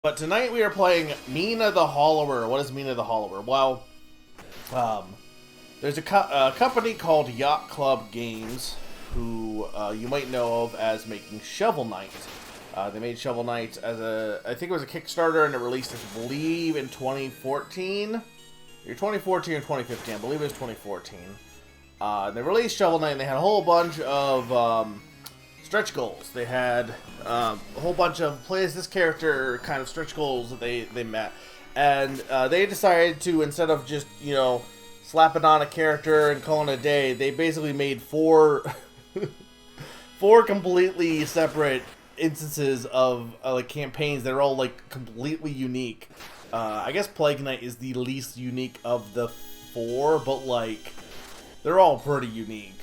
But tonight we are playing Mina the Hollower. What is Mina the Hollower? Well, there's a company called Yacht Club Games, who you might know of as making Shovel Knight. They made Shovel Knight as I think it was a Kickstarter, and it released, I believe, in 2014. Either 2014 or 2015. I believe it was 2014. They released Shovel Knight, and they had a whole bunch of stretch goals. They had a whole bunch of play as this character kind of stretch goals that they met. And they decided to, instead of just, slapping on a character and calling it a day, they basically made four completely separate instances of like campaigns that are all like completely unique. I guess Plague Knight is the least unique of the four, but like they're all pretty unique.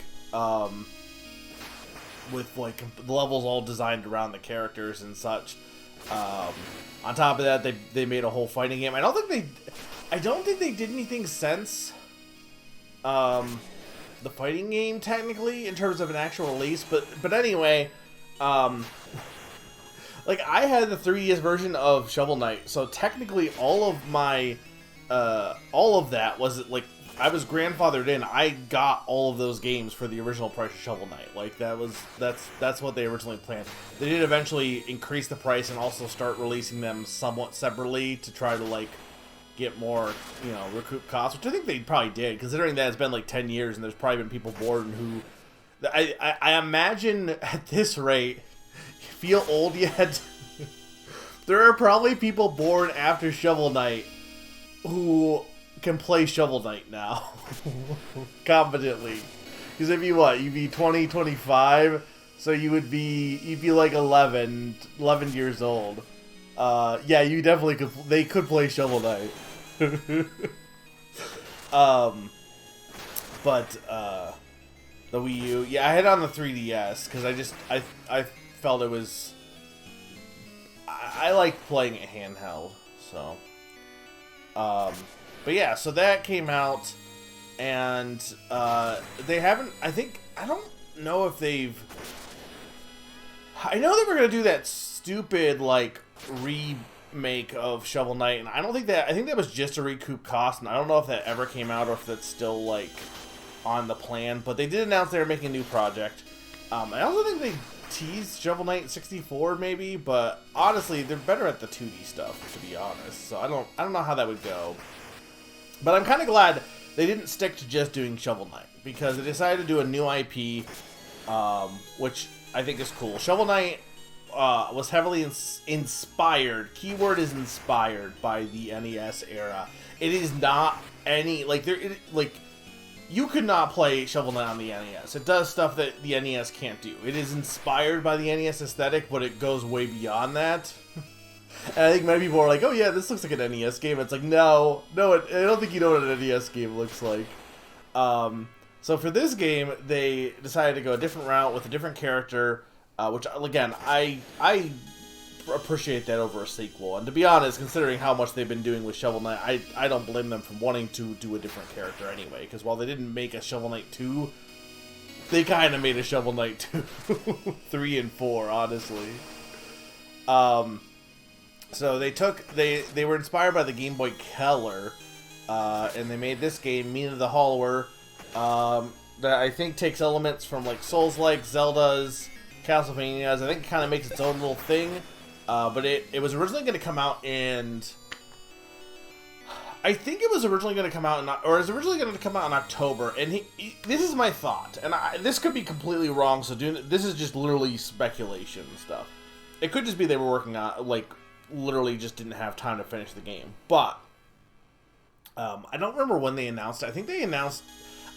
With like the levels all designed around the characters and such. On top of that, they made a whole fighting game. I don't think they did anything since the fighting game technically in terms of an actual release. But anyway, like I had the 3DS version of Shovel Knight, so technically all of my all of that was like. I was grandfathered in. I got all of those games for the original price of Shovel Knight. Like that's what they originally planned. They did eventually increase the price and also start releasing them somewhat separately to try to like get more, recoup costs, which I think they probably did, considering that it's been like 10 years and there's probably been people born who I imagine at this rate, you feel old yet? There are probably people born after Shovel Knight who can play Shovel Knight now competently, because if you'd be 20, 25, so you'd be like 11 years old. Yeah, you definitely could. They could play Shovel Knight. But the Wii U, yeah, I had it on the 3DS because I felt it was I like playing it handheld, so but yeah, so that came out, and they haven't, I don't know if they've, I know they were going to do that stupid, like, remake of Shovel Knight, and I think that was just to recoup costs, and I don't know if that ever came out, or if that's still, like, on the plan, but they did announce they were making a new project. I also think they teased Shovel Knight 64, maybe, but honestly, they're better at the 2D stuff, to be honest, so I don't know how that would go. But I'm kind of glad they didn't stick to just doing Shovel Knight, because they decided to do a new IP, which I think is cool. Shovel Knight was heavily inspired. Keyword is inspired by the NES era. It is not any you could not play Shovel Knight on the NES. It does stuff that the NES can't do. It is inspired by the NES aesthetic, but it goes way beyond that. And I think many people are like, oh yeah, this looks like an NES game. It's like, no, I don't think you know what an NES game looks like. So for this game, they decided to go a different route with a different character, which, again, I appreciate that over a sequel. And to be honest, considering how much they've been doing with Shovel Knight, I don't blame them for wanting to do a different character anyway. Because while they didn't make a Shovel Knight 2, they kind of made a Shovel Knight 2, 3 and 4, honestly. So they were inspired by the Game Boy Color, and they made this game, Mina the Hollower, that I think takes elements from like Souls-like, Zelda's, Castlevania's. I think it kind of makes its own little thing, but it was originally going to come out in, I think it was originally going to come out in October, and this is my thought, and this could be completely wrong, so this is just literally speculation and stuff. It could just be they were working on, like, literally just didn't have time to finish the game. But I don't remember when they announced it. I think they announced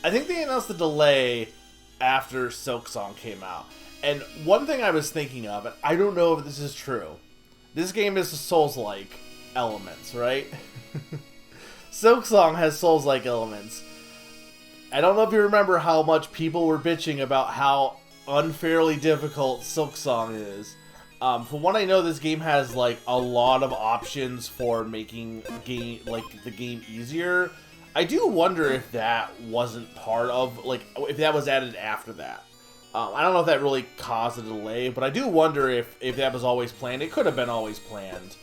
the delay after Silksong came out. And one thing I was thinking of, and I don't know if this is true, this game is Souls-like elements, right? Silksong has Souls-like elements. I don't know if you remember how much people were bitching about how unfairly difficult Silksong is. From what I know, this game has like a lot of options for making the game easier. I do wonder if that wasn't part of, if that was added after that. I don't know if that really caused a delay, but I do wonder if that was always planned. It could have been always planned.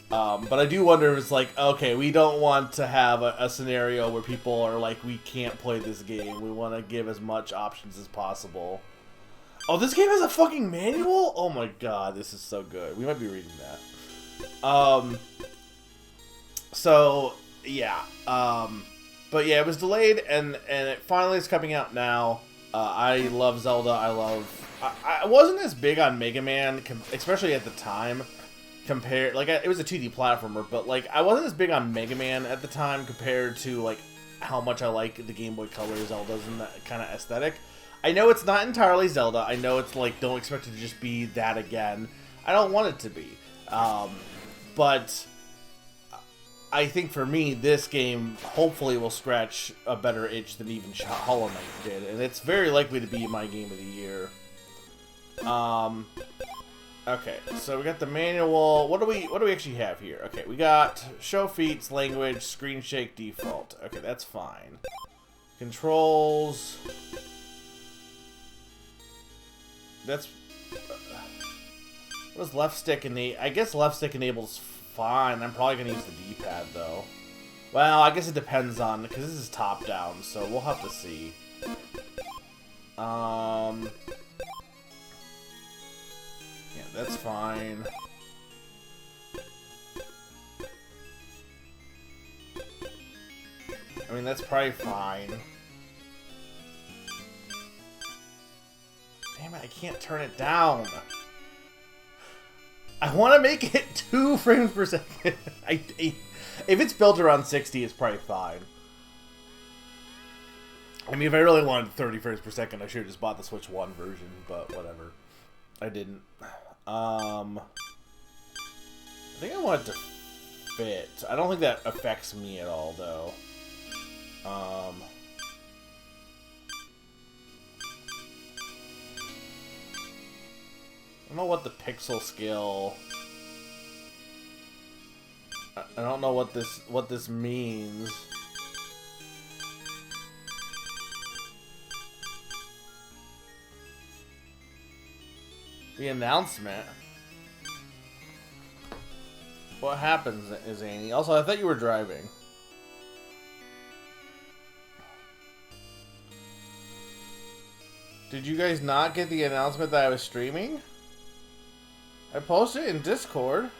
But I do wonder if it's like, okay, we don't want to have a scenario where people are like, we can't play this game. We want to give as much options as possible. Oh, this game has a fucking manual? Oh my god, this is so good. We might be reading that. So, yeah. But yeah, it was delayed, and it finally is coming out now. I love Zelda. I wasn't as big on Mega Man, especially at the time. It was a 2D platformer, but like I wasn't as big on Mega Man at the time compared to like how much I like the Game Boy Color Zeldas and that kind of aesthetic. I know it's not entirely Zelda. I know it's like, don't expect it to just be that again. I don't want it to be. But I think for me, this game hopefully will scratch a better itch than even Hollow Knight did. And it's very likely to be my game of the year. Okay, so we got the manual. What do we actually have here? Okay, we got show feats, language, screen shake, default. Okay, that's fine. Controls. That's what does left stick enable? I guess left stick enables fine. I'm probably gonna use the D-pad though. Well, I guess it depends on, because this is top down, so we'll have to see. Yeah, that's fine. I mean, that's probably fine. Damn it, I can't turn it down. I want to make it 2 frames per second. If it's built around 60, it's probably fine. I mean, if I really wanted 30 frames per second, I should have just bought the Switch 1 version, but whatever. I didn't. I think I want it to fit. I don't think that affects me at all, though. I don't know what the pixel scale. I don't know what this means. The announcement. What happens, Zany? Also, I thought you were driving. Did you guys not get the announcement that I was streaming? I posted it in Discord.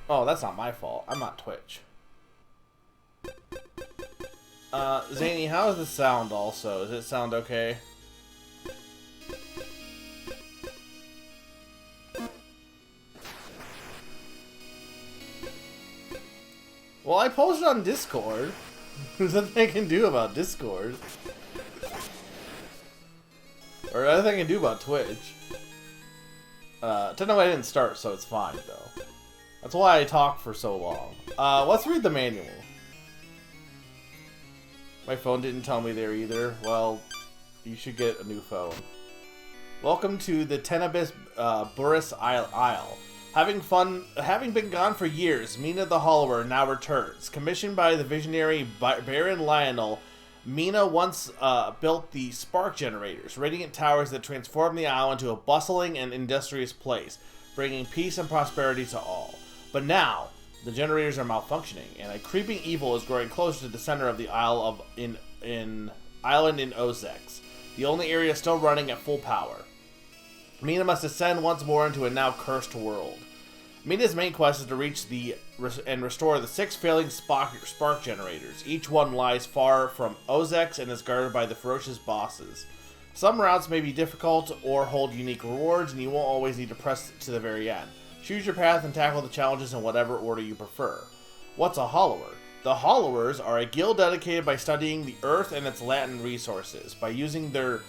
Oh, that's not my fault. I'm not Twitch. Zany, how is the sound also? Does it sound okay? Well, I posted on Discord. There's nothing I can do about Discord. Or nothing I can do about Twitch. Technically I didn't start, so it's fine, though. That's why I talked for so long. Let's read the manual. My phone didn't tell me there either. Well, you should get a new phone. Welcome to the Tenebis Burris Isle. Having been gone for years, Mina the Hollower now returns. Commissioned by the visionary Baron Lionel, Mina once built the spark generators, radiant towers that transform the isle into a bustling and industrious place, bringing peace and prosperity to all. But now, the generators are malfunctioning, and a creeping evil is growing closer to the center of the island in Ozex, the only area still running at full power. Mina must ascend once more into a now cursed world. Mina's main quest is to reach and restore the 6 failing spark generators. Each one lies far from Ozex and is guarded by the ferocious bosses. Some routes may be difficult or hold unique rewards, and you won't always need to press to the very end. Choose your path and tackle the challenges in whatever order you prefer. What's a Hollower? The Hollowers are a guild dedicated by studying the earth and its latent resources. By using their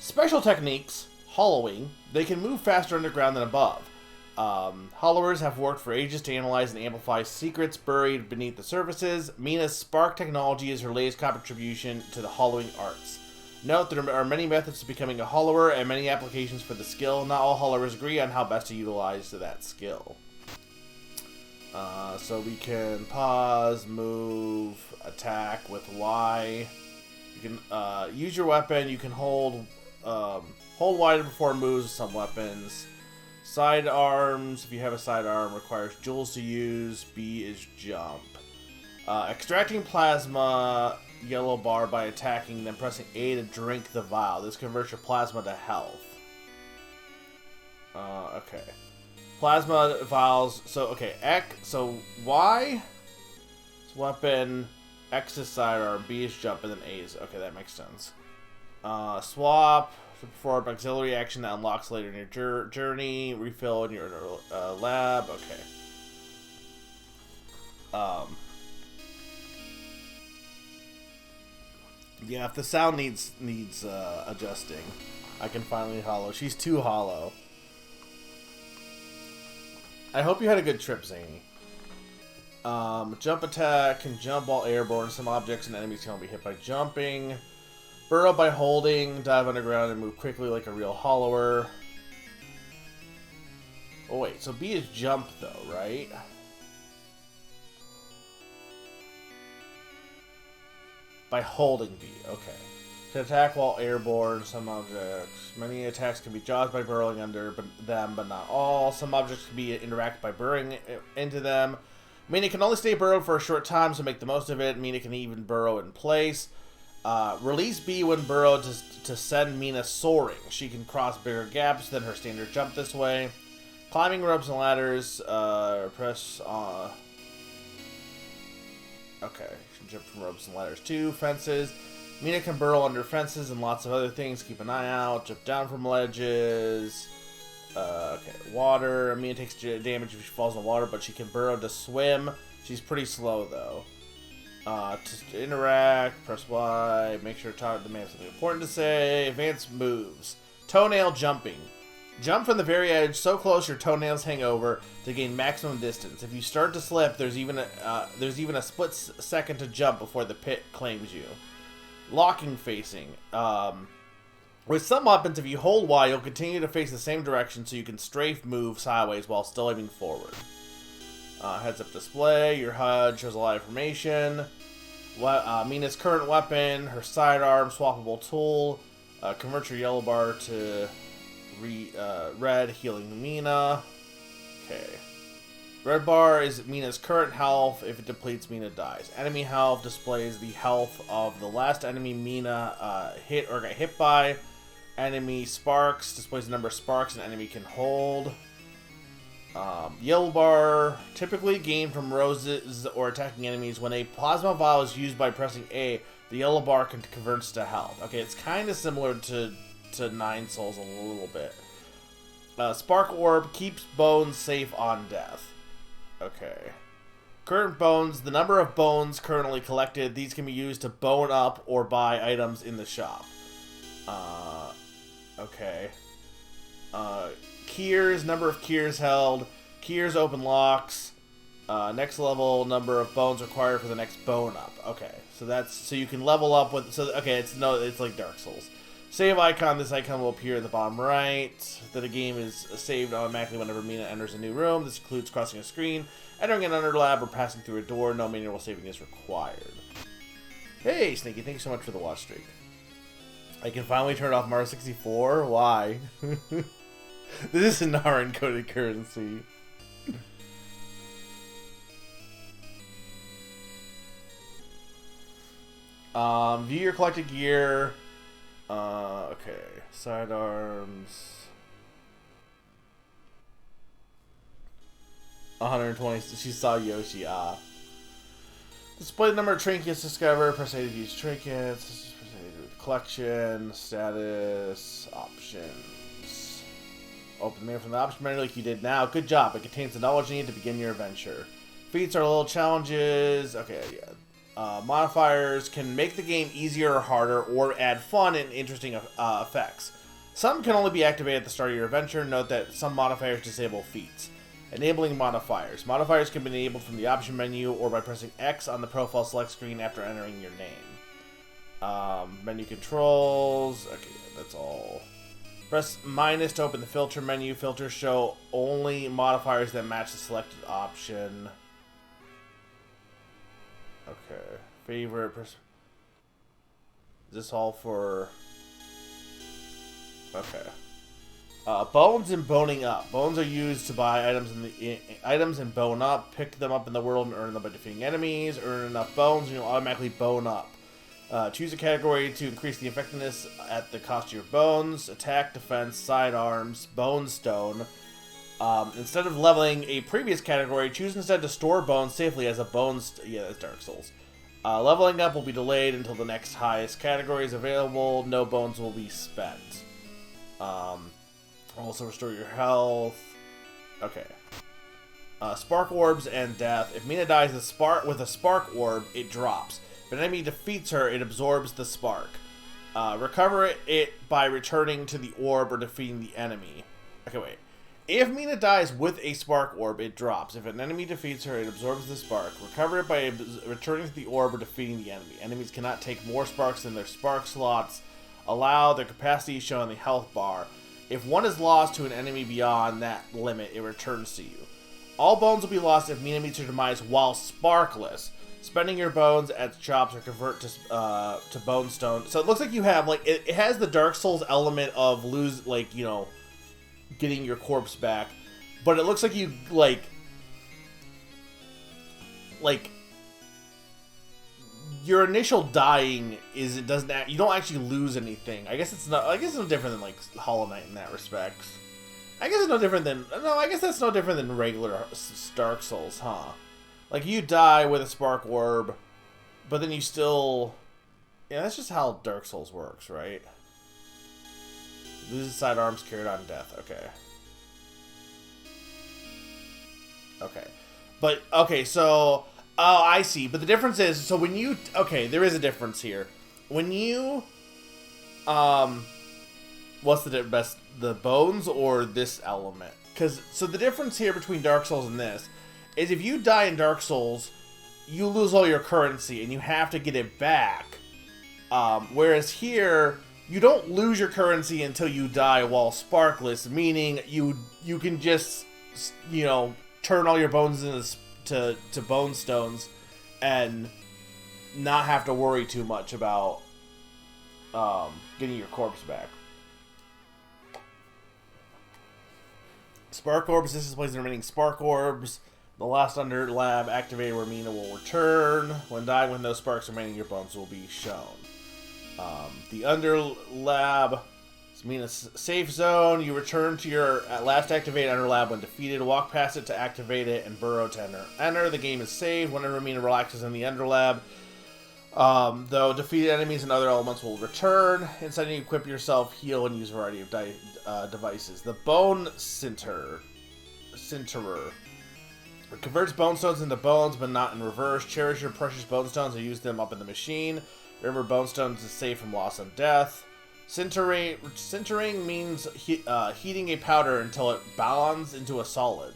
special techniques, hollowing, they can move faster underground than above. Hollowers have worked for ages to analyze and amplify secrets buried beneath the surfaces. Mina's spark technology is her latest contribution to the hollowing arts. Note, there are many methods to becoming a hollower and many applications for the skill. Not all hollowers agree on how best to utilize that skill. So we can pause, move, attack with Y. You can use your weapon. You can hold Y before moves with some weapons. Sidearms, if you have a sidearm, requires jewels to use. B is jump. Extracting plasma, yellow bar by attacking, then pressing A to drink the vial. This converts your plasma to health. Okay. Plasma vials, so, okay, so Y is weapon, X is sidearm, B is jump, and then A is, okay, that makes sense. Swap, to perform auxiliary action that unlocks later in your journey, refill in your lab, okay. Yeah, if the sound needs adjusting, I can finally hollow. She's too hollow. I hope you had a good trip, Zany. Jump attack can jump while airborne. Some objects and enemies can only be hit by jumping. Burrow by holding, dive underground, and move quickly like a real hollower. Oh wait, so B is jump though, right? By holding B, okay. Can attack while airborne, some objects. Many attacks can be dodged by burrowing under them, but not all. Some objects can be interacted by burrowing into them. Mina can only stay burrowed for a short time, so make the most of it. Mina can even burrow in place. Release B when burrowed to send Mina soaring. She can cross bigger gaps than her standard jump this way. Climbing ropes and ladders, press okay, she can jump from ropes and ladders too. Fences. Mina can burrow under fences and lots of other things. Keep an eye out. Jump down from ledges. Okay, water. Mina takes damage if she falls in the water, but she can burrow to swim. She's pretty slow though. To interact, press Y. Make sure the man has something important to say. Advanced moves. Toenail jumping. Jump from the very edge so close your toenails hang over to gain maximum distance. If you start to slip, there's even a split second to jump before the pit claims you. Locking facing. With some weapons, if you hold Y, you'll continue to face the same direction so you can strafe move sideways while still aiming forward. Heads-up display. Your HUD shows a lot of information. Mina's current weapon, her sidearm, swappable tool. Convert your yellow bar to red, healing Mina. Okay. Red bar is Mina's current health. If it depletes, Mina dies. Enemy health displays the health of the last enemy Mina hit or got hit by. Enemy sparks displays the number of sparks an enemy can hold. Yellow bar, typically gained from roses or attacking enemies. When a plasma vial is used by pressing A, the yellow bar converts to health. Okay, it's kind of similar to Nine Souls a little bit. Spark orb keeps bones safe on death. Okay. Current bones, the number of bones currently collected. These can be used to bone up or buy items in the shop. Okay. Keys, number of keys held. Keys open locks. Next level, number of bones required for the next bone up. Okay, so you can level up with. So okay, it's like Dark Souls. Save icon. This icon will appear in the bottom right. The game is saved automatically whenever Mina enters a new room. This includes crossing a screen, entering an underlab, or passing through a door. No manual saving is required. Hey, Sneaky, thank you so much for the watch streak. I can finally turn off Mario 64. Why? This is not encoded currency. View your collected gear. Okay. Sidearms. 120. She saw Yoshi. Display the number of trinkets discovered. Press A to use trinkets. Collection. Status. Options. Open the menu from the option menu like you did now. Good job. It contains the knowledge you need to begin your adventure. Feats are little challenges. Okay, yeah. Modifiers can make the game easier or harder, or add fun and interesting effects. Some can only be activated at the start of your adventure. Note that some modifiers disable feats. Enabling modifiers. Modifiers can be enabled from the option menu or by pressing X on the profile select screen after entering your name. Menu controls. Okay, that's all. Press minus to open the filter menu. Filters show only modifiers that match the selected option. Okay. Favorite. Is this all for... Okay. Bones and boning up. Bones are used to buy items and bone up. Pick them up in the world and earn them by defeating enemies. Earn enough bones and you'll automatically bone up. Choose a category to increase the effectiveness at the cost of your bones. Attack, defense, sidearms, bone stone. Instead of leveling a previous category, choose instead to store bones safely as a bones. Yeah, that's Dark Souls. Leveling up will be delayed until the next highest category is available. No bones will be spent. Also restore your health. Okay. Spark orbs and death. If Mina dies with a spark orb, it drops. If an enemy defeats her, it absorbs the spark. Recover it by returning to the orb or defeating the enemy. Okay, wait. If Mina dies with a spark orb, it drops. If an enemy defeats her, it absorbs the spark. Recover it by returning to the orb or defeating the enemy. Enemies cannot take more sparks than their spark slots allow. Their capacity is shown on the health bar. If one is lost to an enemy beyond that limit, it returns to you. All bones will be lost if Mina meets her demise while sparkless. Spending your bones at shops or convert to bone stone. So it looks like you have, like, it has the Dark Souls element of getting your corpse back. But it looks like you, like your initial dying is you don't actually lose anything. I guess it's no different than like Hollow Knight in that respect. I guess that's no different than regular Dark Souls, huh? Like you die with a spark orb, but then you still, yeah, that's just how Dark Souls works, right? Loses sidearms, carried on death. Okay. But okay, so oh, I see. But the difference is, so when you... Okay, there is a difference here. When you... What's the best? The bones or this element? So the difference here between Dark Souls and this is if you die in Dark Souls, you lose all your currency and you have to get it back. Whereas here, you don't lose your currency until you die while sparkless, meaning you can just, turn all your bones into to bone stones and not have to worry too much about getting your corpse back. Spark orbs. This displays the remaining spark orbs. The last under lab activated where Mina will return. When dying with no sparks remaining, your bones will be shown. The under lab is Mina's safe zone. You return to your last activated under lab when defeated. Walk past it to activate it and burrow to enter. The game is saved whenever Mina relaxes in the under lab. Though defeated enemies and other elements will return. Inside, you equip yourself, heal, and use a variety of devices. The Bone Sinterer. It converts bone stones into bones, but not in reverse. Cherish your precious bone stones and use them up in the machine. Remember, bone stones is safe from loss and death. Sintering means heating a powder until it bonds into a solid.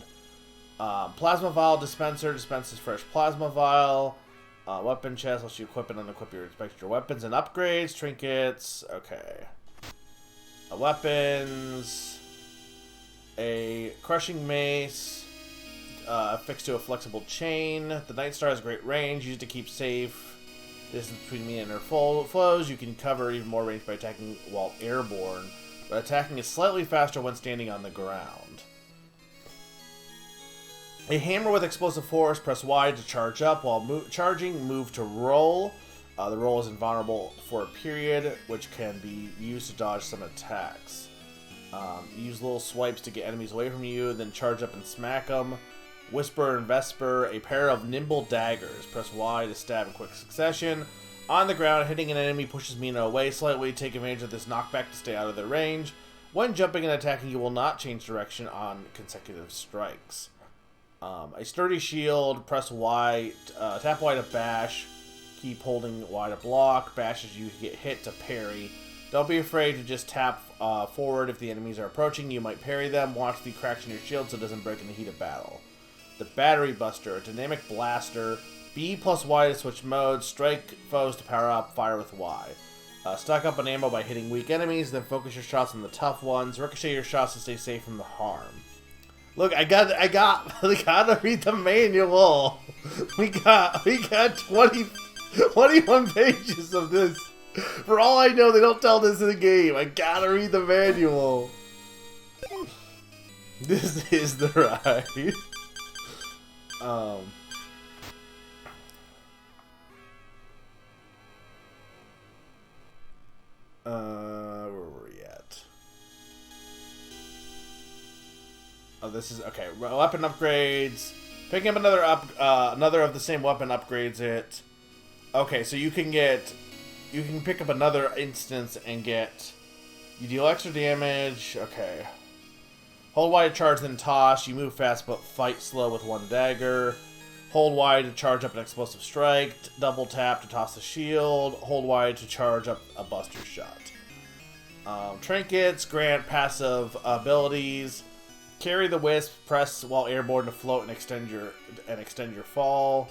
Plasma vial dispenser dispenses fresh plasma vial. Weapon chest lets you equip and unequip your respective weapons and upgrades. Trinkets. Okay. Weapons. A crushing mace. Affixed to a flexible chain. The Night Star has great range. Used to keep safe distance between me and her foes. You can cover even more range by attacking while airborne, but attacking is slightly faster when standing on the ground. A hammer with explosive force. Press Y to charge up. While charging, move to roll. The roll is invulnerable for a period, which can be used to dodge some attacks. Use little swipes to get enemies away from you, then charge up and smack them. Whisper and Vesper, a pair of nimble daggers. Press Y to stab in quick succession. On the ground, hitting an enemy pushes Mina away slightly. Take advantage of this knockback to stay out of their range. When jumping and attacking, you will not change direction on consecutive strikes. A sturdy shield. Press Y, tap Y to bash. Keep holding Y to block. Bash as you get hit to parry. Don't be afraid to just tap forward if the enemies are approaching. You might parry them. Watch the cracks in your shield so it doesn't break in the heat of battle. The Battery Buster, a dynamic blaster. B plus Y to switch modes. Strike foes to power up. Fire with Y. Stock up on ammo by hitting weak enemies, then focus your shots on the tough ones. Ricochet your shots to stay safe from the harm. Look, we gotta read the manual. We got 21 pages of this. For all I know, they don't tell this in the game. I gotta read the manual. This is the ride. um. Where were we at? Oh, this is okay. Weapon upgrades. Picking up another of the same weapon upgrades it. Okay, so you can pick up another instance and get. You deal extra damage. Okay. Hold Y to charge, then toss. You move fast but fight slow with one dagger. Hold Y to charge up an explosive strike. Double tap to toss the shield. Hold Y to charge up a buster shot. Trinkets grant passive abilities. Carry the wisp. Press while airborne to float and extend your fall.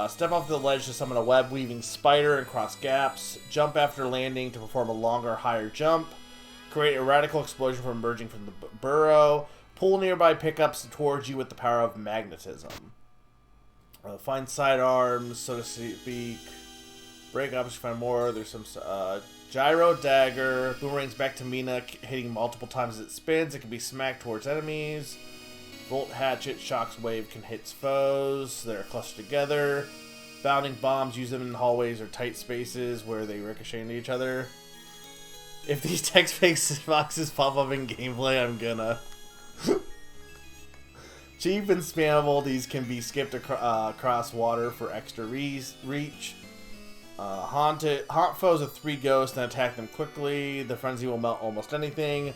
Step off the ledge to summon a web-weaving spider and cross gaps. Jump after landing to perform a longer, higher jump. Create a radical explosion from emerging from the burrow. Pull nearby pickups towards you with the power of magnetism. Find sidearms, so to speak. Break up to find more. There's some gyro dagger. Boomerangs back to Mina, hitting multiple times as it spins. It can be smacked towards enemies. Volt hatchet, shocks wave can hit foes that are clustered together. Bounding bombs, use them in hallways or tight spaces where they ricochet into each other. If these text-based boxes pop up in gameplay, I'm gonna. Cheap and spammable, these can be skipped across water for extra reach. Haunt foes with 3 ghosts and attack them quickly. The frenzy will melt almost anything.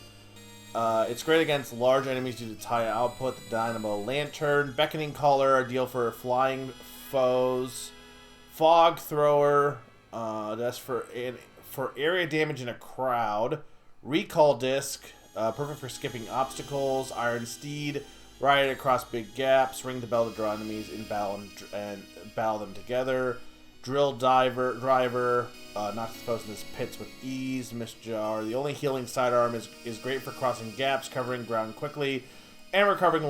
It's great against large enemies due to high output. The Dynamo Lantern. Beckoning Caller, ideal for flying foes. Fog Thrower, that's for area damage in a crowd. Recall Disc, perfect for skipping obstacles. Iron Steed, ride it across big gaps. Ring the bell to draw enemies in battle and battle them together. Drill Driver, knocks the foes into pits with ease. Mist Jar, the only healing sidearm, is great for crossing gaps, covering ground quickly, and recovering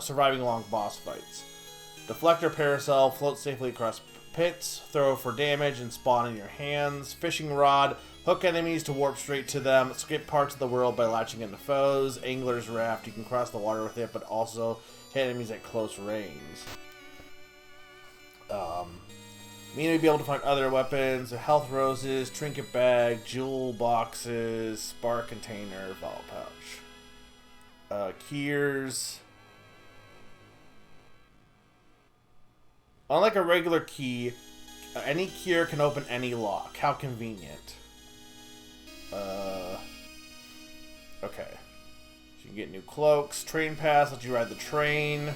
surviving long boss fights. Deflector Parasol, float safely across pits, throw for damage, and spawn in your hands. Fishing Rod, hook enemies to warp straight to them, skip parts of the world by latching into foes. Angler's Raft, you can cross the water with it, but also hit enemies at close range. Mina will be able to find other weapons, health roses, trinket bag, jewel boxes, spark container, vault pouch. Keys. Unlike a regular key, any keyer can open any lock. How convenient. Okay. You can get new cloaks. Train pass lets you ride the train.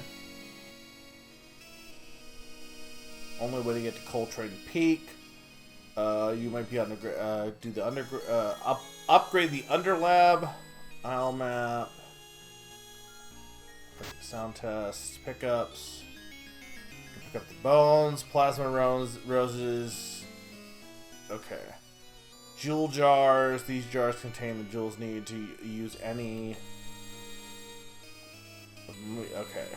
Only way to get to Coltrane Peak. You might be on the do the upgrade the Underlab. Isle map. Sound tests. Pickups. Pick up the bones. Plasma roses. Okay. Jewel jars. These jars contain the jewels needed to use any. Okay.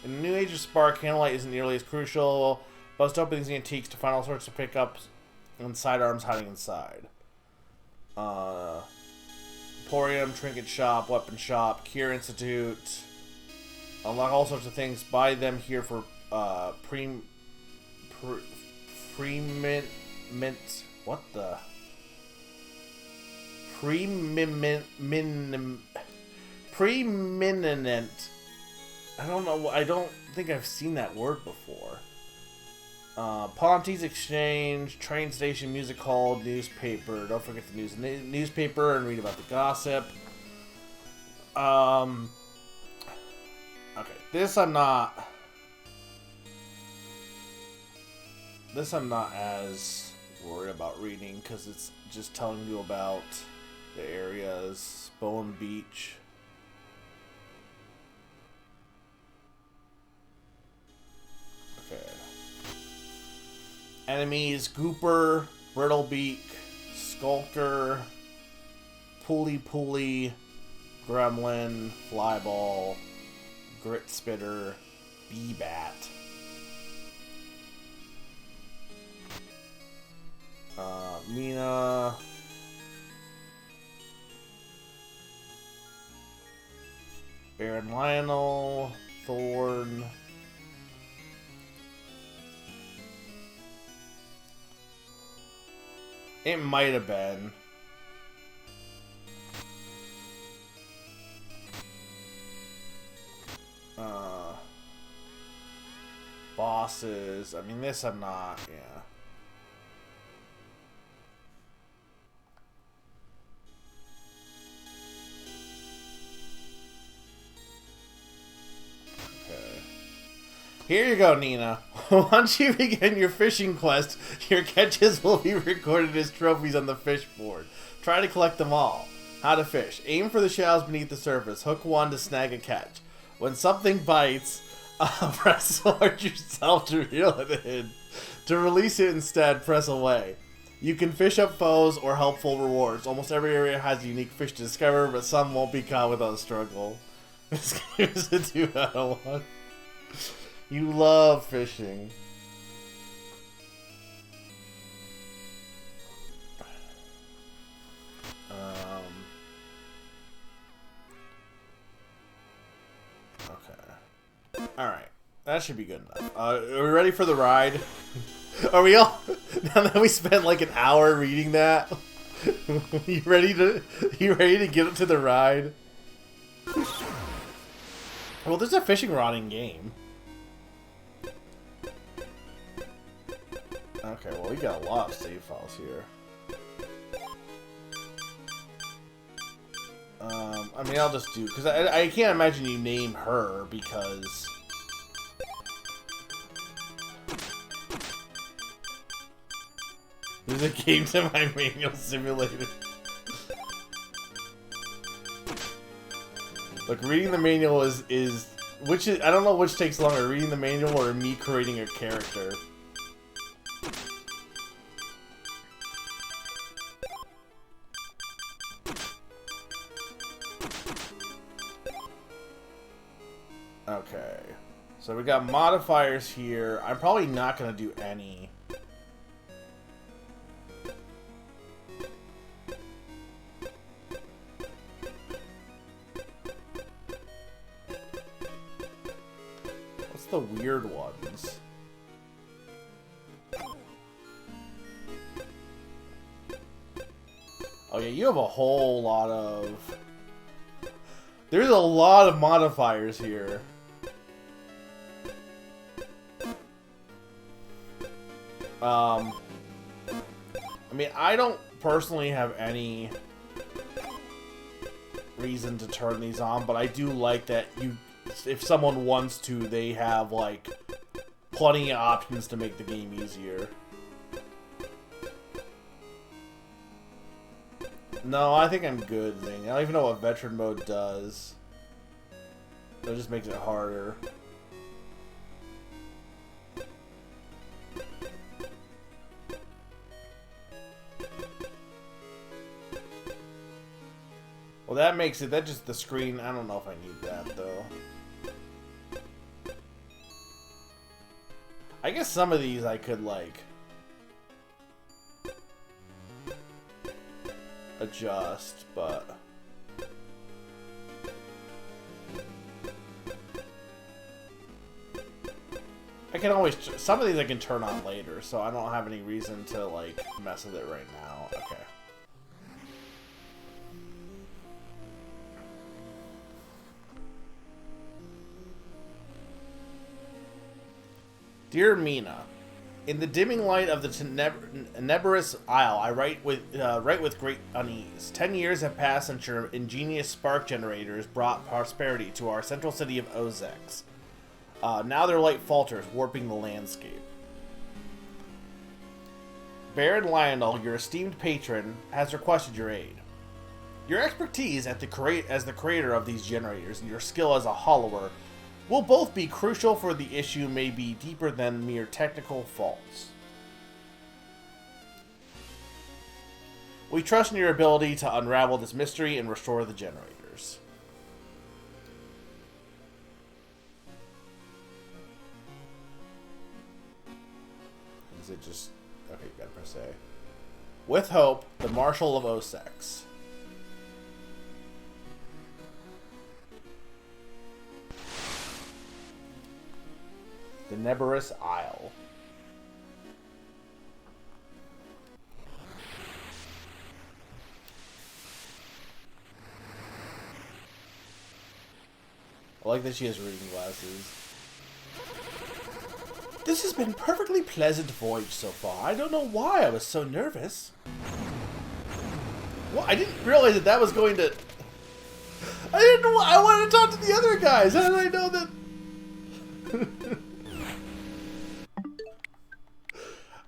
In the new age of Spark, Candlelight isn't nearly as crucial. Bust open these antiques to find all sorts of pickups and sidearms hiding inside. Emporium, Trinket Shop, Weapon Shop, Cure Institute. Unlock all sorts of things. Buy them here for pre-mint. What the? Preeminent. I don't know. I don't think I've seen that word before. Ponty's Exchange, Train Station, Music Hall, Newspaper. Don't forget the newspaper and read about the gossip. Okay, this I'm not as worried about reading because it's just telling you about the areas. Bone Beach. Okay. Enemies: Gooper, Brittlebeak, Skulker, Pulley, Gremlin, Flyball, Grit Spitter, Bee-Bat. Mina. Baron Lionel, Thorn. It might have been. Bosses. I mean, this I'm not. Yeah. Here you go, Nina. Once you begin your fishing quest, your catches will be recorded as trophies on the fish board. Try to collect them all. How to fish. Aim for the shells beneath the surface. Hook one to snag a catch. When something bites, press towards yourself to reel it in. To release it instead, press away. You can fish up foes or helpful rewards. Almost every area has a unique fish to discover, but some won't be caught without a struggle. This game is a 2 out of 1. You love fishing. Okay. Alright. That should be good enough. Are we ready for the ride? Are we all... Now that we spent like an hour reading that, you ready to get up to the ride? Well, there's a fishing rod in game. Okay, well, we got a lot of save files here. I mean, I'll just do... Because I can't imagine you name her, because... There's a game to my manual simulator. Look, reading the manual is... Which is... I don't know which takes longer, reading the manual or me creating a character. Okay, so we got modifiers here. I'm probably not going to do any. What's the weird ones? Oh yeah, you have a whole lot of... There's a lot of modifiers here. I mean, I don't personally have any reason to turn these on, but I do like that if someone wants to, they have, like, plenty of options to make the game easier. No, I think I'm good, Zing. I don't even know what veteran mode does. That just makes it harder. Well, that makes it, that just the screen, I don't know if I need that, though. I guess some of these I could, like, adjust, but... I can always, some of these I can turn on later, so I don't have any reason to, like, mess with it right now. Okay. Dear Mina, in the dimming light of the tenebrous isle, I write with great unease. 10 years have passed since your ingenious spark generators brought prosperity to our central city of Ozex. Now their light falters, warping the landscape. Baron Lionel, your esteemed patron, has requested your aid. Your expertise as the creator of these generators and your skill as a hollower will both be crucial, for the issue may be deeper than mere technical faults. We trust in your ability to unravel this mystery and restore the generators. Is it just... Okay, you gotta press A. With hope, the Marshal of Osex. The Neberus Isle. I like that she has reading glasses. This has been a perfectly pleasant voyage so far. I don't know why I was so nervous. Well, I didn't realize that was going to... I didn't know. I wanted to talk to the other guys. How did I know that?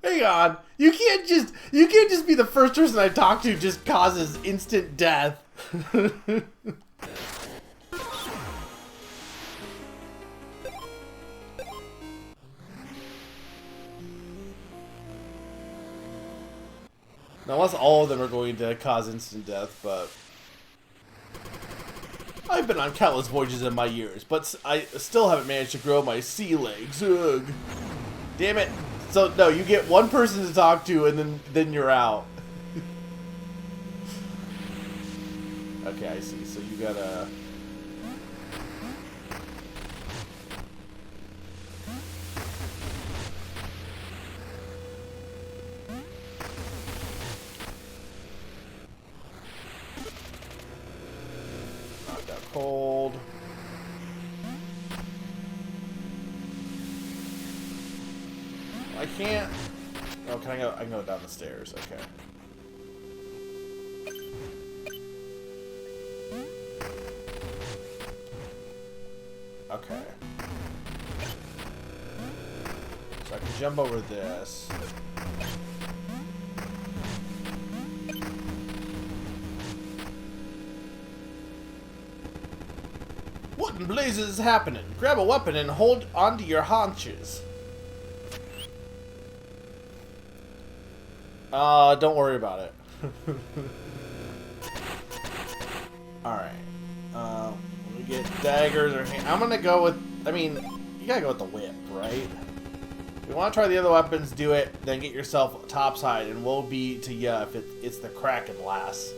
Hang on. You can't just be the first person I talk to just causes instant death. Now, unless all of them are going to cause instant death, but... I've been on countless voyages in my years, but I still haven't managed to grow my sea legs. Ugh. Damn it. So, no, you get one person to talk to, and then you're out. Okay, I see. So you gotta... Knocked out cold. I can't... Oh, can I go? I can go down the stairs. Okay. Okay. So I can jump over this. What in blazes is happening? Grab a weapon and hold onto your haunches. Don't worry about it. Alright. We get daggers or I'm gonna go with... I mean, you gotta go with the whip, right? If you want to try the other weapons, do it. Then get yourself topside, and we'll be to ya if it's the Kraken lass.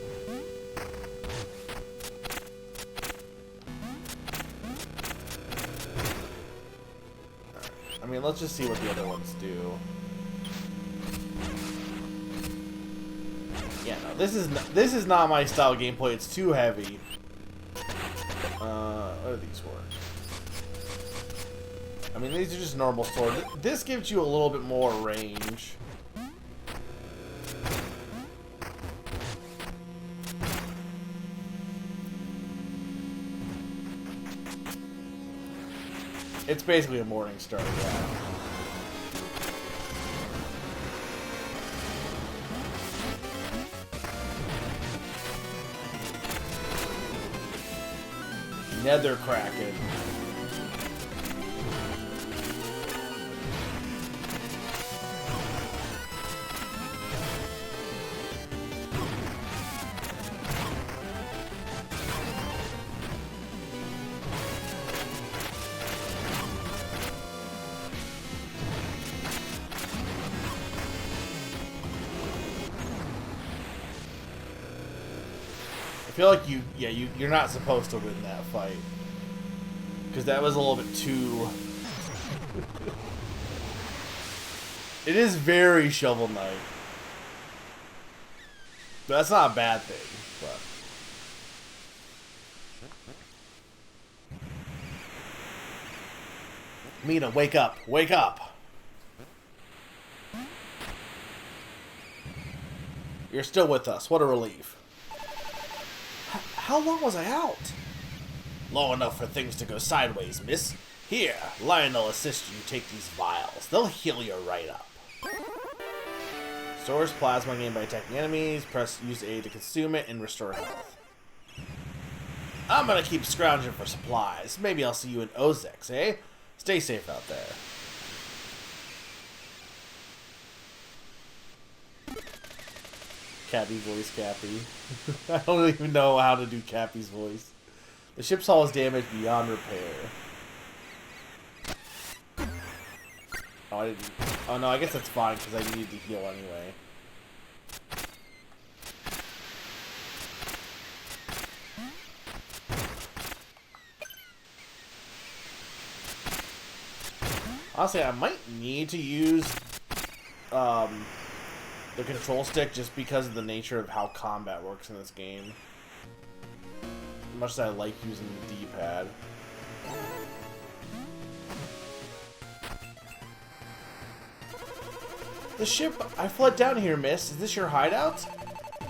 I mean, let's just see what the other ones do. Yeah, no, this is not my style of gameplay. It's too heavy. What are these for? I mean, these are just normal swords. This gives you a little bit more range. It's basically a morning star, yeah. Nether Kraken. I feel like you're not supposed to win that fight. Because that was a little bit too... It is very Shovel Knight. But that's not a bad thing, but... Mina, wake up! Wake up! You're still with us. What a relief. How long was I out? Long enough for things to go sideways, miss. Here, Lionel will assist you take these vials. They'll heal you right up. Stores plasma gained by attacking enemies. Use A to consume it and restore health. I'm gonna keep scrounging for supplies. Maybe I'll see you in Ozex, eh? Stay safe out there. Cappy voice, Cappy. I don't even know how to do Cappy's voice. The ship's hull is damaged beyond repair. Oh, I didn't... Oh, no, I guess that's fine, because I need to heal anyway. Honestly, I might need to use the control stick just because of the nature of how combat works in this game. As much as I like using the D-pad. The ship, I fled down here, miss. Is this your hideout?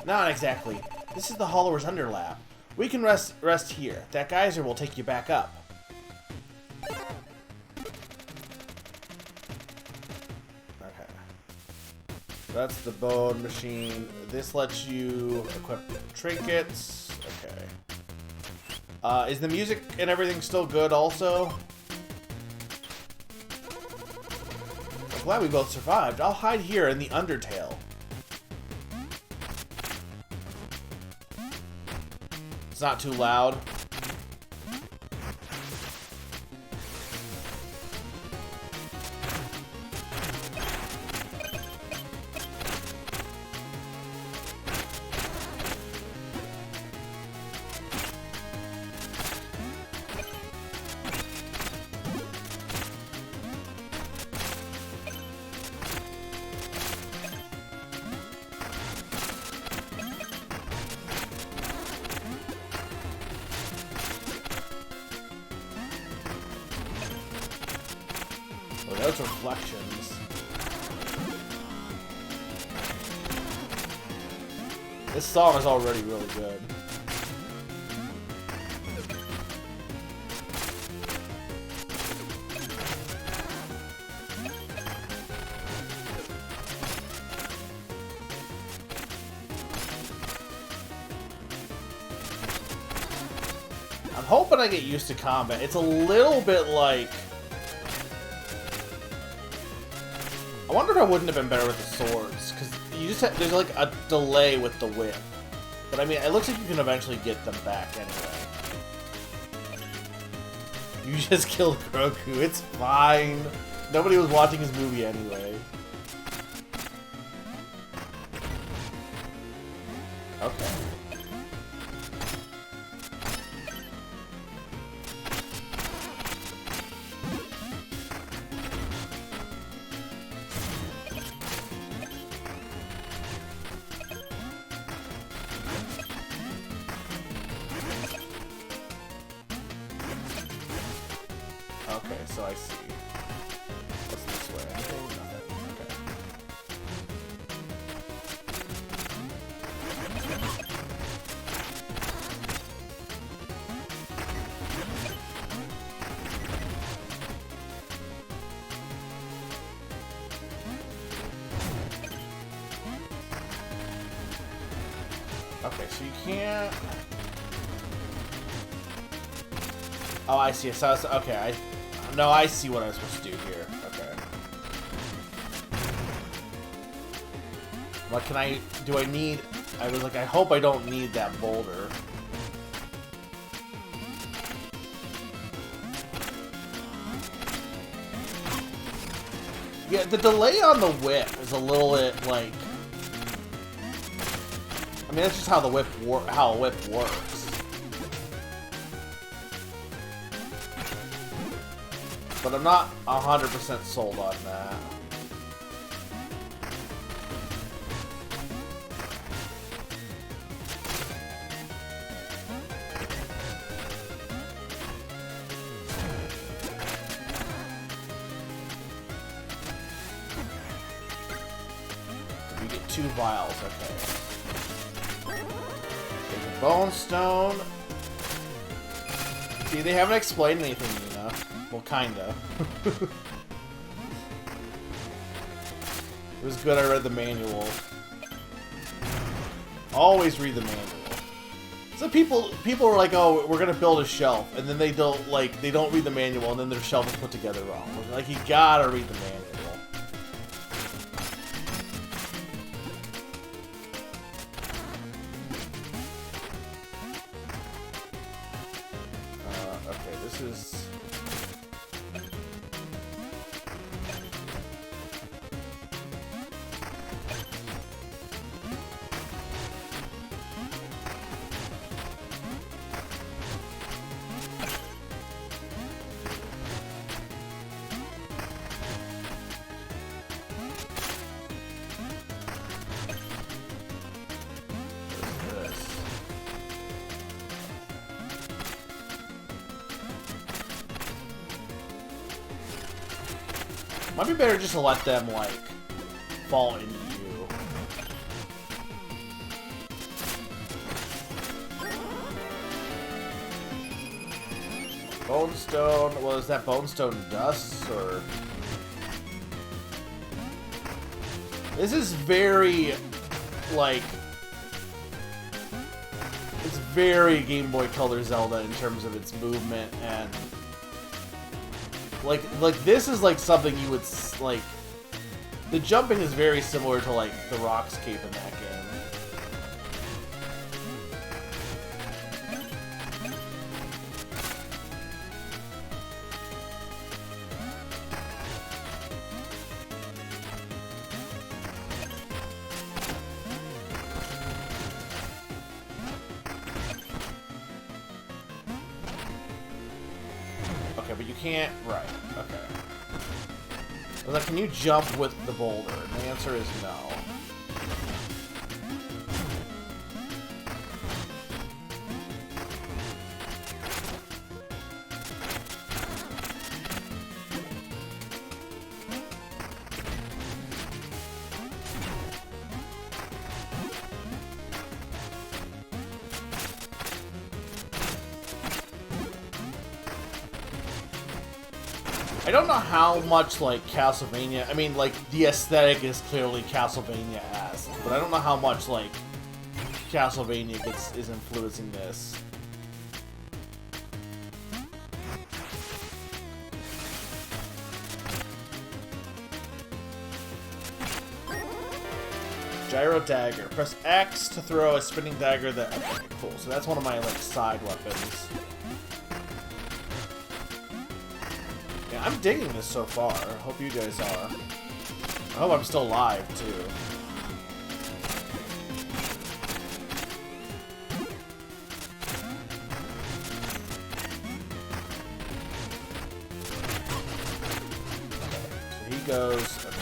Not exactly. This is the Hollower's underlap. We can rest here. That geyser will take you back up. Okay. That's the bone machine. This lets you equip trinkets. Okay. Is the music and everything still good also? I'm glad we both survived. I'll hide here in the Undertale. It's not too loud. Those reflections. This song is already really good. I'm hoping I get used to combat. It's a little bit like... I wonder if I wouldn't have been better with the swords, because you just have, there's like a delay with the whip. But I mean, it looks like you can eventually get them back anyway. You just killed Grogu, it's fine. Nobody was watching his movie anyway. Okay. Okay, so I see. What's this way? Anything? Nothing. Okay, so you can't... Oh, I see. So, okay, no, I see what I'm supposed to do here. Okay. What can I... Do I need... I was like, I hope I don't need that boulder. Yeah, the delay on the whip is a little bit, like... I mean, that's just how the whip works. But I'm not 100% sold on that. You get 2 vials, okay. Take a bone stone. See, they haven't explained anything, Mina. Well, kinda. It was good I read the manual. Always read the manual. So people were like, oh, we're gonna build a shelf, and then they don't read the manual, and then their shelf is put together wrong. Like, you gotta read the manual. Okay, this is... Might be better just to let them, like, fall into you. Bone Stone, well, is that Bone Stone dust, or... This is very, like... It's very Game Boy Color Zelda in terms of its movement, and... Like this is like something you would, like... The jumping is very similar to, like, the Rock's Cape in that game. Okay, but you can't... Right, okay. I was like, can you jump with the boulder? And the answer is no. I don't know how much, like, Castlevania... I mean, like, the aesthetic is clearly Castlevania-esque, but I don't know how much, like, Castlevania is influencing this. Gyro Dagger. Press X to throw a spinning dagger that... Okay, cool. So that's one of my, like, side weapons. Yeah, I'm digging this so far. I hope you guys are. I hope I'm still live, too. So he goes... Okay.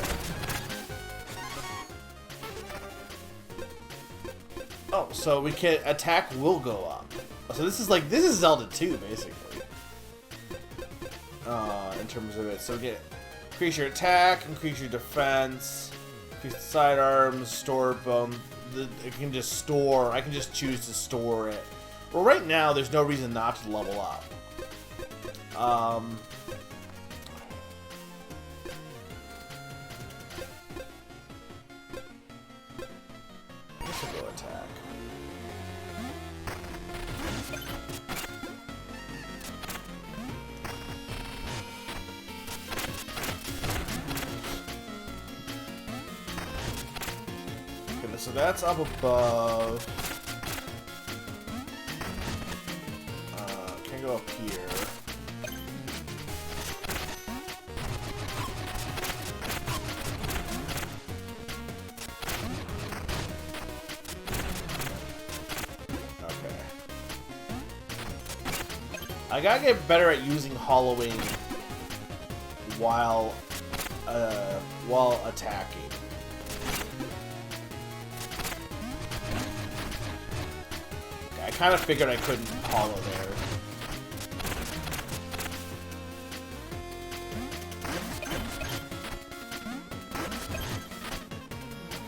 Oh, so we can... Attack will go up. So this is like... This is Zelda 2, basically. In terms of it. So get increase your attack, increase your defense, increase the sidearms, store bone. I can just store. I can just choose to store it. Well, right now there's no reason not to level up. This will go attack. So that's up above. Can I go up here? Okay. I gotta get better at using hollowing while attacking. I kind of figured I couldn't hollow there.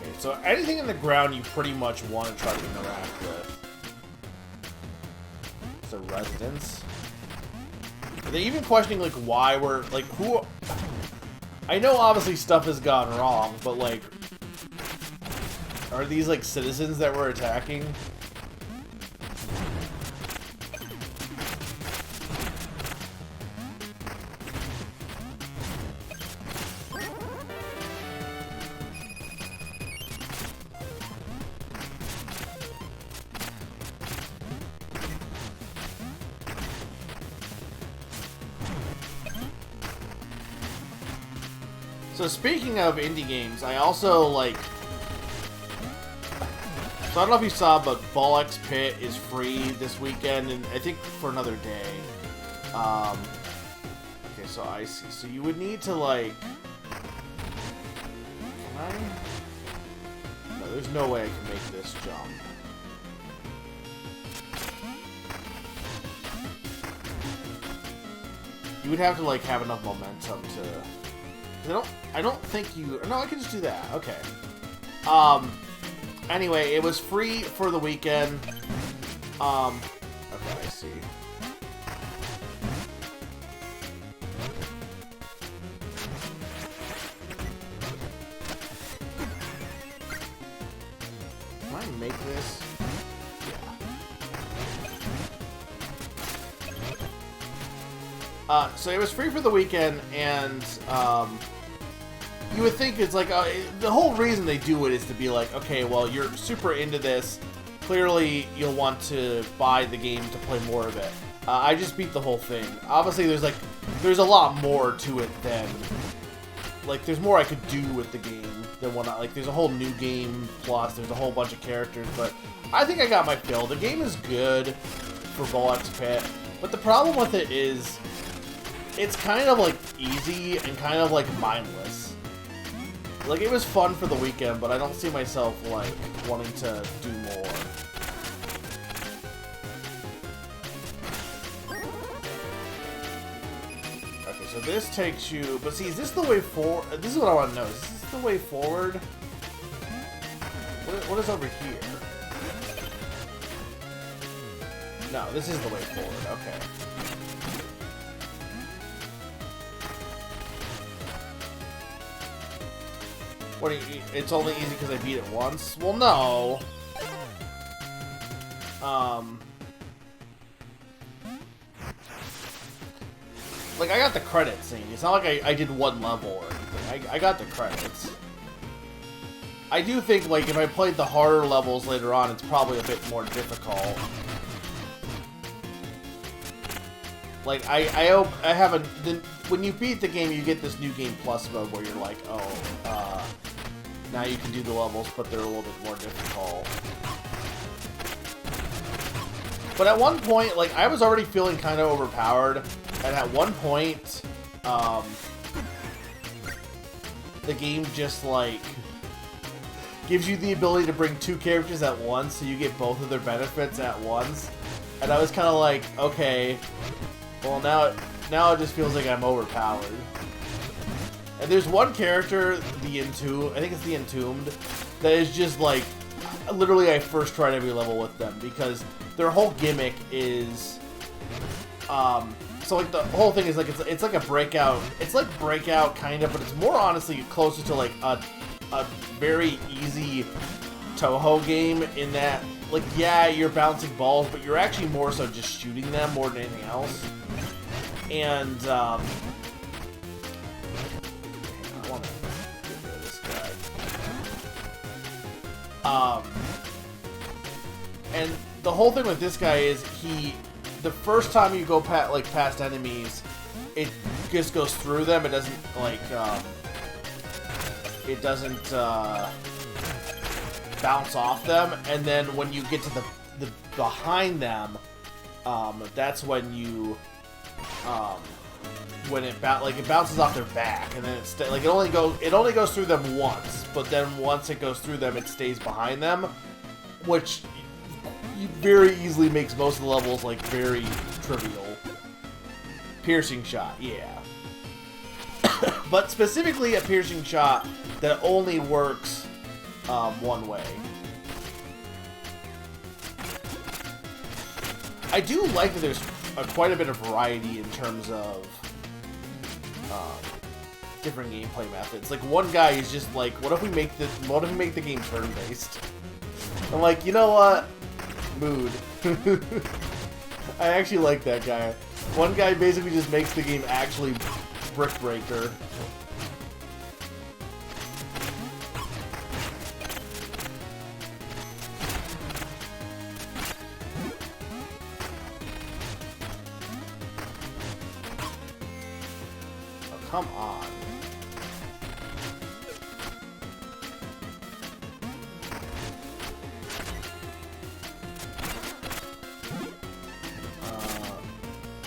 Okay, so anything in the ground you pretty much want to try to interact with. It's a residence. Are they even questioning, like, why we're, like, who... I know obviously stuff has gone wrong, but, like... Are these, like, citizens that we're attacking? So speaking of indie games, I also, like... So I don't know if you saw, but Ball X Pit is free this weekend, and I think for another day. Okay, so I see. So you would need to, like... Can I? No, there's no way I can make this jump. You would have to, like, have enough momentum to... I don't think you... No, I can just do that. Okay. Anyway, it was free for the weekend. Okay, I see. Can I make this? Yeah. So it was free for the weekend, and, you would think it's like, the whole reason they do it is to be like, okay, well, you're super into this. Clearly, you'll want to buy the game to play more of it. I just beat the whole thing. Obviously, there's a lot more to it than, like, there's more I could do with the game than what like, there's a whole new game, plus there's a whole bunch of characters, but I think I got my fill. The game is good for Bolex Pit, but the problem with it is, it's kind of, like, easy and kind of, like, mindless. Like, it was fun for the weekend, but I don't see myself, like, wanting to do more. Okay, so this takes you... But see, is this the way forward? This is what I want to know. Is this the way forward? What is over here? No, this is the way forward. Okay. What, it's only easy because I beat it once? Well, no. Like, I got the credits thing. It's not like I did one level or anything. I got the credits. I do think, like, if I played the harder levels later on, it's probably a bit more difficult. Like, I hope I haven't... When you beat the game, you get this new game plus mode where you're like, oh, now you can do the levels, but they're a little bit more difficult. But at one point, like, I was already feeling kind of overpowered, and at one point, the game just, like, gives you the ability to bring two characters at once, so you get both of their benefits at once. And I was kind of like, okay, well, now it just feels like I'm overpowered. And there's one character, the Entombed, I think it's the Entombed, that is just like, literally I first tried every level with them, because their whole gimmick is, so like the whole thing is like, it's like a Breakout, it's like Breakout kind of, but it's more honestly closer to like a very easy Toho game in that, like, yeah, you're bouncing balls, but you're actually more so just shooting them more than anything else. And, I want to get rid of this guy. And the whole thing with this guy is the first time you go past enemies, it just goes through them. It doesn't, like, it doesn't, bounce off them. And then when you get to the behind them, that's when you, when it bounces off their back, and then it's like it only goes through them once, but then once it goes through them, it stays behind them, which very easily makes most of the levels like very trivial. Piercing shot, yeah, but specifically a piercing shot that only works one way. I do like that there's quite a bit of variety in terms of different gameplay methods. Like, one guy is just like, what if we make the game turn-based? I'm like, you know what? Mood. I actually like that guy. One guy basically just makes the game actually Brick Breaker. Come on.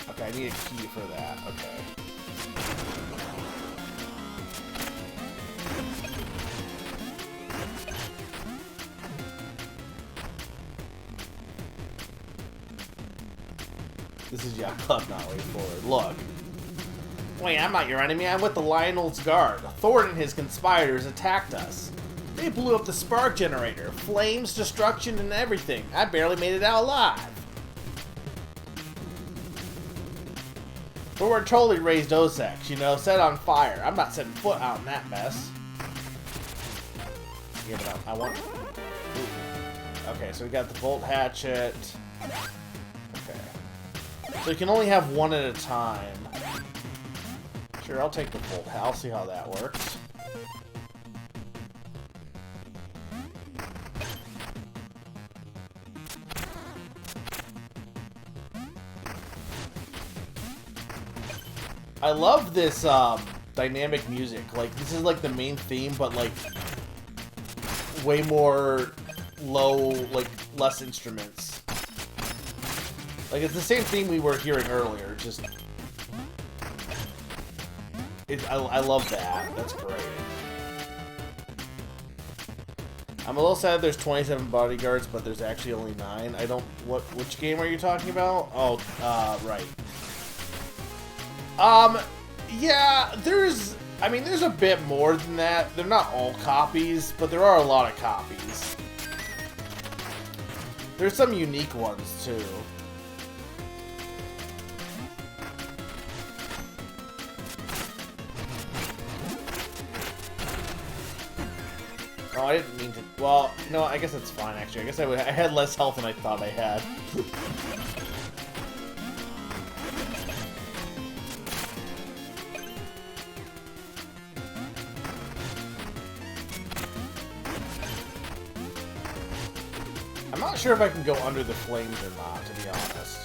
Okay, I need a key for that. Okay. This is Yacht Club, not way forward. Look. Wait, I'm not your enemy. I'm with the Lionel's Guard. Thorn and his conspirators attacked us. They blew up the spark generator. Flames, destruction, and everything. I barely made it out alive. Thorn totally raised Osex, you know, set on fire. I'm not setting foot out in that mess. Give it up. I want... Ooh. Okay, so we got the bolt hatchet. Okay. So you can only have one at a time. Sure, I'll take the bolt. I'll see how that works. I love this dynamic music. Like, this is like the main theme, but like way more low, like less instruments. Like, it's the same theme we were hearing earlier, just... I love that. That's great. I'm a little sad there's 27 bodyguards, but there's actually only 9. I don't... Which game are you talking about? Oh, right. Yeah, there's... I mean, there's a bit more than that. They're not all copies, but there are a lot of copies. There's some unique ones, too. Oh, I didn't mean to... Well, no, I guess it's fine, actually. I guess I had less health than I thought I had. I'm not sure if I can go under the flames or not, to be honest.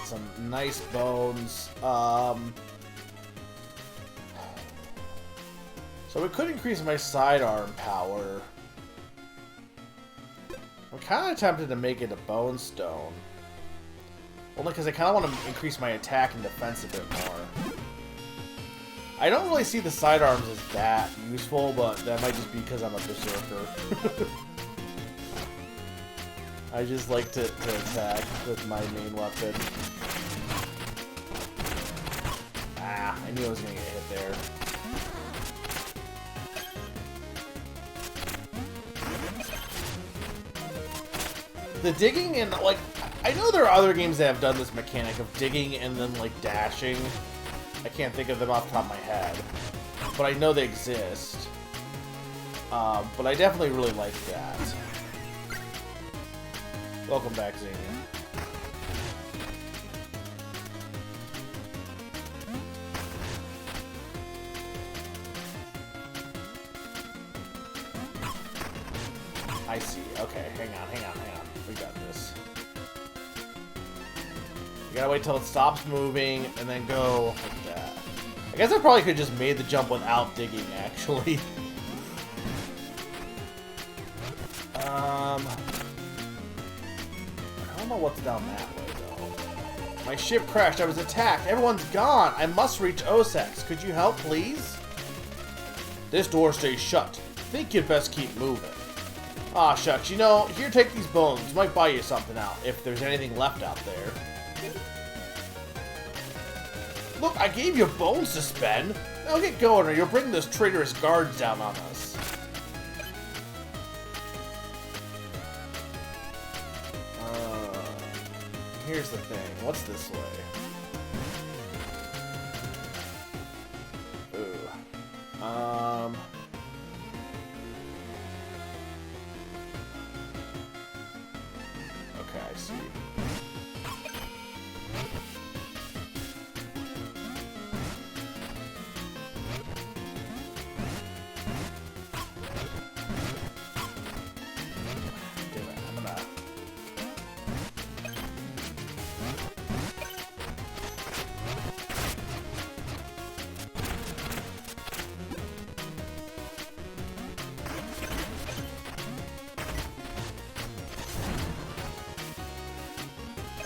Some nice bones. So it could increase my sidearm power. I'm kind of tempted to make it a bone stone. Only because I kind of want to increase my attack and defense a bit more. I don't really see the sidearms as that useful, but that might just be because I'm a berserker. I just like to attack with my main weapon. Ah, I knew I was going to get hit there. The digging and, like, I know there are other games that have done this mechanic of digging and then, like, dashing. I can't think of them off the top of my head. But I know they exist. But I definitely really like that. Welcome back, Xenia. I see. Okay, hang on. We got this. You gotta wait till it stops moving, and then go like that. I guess I probably could have just made the jump without digging, actually. I don't know what's down that way, though. My ship crashed. I was attacked. Everyone's gone. I must reach Osex. Could you help, please? This door stays shut. Think you'd best keep moving. Aw, shucks. You know, here, take these bones. Might buy you something out, if there's anything left out there. Look, I gave you bones to spend. Now get going, or you'll bring those traitorous guards down on us. Here's the thing. What's this way? Ooh. Okay, I see. Damn it, I'm gonna...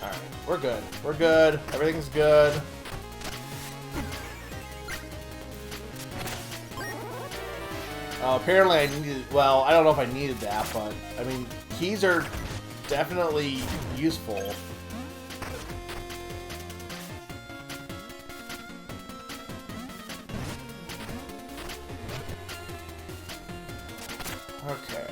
Alright, we're good. We're good. Everything's good. Apparently I needed... Well, I don't know if I needed that, but... I mean, keys are definitely useful. Okay.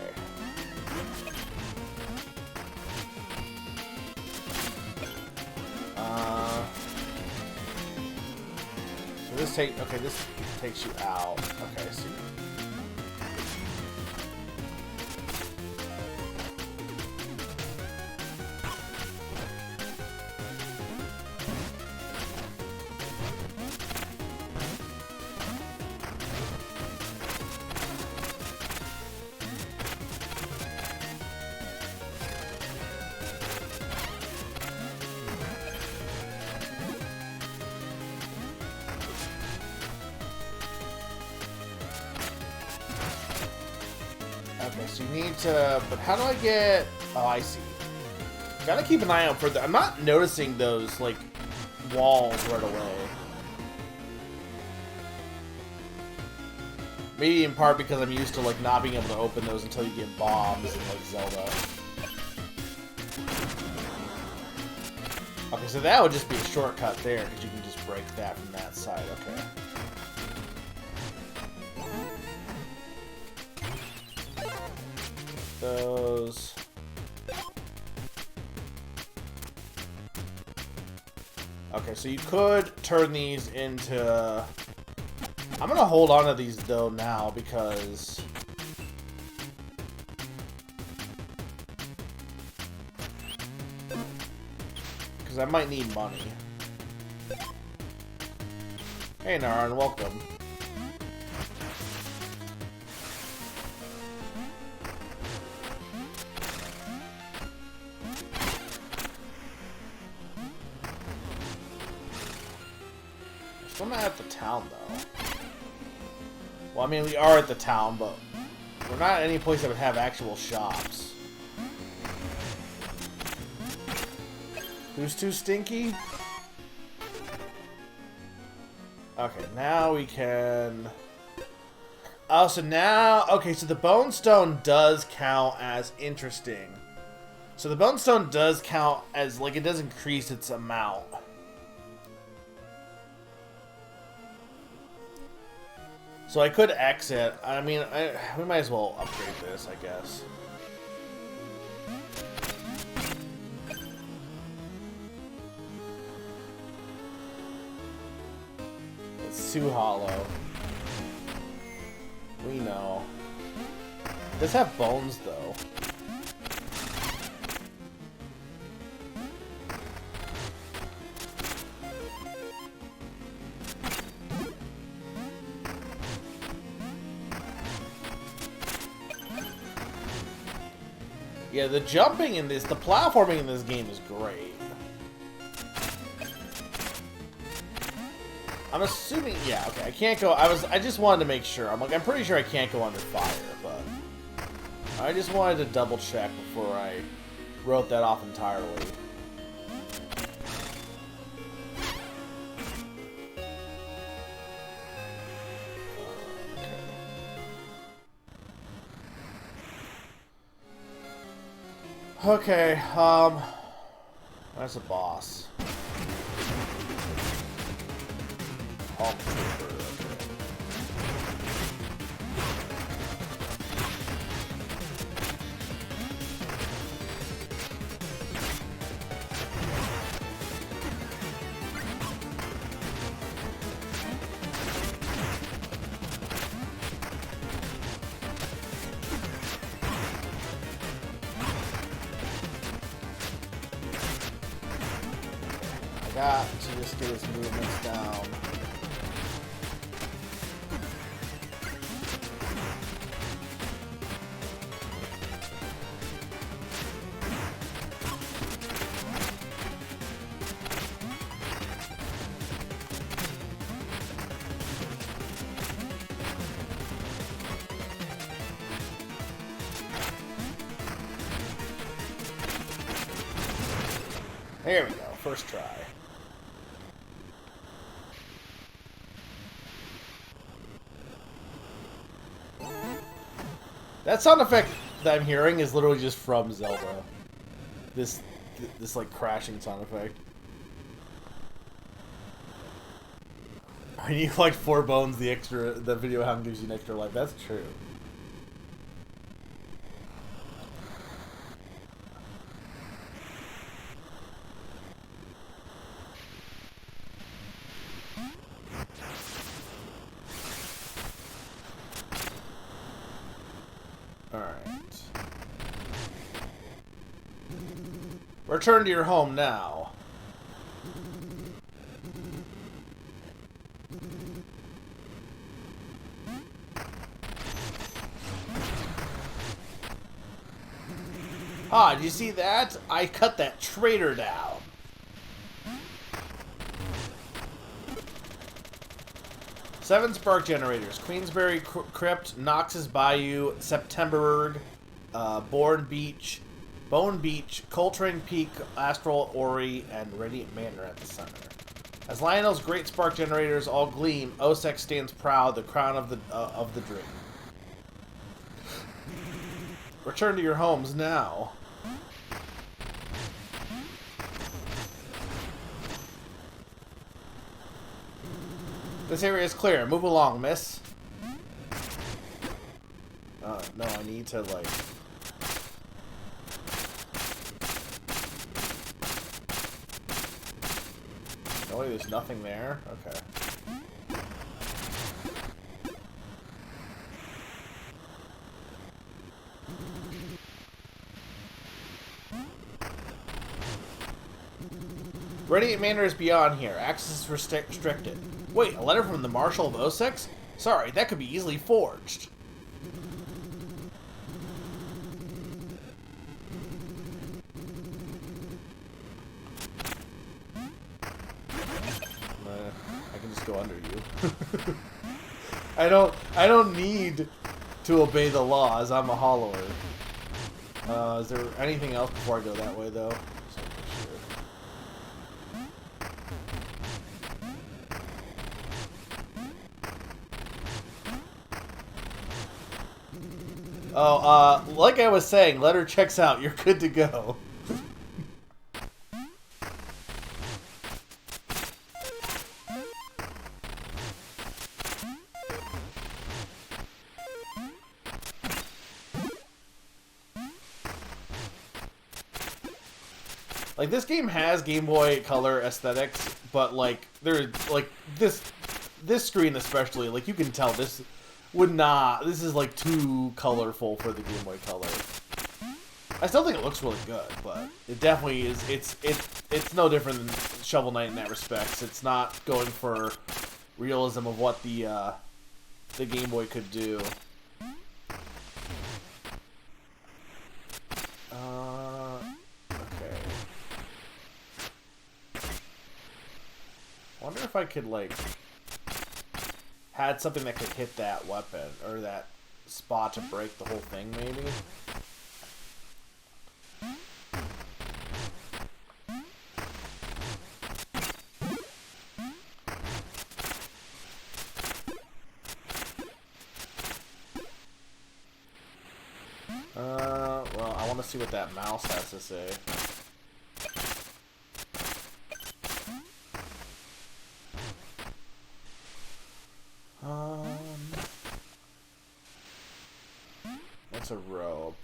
So this this takes you out. Okay, see. Okay, so you need to... But how do I get... Oh, I see. Gotta keep an eye out for the... I'm not noticing those, like, walls right away. Maybe in part because I'm used to, like, not being able to open those until you get bombs in, like, Zelda. Okay, so that would just be a shortcut there, because you can just break that from that side. Okay. Those. Okay, so you could turn these into... I'm gonna hold on to these though now because... I might need money. Hey Naran, welcome. We're not at the town, though. Well, I mean, we are at the town, but we're not at any place that would have actual shops. Who's too stinky? Okay, now we can... Oh, so now... Okay, so the Bone Stone does count as interesting. So the Bone Stone does count as, like, it does increase its amount. So I could exit. I mean, we might as well upgrade this, I guess. It's too hollow. We know. It does have bones, though. Yeah, the jumping in this, the platforming in this game is great. I'm assuming, yeah, okay, I can't go, I just wanted to make sure. I'm pretty sure I can't go under fire, but I just wanted to double check before I wrote that off entirely. Okay, that's a boss. Hulk Trooper, okay. Got to just get his movements down. There we go. First try. That sound effect that I'm hearing is literally just from Zelda. This like crashing sound effect. When you collect 4 bones, the video hound gives you an extra life. That's true. Alright. Return to your home now. Ah, did you see that? I cut that traitor down. Seven spark generators. Queensberry Crypt, Knox's Bayou, Septemberburg, Bone Beach, Coltrane Peak, Astral Ori, and Radiant Manor at the center. As Lionel's great spark generators all gleam, Osek stands proud, the crown of the dream. Return to your homes now. This area is clear. Move along, miss. No, I need to, like... No way, there's nothing there? Okay. Radiant Manor is beyond here. Access is restricted. Wait, a letter from the Marshal of Ossex? Sorry, that could be easily forged. I can just go under you. I don't need to obey the laws. I'm a hollower. Is there anything else before I go that way, though? Oh, like I was saying, letter checks out. You're good to go. Like, this game has Game Boy Color aesthetics, but, like, this screen especially, like, you can tell this is, like, too colorful for the Game Boy Color. I still think it looks really good, but it definitely is, it's no different than Shovel Knight in that respect. It's not going for realism of what the Game Boy could do. Okay. I wonder if I could, like, had something that could hit that weapon, or that spot to break the whole thing, maybe? Well, I want to see what that mouse has to say. That's a rope.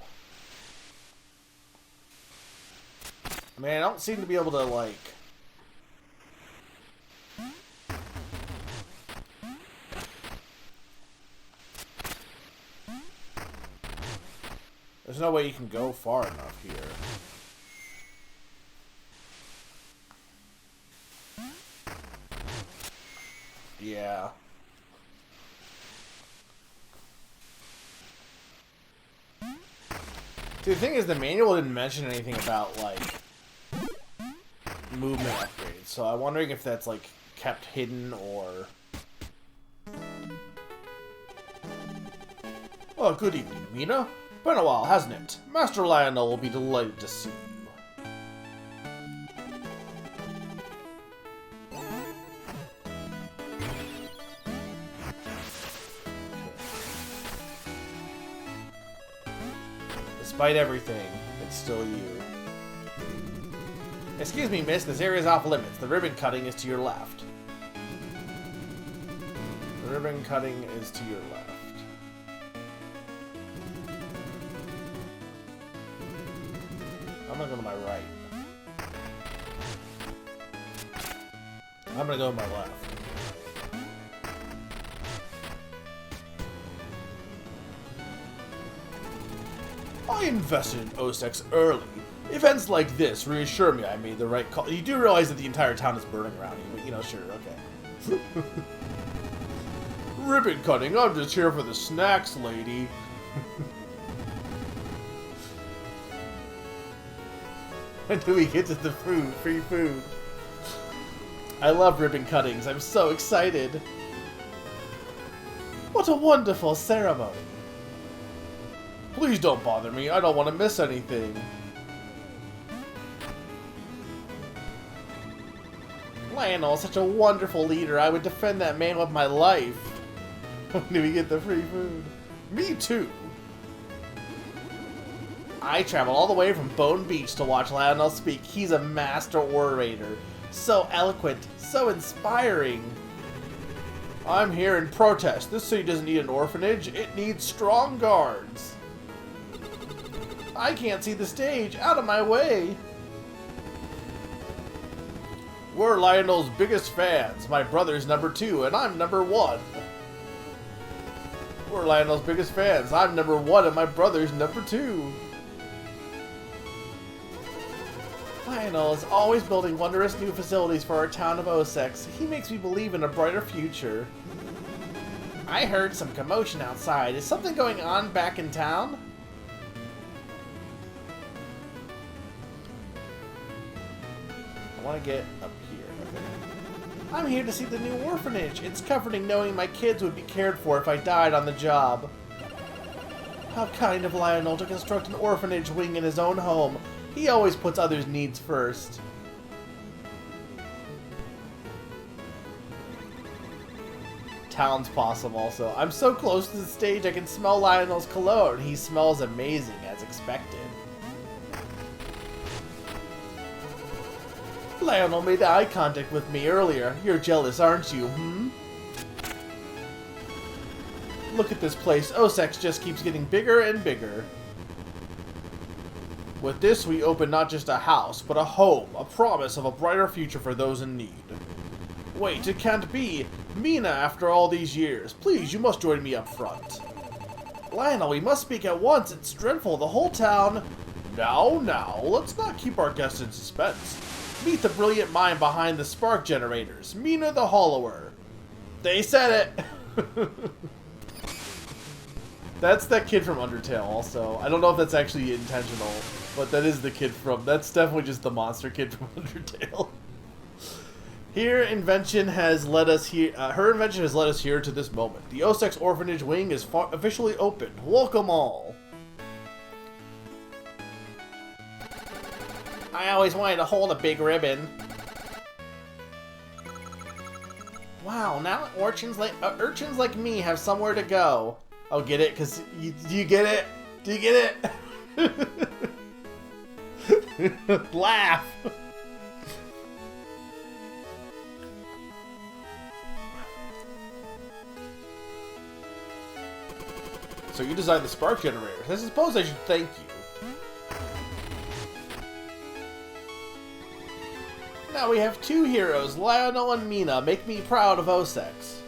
Man, I don't seem to be able to, like... There's no way you can go far enough here. Yeah. See, the thing is, the manual didn't mention anything about, like, movement upgrades, so I'm wondering if that's, like, kept hidden, or... Oh, good evening, Mina. Been a while, hasn't it? Master Lionel will be delighted to see you. Despite everything, it's still you. Excuse me, miss, this area is off limits. The ribbon cutting is to your left. The ribbon cutting is to your left. I'm gonna go to my right. I'm gonna go to my left. I invested in OSEX early. Events like this reassure me I made the right call. You do realize that the entire town is burning around you, but you know, sure, okay. Ribbon cutting, I'm just here for the snacks, lady. Until we get to the food, free food. I love ribbon cuttings, I'm so excited. What a wonderful ceremony. Please don't bother me, I don't want to miss anything. Lionel, such a wonderful leader, I would defend that man with my life. When do we get the free food? Me too. I traveled all the way from Bone Beach to watch Lionel speak. He's a master orator. So eloquent, so inspiring. I'm here in protest. This city doesn't need an orphanage, it needs strong guards. I can't see the stage. Out of my way. We're Lionel's biggest fans. My brother's #2 and I'm #1. We're Lionel's biggest fans. I'm #1 and my brother's #2. Lionel is always building wondrous new facilities for our town of OSEX. He makes me believe in a brighter future. I heard some commotion outside. Is something going on back in town? I want to get up here. Okay. I'm here to see the new orphanage. It's comforting knowing my kids would be cared for if I died on the job. How kind of Lionel to construct an orphanage wing in his own home. He always puts others' needs first. Town's possum also. I'm so close to the stage I can smell Lionel's cologne. He smells amazing, as expected. Lionel made eye contact with me earlier. You're jealous, aren't you, Look at this place. OSEX just keeps getting bigger and bigger. With this, we open not just a house, but a home, a promise of a brighter future for those in need. Wait, it can't be! Mina, after all these years. Please, you must join me up front. Lionel, we must speak at once. It's dreadful. The whole town... Now, let's not keep our guests in suspense. Meet the brilliant mind behind the spark generators, Mina the Hollower. They said it! That's that kid from Undertale also. I don't know if that's actually intentional, but that is the kid from... That's definitely just the monster kid from Undertale. Her invention has led us here to this moment. The OSEX Orphanage Wing is officially opened. Welcome all. I always wanted to hold a big ribbon. Wow, now urchins like me have somewhere to go. Oh, get it? Do you get it? Do you get it? Laugh! So you designed the spark generators. I suppose I should thank you. Now we have two heroes, Lionel and Mina. Make me proud of OSEX.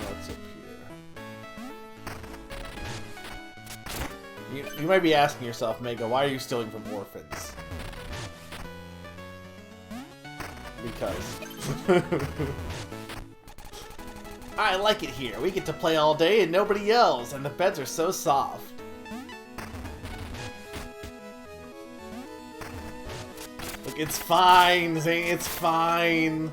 What's up here? You might be asking yourself, Mega, why are you stealing from orphans? Because... I like it here. We get to play all day and nobody yells, and the beds are so soft. Look, it's fine, Zane, it's fine.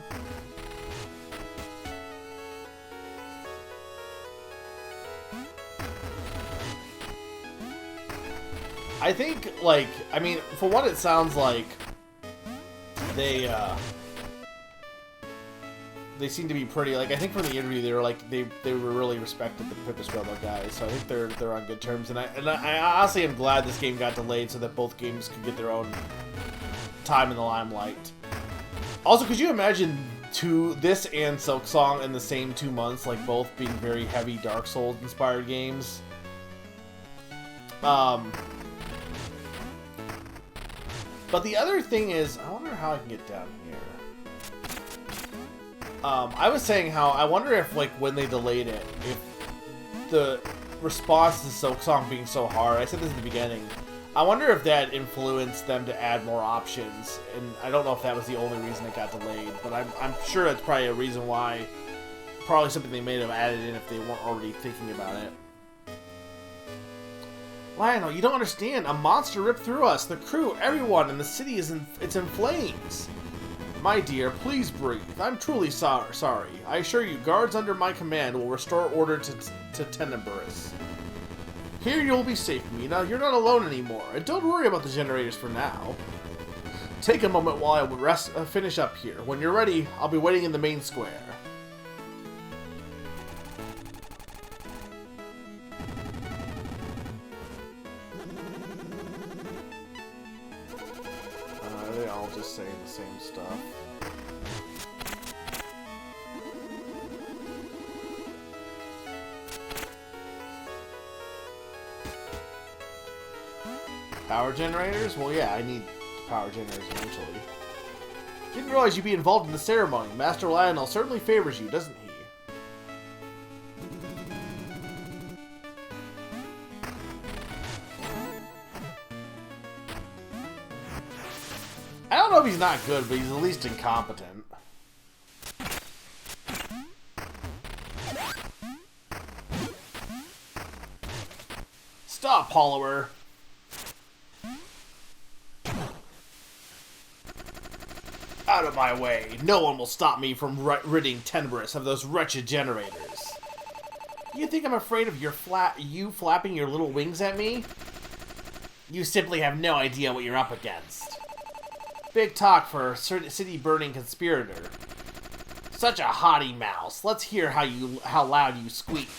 I think, like, I mean, for what it sounds like, they seem to be pretty, like, I think from the interview they were like they were really respected, the Pipistrello guys, so I think they're on good terms, and I honestly am glad this game got delayed so that both games could get their own time in the limelight. Also, could you imagine this and Silk Song in the same 2 months, like both being very heavy Dark Souls inspired games? But the other thing is, I wonder how I can get down here. I was saying how I wonder if, like, when they delayed it, if the response to Silk Song being so hard, I said this at the beginning, I wonder if that influenced them to add more options, and I don't know if that was the only reason it got delayed, but I'm sure that's probably a reason why, probably something they may have added in if they weren't already thinking about it. Lionel, you don't understand. A monster ripped through us. The crew, everyone, and the city it's in flames. My dear, please breathe. I'm truly sorry. I assure you, guards under my command will restore order to Tenebrous. Here you'll be safe, Mina. You're not alone anymore. And don't worry about the generators for now. Take a moment while I finish up here. When you're ready, I'll be waiting in the main square. They all just saying the same stuff. Power generators? Well, yeah, I need power generators eventually. Didn't realize you'd be involved in the ceremony. Master Lionel certainly favors you, doesn't he? I don't know if he's not good, but he's at least incompetent. Stop, follower. Out of my way. No one will stop me from ridding Tenebrous of those wretched generators. You think I'm afraid of you flapping your little wings at me? You simply have no idea what you're up against. Big talk for a city-burning conspirator. Such a haughty mouse. Let's hear how loud you squeak.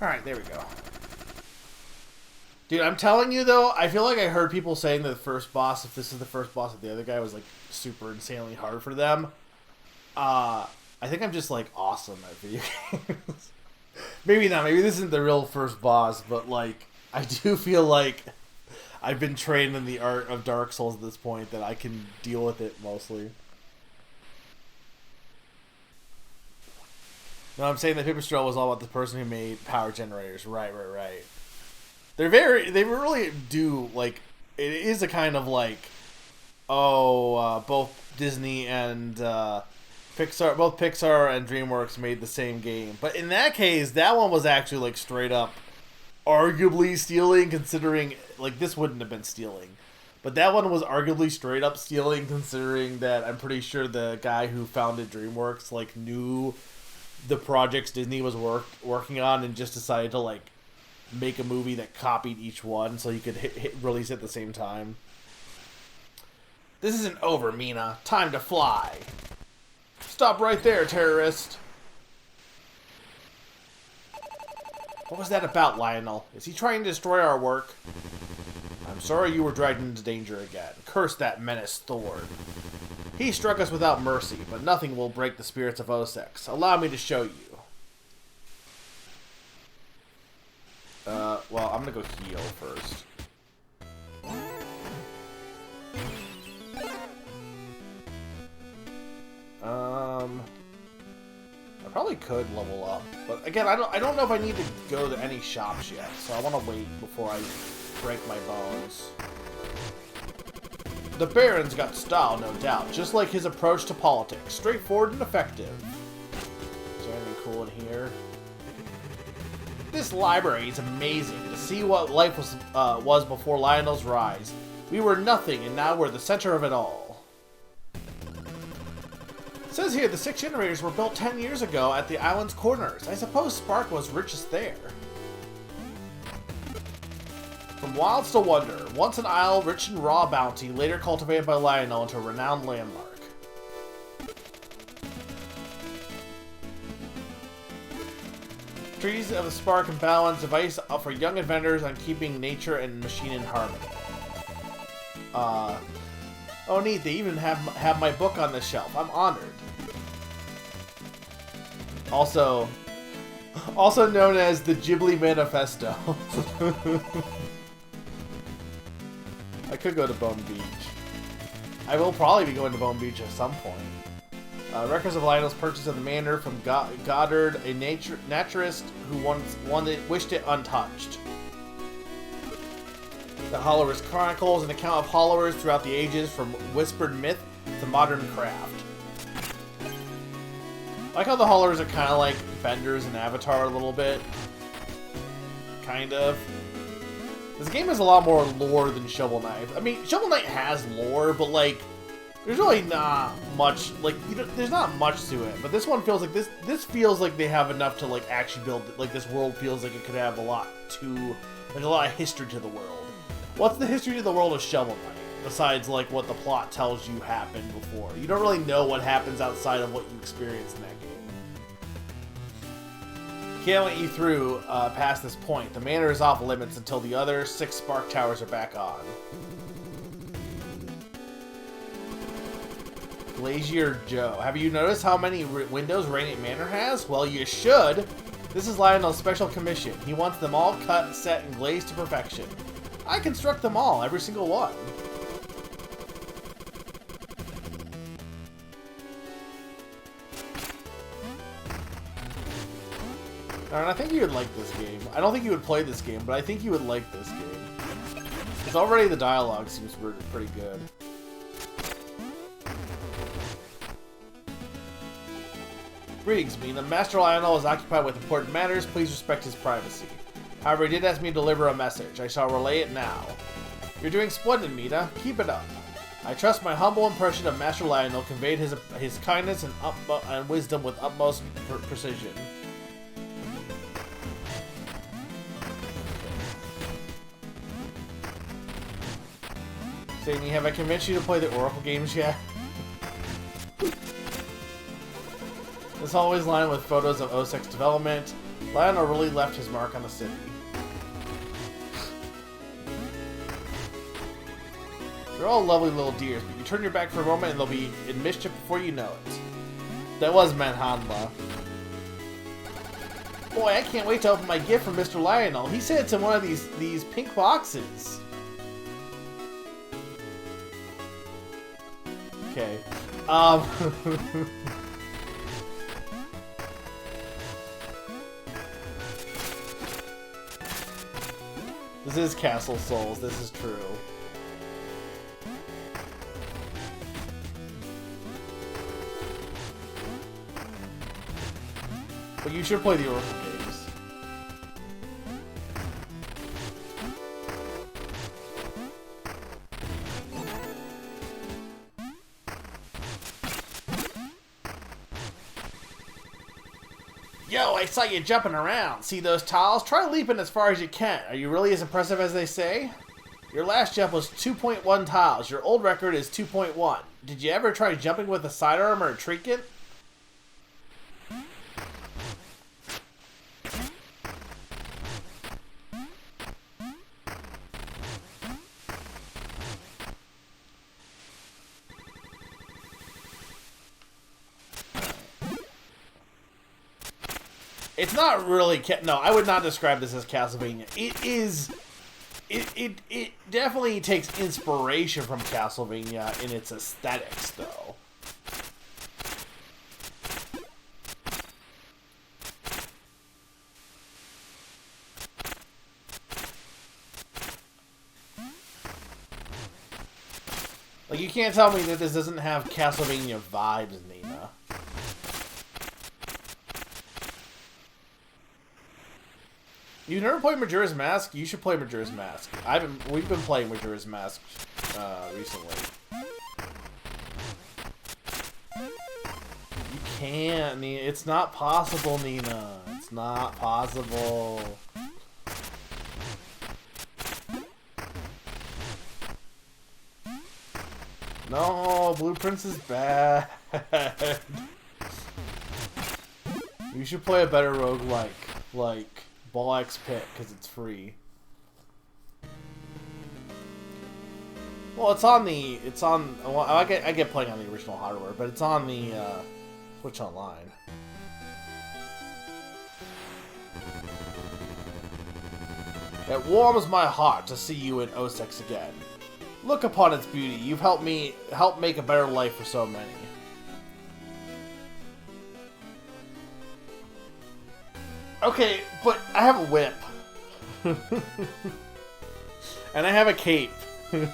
Alright, there we go. Dude, I'm telling you though, I feel like I heard people saying that the first boss, if this is the first boss of the other guy, was like super insanely hard for them. I think I'm just like awesome at video games. Maybe not, maybe this isn't the real first boss, but like, I do feel like I've been trained in the art of Dark Souls at this point that I can deal with it mostly. No, I'm saying that Pipistrel was all about the person who made power generators. Right. They really do, like, it is a kind of like, both Disney and Pixar, both Pixar and DreamWorks made the same game. But in that case, that one was actually like straight up arguably stealing, considering, like, this wouldn't have been stealing. But that one was arguably straight up stealing, considering that I'm pretty sure the guy who founded DreamWorks, like, knew the projects Disney was working on and just decided to, like, make a movie that copied each one so you could hit release at the same time. This isn't over, Mina. Time to fly. Stop right there, terrorist. What was that about, Lionel? Is he trying to destroy our work? I'm sorry you were dragged into danger again. Curse that menace, Thor. He struck us without mercy, but nothing will break the spirits of Osex. Allow me to show you. Well, I'm gonna go heal first. I probably could level up, but again, I don't know if I need to go to any shops yet, so I want to wait before I break my bones. The Baron's got style, no doubt, just like his approach to politics. Straightforward and effective. Is there anything cool in here? This library is amazing. To see what life was before Lionel's rise. We were nothing, and now we're the center of it all. It says here the 6 generators were built 10 years ago at the island's corners. I suppose Spark was richest there. From wilds to wonder, once an isle rich in raw bounty, later cultivated by Lionel into a renowned landmark. Trees of the Spark and Balance, device for young inventors on keeping nature and machine in harmony. Oh neat, they even have my book on the shelf. I'm honored. Also known as the Ghibli Manifesto. I could go to Bone Beach. I will probably be going to Bone Beach at some point. Records of Lionel's purchase of the manor from Goddard, a naturist who wished it untouched. The Hollowers Chronicles, an account of Hollowers throughout the ages, from whispered myth to modern craft. I like how the Hollowers are kind of like Benders and Avatar a little bit. Kind of. This game has a lot more lore than Shovel Knight. I mean, Shovel Knight has lore, but like, there's really not much, like, there's not much to it. But this one feels like, this feels like they have enough to, like, actually build, like, this world feels like it could have a lot of history to the world. What's the history to the world of Shovel Knight? Besides, like, what the plot tells you happened before. You don't really know what happens outside of what you experienced in that game. Can't let you through past this point. The manor is off limits until the other 6 Spark Towers are back on. Glacier Joe. Have you noticed how many windows Radiant Manor has? Well, you should. This is Lionel's special commission. He wants them all cut, set, and glazed to perfection. I construct them all, every single one. And I think you would like this game. I don't think you would play this game, but I think you would like this game. Because already the dialogue seems pretty good. Greetings, Mina. Master Lionel is occupied with important matters. Please respect his privacy. However, he did ask me to deliver a message. I shall relay it now. You're doing splendid, Mina. Keep it up. I trust my humble impression of Master Lionel conveyed his kindness and wisdom with utmost precision. Saying, have I convinced you to play the Oracle games yet? This hallway's lined with photos of Osek's development. Lionel really left his mark on the city. They're all lovely little deers, but you turn your back for a moment and they'll be in mischief before you know it. That was Manhandla. Boy, I can't wait to open my gift from Mr. Lionel. He said it's in one of these pink boxes. Okay. This is Castle Souls, this is true. But you should play the Oracle games. Yo, I saw you jumping around. See those tiles? Try leaping as far as you can. Are you really as impressive as they say? Your last jump was 2.1 tiles. Your old record is 2.1. Did you ever try jumping with a sidearm or a trinket? It's not really... No, I would not describe this as Castlevania. It is... It definitely takes inspiration from Castlevania in its aesthetics, though. Like, you can't tell me that this doesn't have Castlevania vibes, Nina. You've never played Majora's Mask? You should play Majora's Mask. We've been playing Majora's Mask recently. You can't, Nina. It's not possible, Nina. It's not possible. No, Blueprints is bad. You should play a better roguelike, like Ball X Pit, because it's free. Well, well, I get playing on the original hardware, but it's on the Switch Online. It warms my heart to see you in Ossex again. Look upon its beauty. You've helped make a better life for so many. Okay, but I have a whip. And I have a cape. This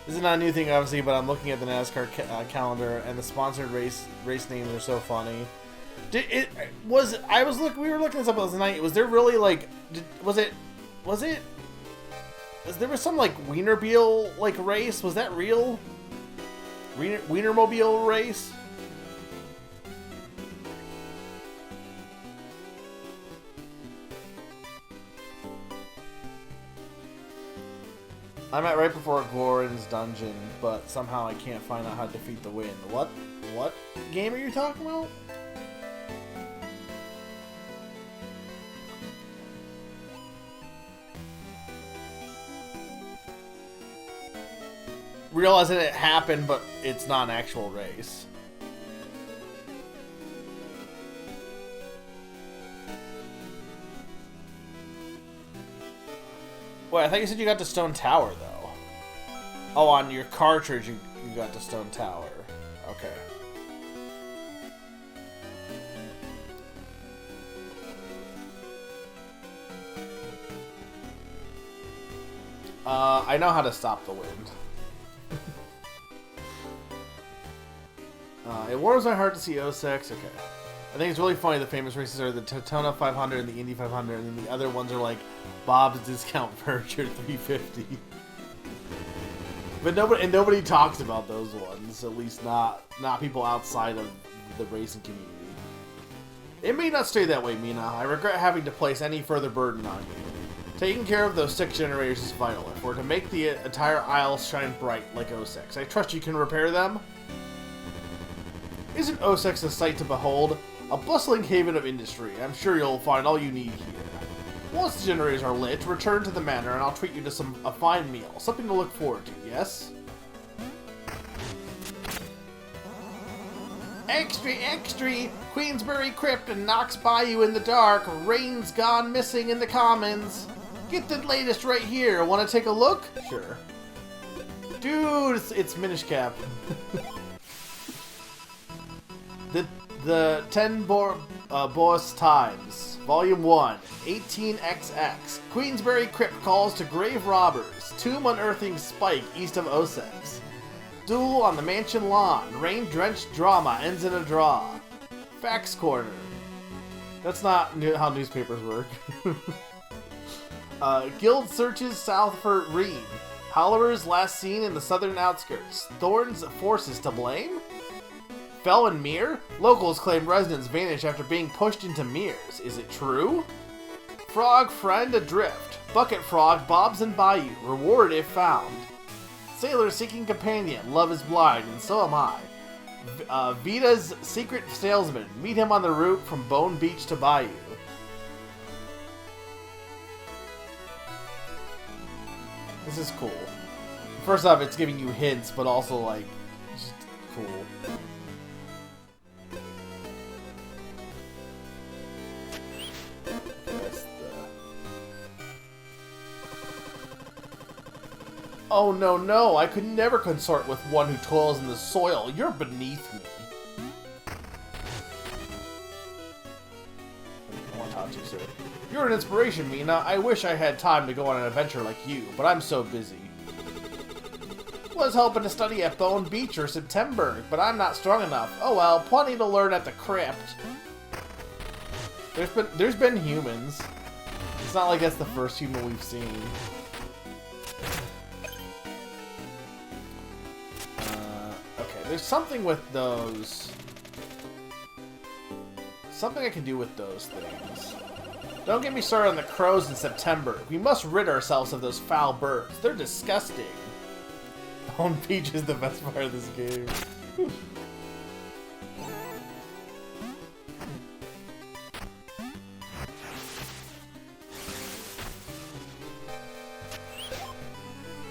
is not a new thing, obviously, but I'm looking at the NASCAR calendar, and the sponsored race names are so funny. We were looking this up last night. Was there really, like, there was some, like, Wienermobile, like, race? Was that real? Wienermobile race? I'm at right before Gorin's dungeon, but somehow I can't find out how to defeat the wind. What game are you talking about? Realizing it happened, but it's not an actual race. Wait, I thought you said you got to Stone Tower, though. Oh, on your cartridge, you got to Stone Tower. Okay. I know how to stop the wind. It warms my heart to see Ossex. Okay. I think it's really funny the famous races are the Daytona 500 and the Indy 500, and then the other ones are like Bob's Discount Furniture 350. But nobody talks about those ones, at least not people outside of the racing community. It may not stay that way, Mina. I regret having to place any further burden on you. Taking care of those 6 generators is vital if we're to make the entire Isle shine bright like 06. I trust you can repair them? Isn't Ossex a sight to behold? A bustling haven of industry. I'm sure you'll find all you need here. Once the generators are lit, return to the manor and I'll treat you to a fine meal. Something to look forward to, yes? Extra, extra! Queensbury Crypt and Knox Bayou in the dark. Rain's gone missing in the commons. Get the latest right here. Want to take a look? Sure. Dude, it's Minish Cap. the 10 Boss Times. Volume 1. 18XX. Queensbury Crypt calls to grave robbers. Tomb unearthing spike east of Ossex. Duel on the mansion lawn. Rain-drenched drama ends in a draw. Facts Corner. That's not how newspapers work. Guild searches south for Reed. Hollowers last seen in the southern outskirts. Thorn's forces to blame? Fell in Mere? Locals claim residents vanished after being pushed into meres. Is it true? Frog friend adrift. Bucket frog bobs in bayou. Reward if found. Sailor seeking companion. Love is blind, and so am I. Vita's secret salesman. Meet him on the route from Bone Beach to Bayou. This is cool. First off, it's giving you hints, but also, like, just cool. Oh no, no, I could never consort with one who toils in the soil. You're beneath me. I want to talk to you, sir. You're an inspiration, Mina. I wish I had time to go on an adventure like you, but I'm so busy. Was hoping to study at Bone Beach or September, but I'm not strong enough. Oh well, plenty to learn at the crypt. There's been humans. It's not like that's the first human we've seen. Okay, there's something with those. Something I can do with those things. Don't get me started on the crows in September. We must rid ourselves of those foul birds. They're disgusting. Bone Beach is the best part of this game.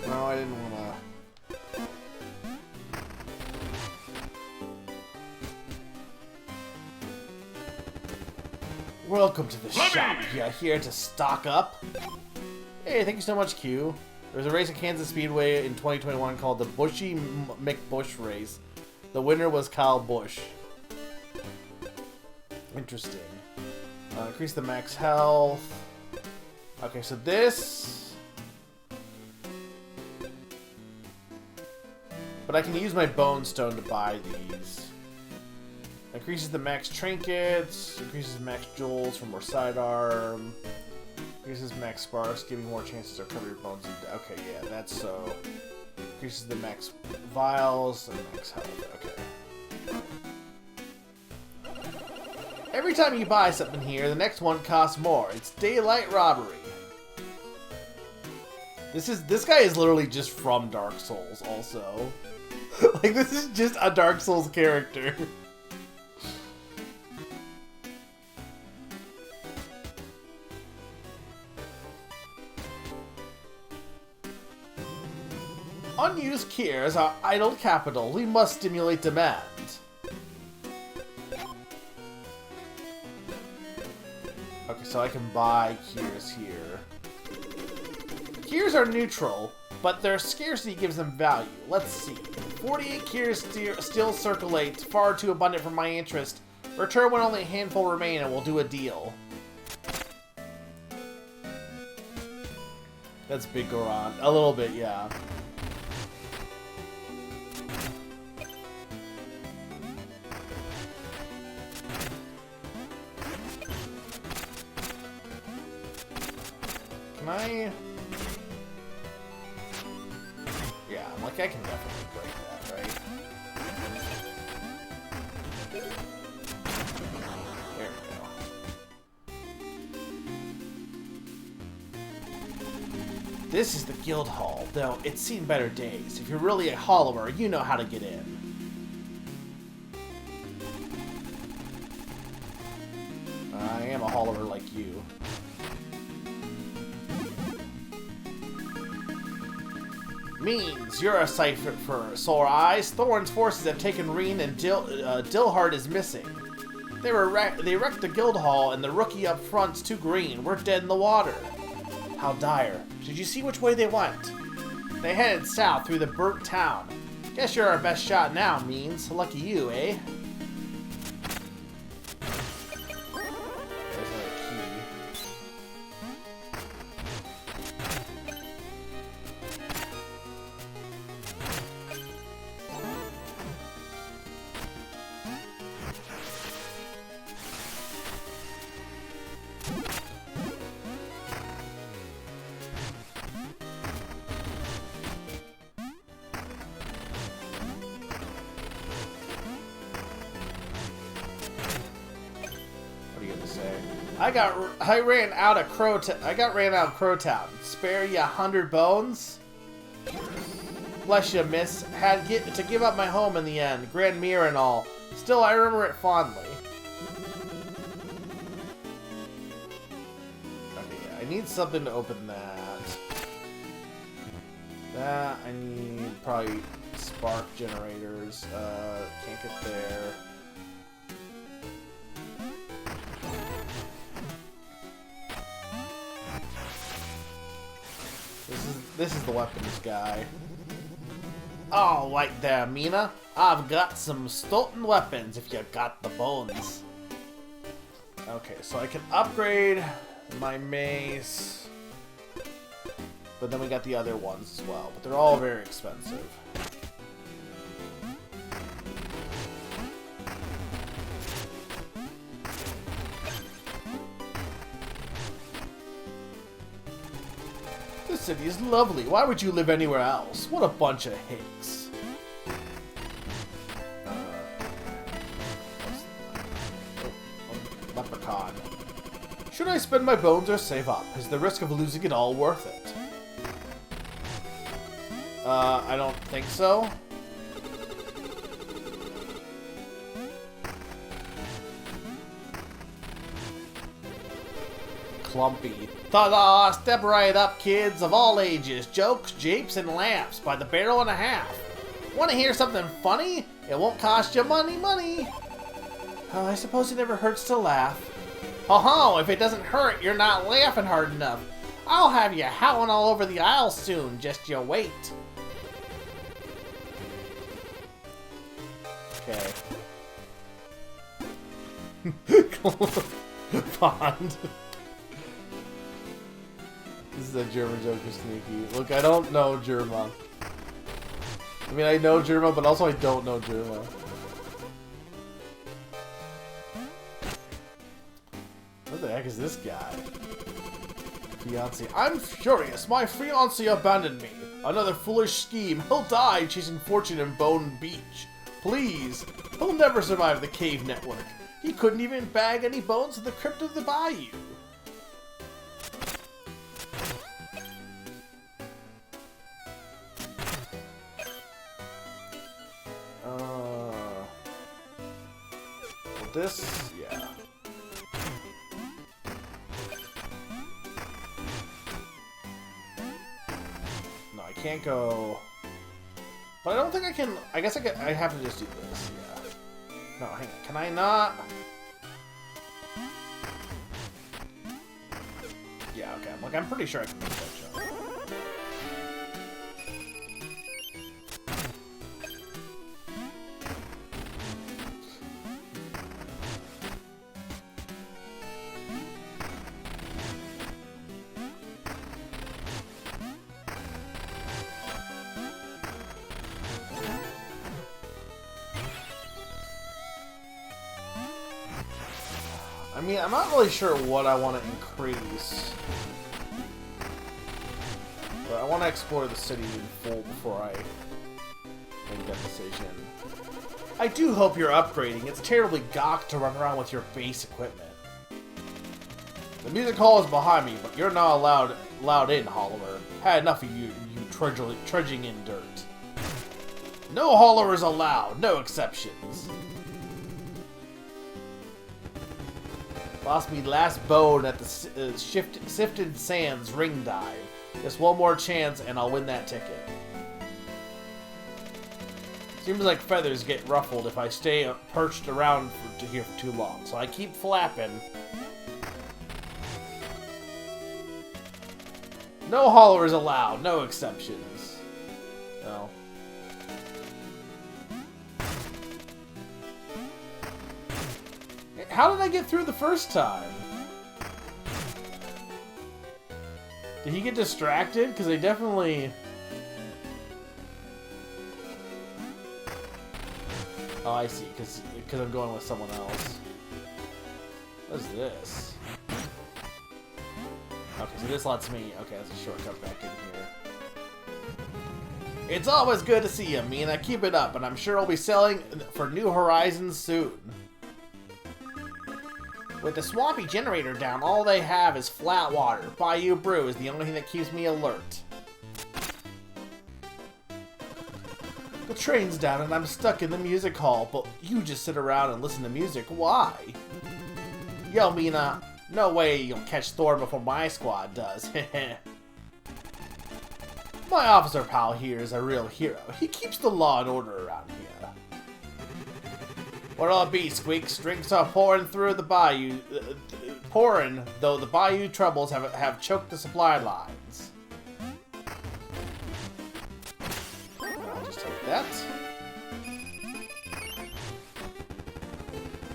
No, I didn't want to. Welcome to the shop. You here to stock up? Hey, thank you so much, Q. There was a race at Kansas Speedway in 2021 called the Bushy McBush Race. The winner was Kyle Busch. Interesting. Increase the max health. Okay, so this... But I can use my Bone Stone to buy these. Increases the max trinkets. Increases max jewels for more sidearm. Increases max sparks, giving more chances to recover your bones. Okay, yeah, that's so. Increases the max vials and max health. Okay. Every time you buy something here, the next one costs more. It's daylight robbery. This guy is literally just from Dark Souls, also. Like, this is just a Dark Souls character. Unused gears are idle capital. We must stimulate demand. Okay, so I can buy gears here. Gears are neutral, but their scarcity gives them value. Let's see. 48 gears still circulate, far too abundant for my interest. Return when only a handful remain and we'll do a deal. That's Big Goron. A little bit, yeah. Can I... Yeah, like I can definitely break that, right? There we go. This is the guild hall, though it's seen better days. If you're really a hollower, you know how to get in. Means you're a sight for sore eyes. Thorn's forces have taken Reen and Dillhart is missing. They wrecked the guild hall and the rookie up front's too green. We're dead in the water. How dire. Did you see which way they went? They headed south through the burnt town. Guess you're our best shot now, Means. Lucky you, eh? I ran out of Crowtown. Spare you 100 bones? Bless you, miss. Had to give up my home in the end. Grand Mirror and all. Still, I remember it fondly. Okay, I need something to open that. That, I need probably spark generators. Can't get there. This is the weapons guy. All right there, Mina. I've got some stolen weapons if you got the bones. Okay, so I can upgrade my mace. But then we got the other ones as well. But they're all very expensive. This city is lovely. Why would you live anywhere else? What a bunch of hicks. Leprechaun. Should I spend my bones or save up? Is the risk of losing it all worth it? I don't think so. Clumpy. Ta-da! Step right up, kids of all ages. Jokes, japes, and laughs by the barrel and a half. Want to hear something funny? It won't cost you money. Oh, I suppose it never hurts to laugh. Ho-ho! If it doesn't hurt, you're not laughing hard enough. I'll have you howling all over the aisle soon. Just you wait. Okay. Pond. This is a German joke for Sneaky. Look, I don't know German. I mean, I know German, but also I don't know German. What the heck is this guy? Fiancé. I'm furious. My fiancé abandoned me. Another foolish scheme. He'll die chasing fortune in Bone Beach. Please. He'll never survive the cave network. He couldn't even bag any bones in the crypt of the bayou. This, yeah. No, I can't go. But I don't think I can. I guess I have to just do this. Yeah. No, hang on. Can I not? Yeah. Okay. I'm pretty sure I can make that jump. I mean, I'm not really sure what I want to increase. But I want to explore the city in full before I make that decision. I do hope you're upgrading. It's terribly gawk to run around with your base equipment. The music hall is behind me, but you're not allowed in, Hollower. Had enough of you trudging in dirt. No Hollowers allowed, no exceptions. Lost me last bone at the Sifted Sands ring dive. Just one more chance and I'll win that ticket. Seems like feathers get ruffled if I stay perched around here for too long, so I keep flapping. No hollowers allowed, no exceptions. No. How did I get through the first time? Did he get distracted? Because they definitely... Oh, I see, because I'm going with someone else. What is this? Okay, so this lets me... Okay, that's a shortcut back in here. It's always good to see you, Mina. Keep it up, and I'm sure I'll be selling for New Horizons soon. With the swampy generator down, all they have is flat water. Bayou Brew is the only thing that keeps me alert. The train's down and I'm stuck in the music hall, but you just sit around and listen to music. Why? Yo, Mina, no way you'll catch Thor before my squad does. My officer pal here is a real hero. He keeps the law and order around here. What'll it be, Squeaks? Drinks are pouring through the bayou. Pouring, though the bayou troubles have choked the supply lines. I'll just take that.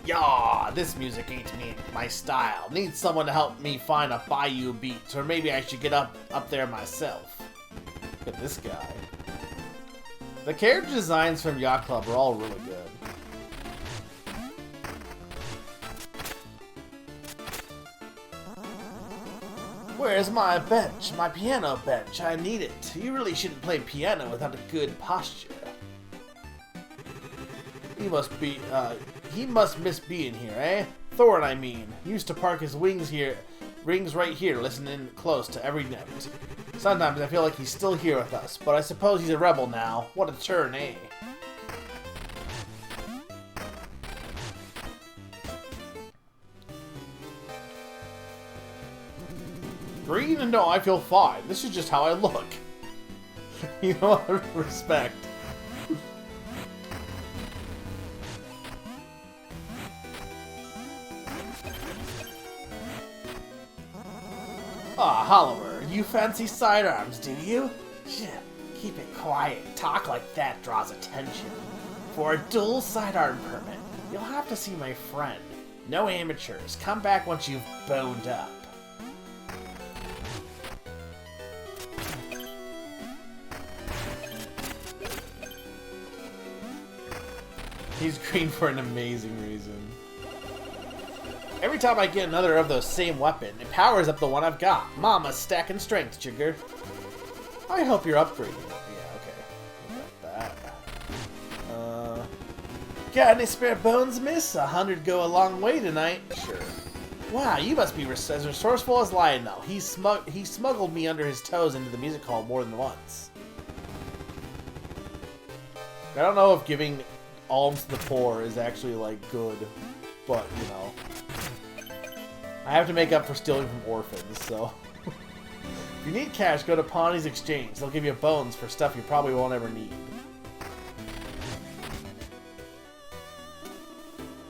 Yaw, this music ain't my style. Need someone to help me find a bayou beat, or maybe I should get up there myself. Look at this guy. The character designs from Yacht Club are all really good. Where's my bench? My piano bench. I need it. You really shouldn't play piano without a good posture. He must miss being here, eh? Thorin, I mean. Used to park his rings right here, listening close to every note. Sometimes I feel like he's still here with us, but I suppose he's a rebel now. What a turn, eh? Green? No, I feel fine. This is just how I look. You know, respect. Ah, Hollower, you fancy sidearms, do you? Shit, keep it quiet. Talk like that draws attention. For a dual sidearm permit, you'll have to see my friend. No amateurs. Come back once you've boned up. He's green for an amazing reason. Every time I get another of those same weapon, it powers up the one I've got. Mama's stacking strength, Jigger. I hope you're upgrading. Yeah, okay. Got that. Got any spare bones, miss? 100 go a long way tonight. Sure. Wow, you must be as resourceful as Lionel. He smuggled me under his toes into the music hall more than once. I don't know if giving alms to the poor is actually, like, good, but, you know. I have to make up for stealing from orphans, so. If you need cash, go to Pawnee's Exchange. They'll give you bones for stuff you probably won't ever need.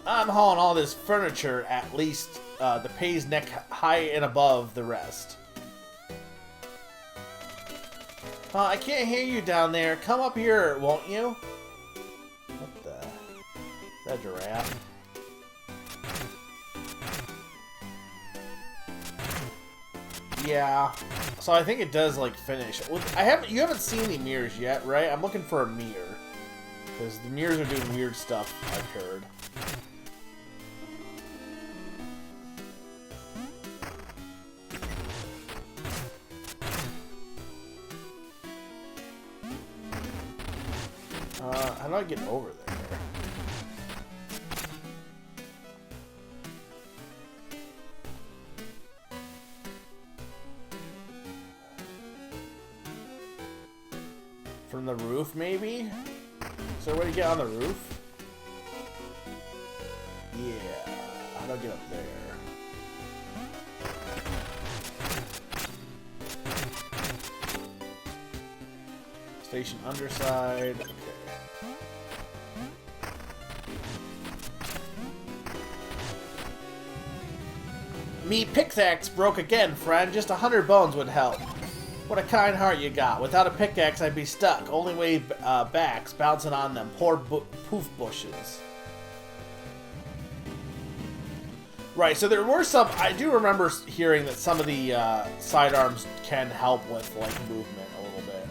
I'm hauling all this furniture at least the pay's neck high and above the rest. I can't hear you down there. Come up here, won't you? What the? Is that a giraffe? Yeah. So I think it does like finish. You haven't seen any mirrors yet, right? I'm looking for a mirror because the mirrors are doing weird stuff, I've heard. How do I get over there? From the roof, maybe? Is there a way to get on the roof? Yeah. How do I get up there? Station underside. Okay. Me pickaxe broke again, friend. Just 100 bones would help. What a kind heart you got. Without a pickaxe, I'd be stuck. Only way back's bouncing on them poor poof bushes. Right, so there were some... I do remember hearing that some of the sidearms can help with, like, movement a little bit.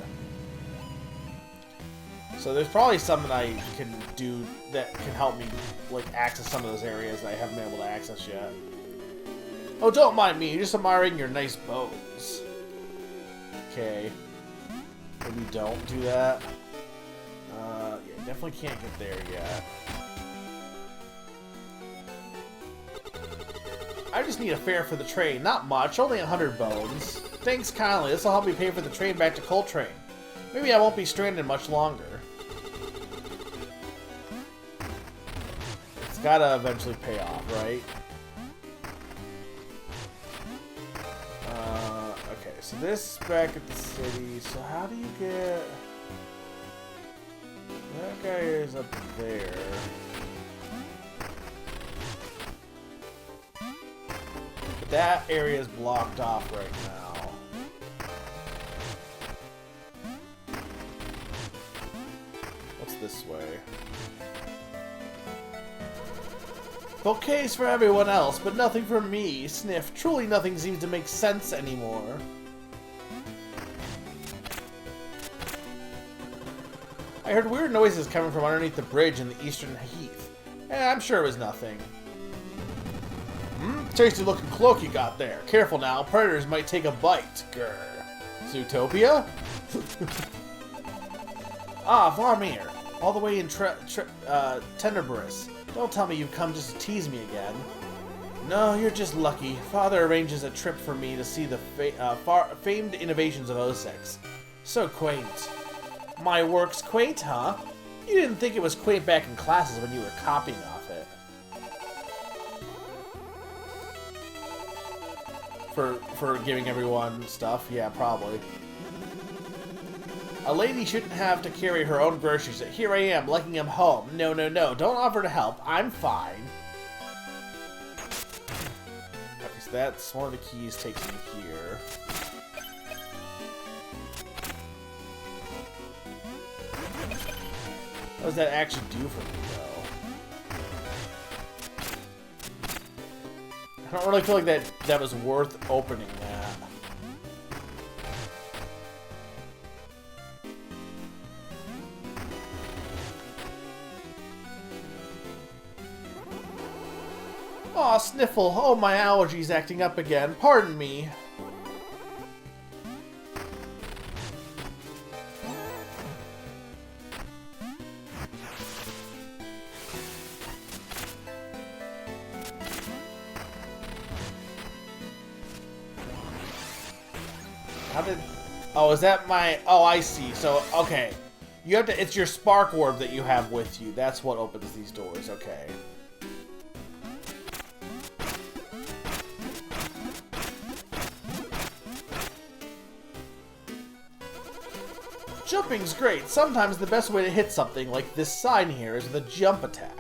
So there's probably something I can do that can help me, like, access some of those areas that I haven't been able to access yet. Oh, don't mind me. Just admiring your nice bones. Okay. Maybe don't do that. Yeah, definitely can't get there yet. I just need a fare for the train. Not much, only 100 bones. Thanks kindly. This will help me pay for the train back to Coltrane. Maybe I won't be stranded much longer. It's gotta eventually pay off, right? Okay, so this back at the city. So how do you get... That guy is up there. But that area is blocked off right now. What's this way? Bouquets for everyone else, but nothing for me. Sniff. Truly nothing seems to make sense anymore. I heard weird noises coming from underneath the bridge in the eastern heath. I'm sure it was nothing. Tasty looking cloak you got there. Careful now, predators might take a bite. Grr. Zootopia? Ah, Varmir. All the way in Tenderbrus. Don't tell me you've come just to tease me again. No, you're just lucky. Father arranges a trip for me to see the famed innovations of Osex. So quaint. My work's quaint, huh? You didn't think it was quaint back in classes when you were copying off it. For giving everyone stuff? Yeah, probably. A lady shouldn't have to carry her own groceries. Here I am, lugging them home. No, no, no. Don't offer to help. I'm fine. Okay, so that's one of the keys takes me here. What does that actually do for me, though? I don't really feel like that was worth opening that. Aw, Sniffle. Oh, my allergies acting up again. Pardon me. How did... Oh, is that my... Oh, I see. So, okay. You have to... It's your spark orb that you have with you. That's what opens these doors. Okay. Jumping's great. Sometimes the best way to hit something, like this sign here, is with a jump attack.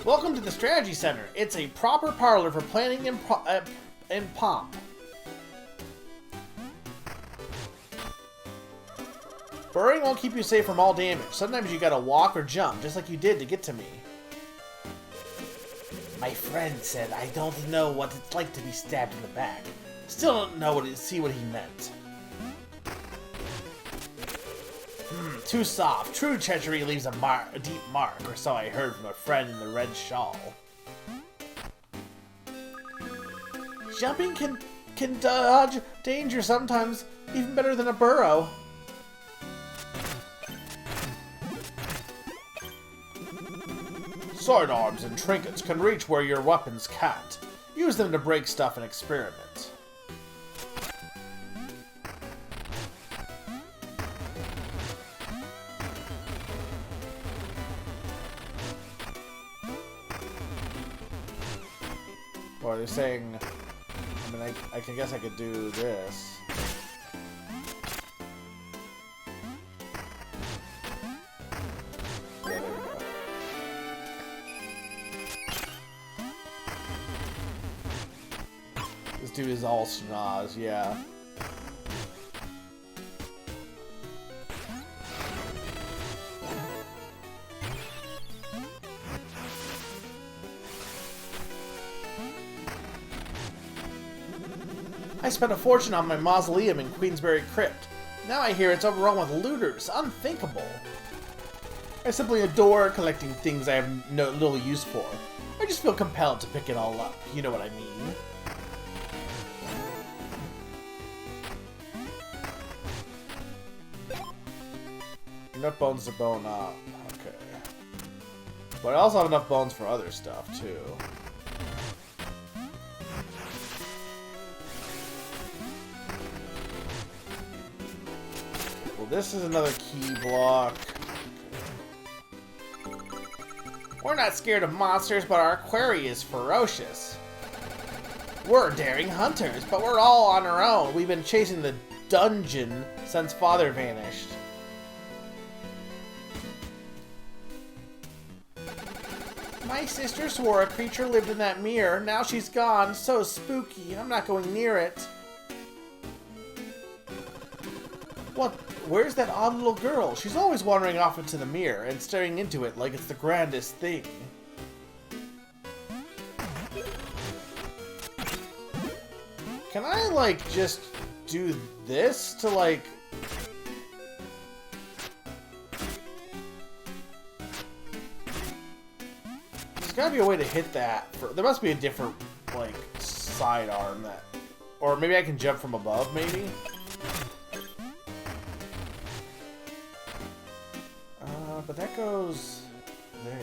Welcome to the Strategy Center. It's a proper parlor for planning and pomp. Burrowing won't keep you safe from all damage. Sometimes you gotta walk or jump, just like you did to get to me. My friend said I don't know what it's like to be stabbed in the back. Still don't know see what he meant. Too soft. True treachery leaves a deep mark, or so I heard from a friend in the red shawl. Jumping can dodge danger sometimes, even better than a burrow. Sword arms and trinkets can reach where your weapons can't. Use them to break stuff and experiment. Well, they're saying... I mean, I can guess I could do this. Yeah, there we go. dude is all schnoz, yeah. I spent a fortune on my mausoleum in Queensberry Crypt. Now I hear it's overrun with looters. Unthinkable. I simply adore collecting things I have no little use for. I just feel compelled to pick it all up. You know what I mean. Enough bones to bone up. Okay. But I also have enough bones for other stuff, too. Well, this is another key block. We're not scared of monsters, but our quarry is ferocious. We're daring hunters, but we're all on our own. We've been chasing the dungeon since Father vanished. My sister swore a creature lived in that mirror. Now she's gone. So spooky. I'm not going near it. What? Where's that odd little girl? She's always wandering off into the mirror and staring into it like it's the grandest thing. Can I, like, just do this to, like... There's gotta be a way to hit that. There must be a different, like, sidearm that... Or maybe I can jump from above, maybe? But that goes there.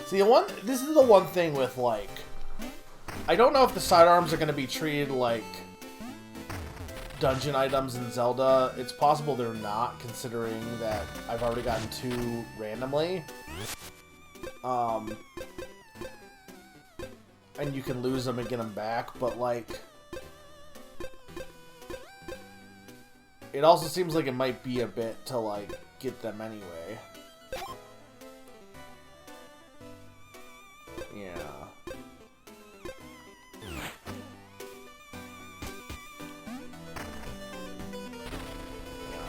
See, this is the one thing with, like, I don't know if the sidearms are going to be treated like dungeon items in Zelda. It's possible they're not, considering that I've already gotten 2 randomly. And you can lose them and get them back, but, like, it also seems like it might be a bit to, like, get them anyway. Yeah.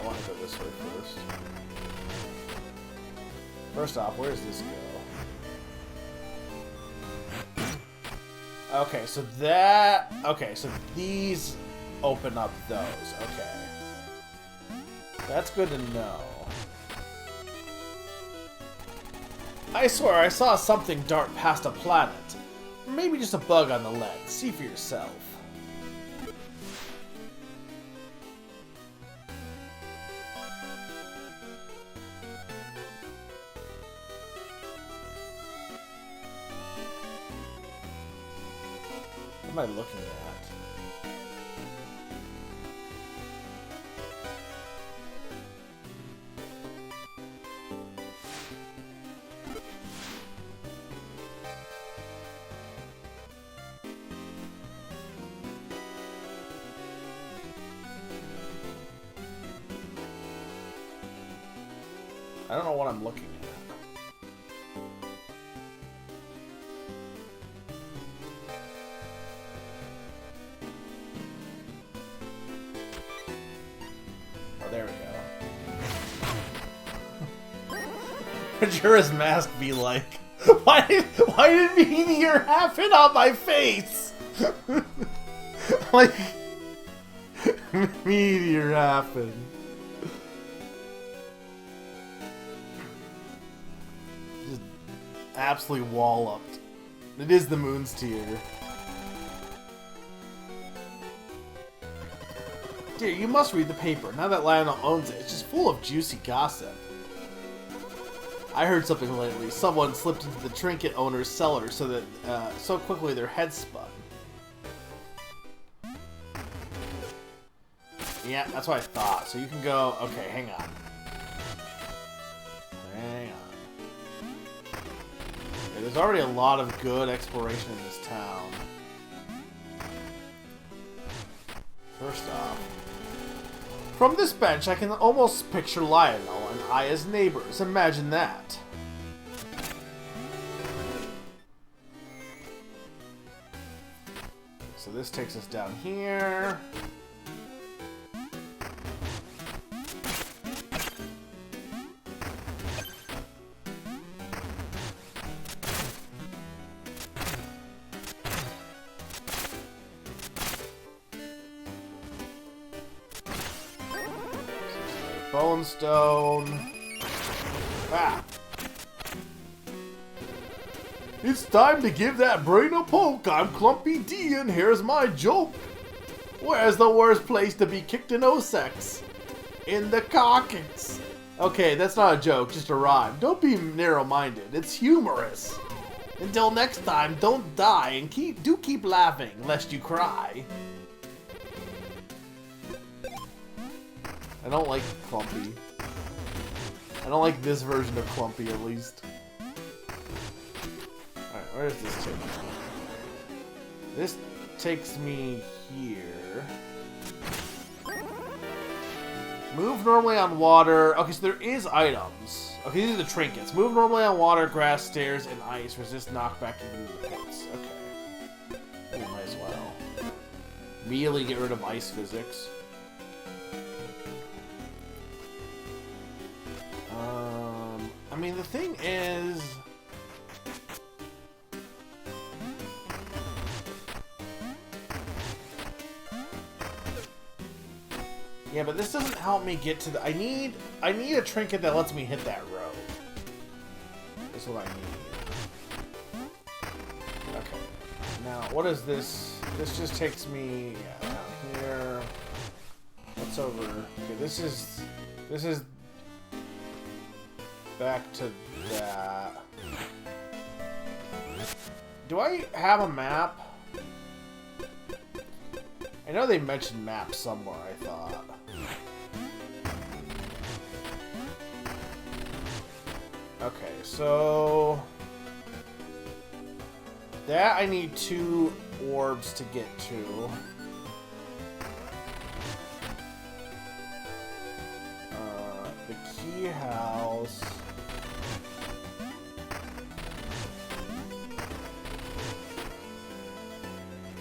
I want to go this way first. First off, where does this go? Okay, so that... Okay, so these open up those. Okay. That's good to know. I swear I saw something dart past a planet. Maybe just a bug on the lens. See for yourself. What am I looking at? I don't know what I'm looking at. There we go. Majora's Mask be like, why did Meteor happen on my face? Like, Meteor happened. Just absolutely walloped. It is the Moon's Tear. Dear, you must read the paper. Now that Lionel owns it, it's just full of juicy gossip. I heard something lately. Someone slipped into the trinket owner's cellar so that so quickly their heads spun. Yeah, that's what I thought. So you can go... Okay, hang on. Hang on. Yeah, there's already a lot of good exploration in this town. First off... From this bench, I can almost picture Lionel and I as neighbors. Imagine that. So this takes us down here. Bone stone. Ah. It's time to give that brain a poke. I'm Clumpy D, and here's my joke. Where's the worst place to be kicked in O-sex? In the coccyx. Okay, that's not a joke, just a rhyme. Don't be narrow-minded. It's humorous. Until next time, don't die and keep laughing, lest you cry. I don't like Clumpy. I don't like this version of Clumpy, at least. Alright, where does this take me? This takes me here. Move normally on water. Okay, so there is items. Okay, these are the trinkets. Move normally on water, grass, stairs, and ice. Resist knockback even in the pits. Okay. We might as well. Immediately get rid of ice physics. I mean, the thing is... Yeah, but this doesn't help me get to the... I need a trinket that lets me hit that road. That's what I need. Okay. Now, what is this? This just takes me down here. What's over? Okay, this is back to that. Do I have a map? I know they mentioned maps somewhere, I thought. Okay, so... that I need 2 orbs to get to. The key house...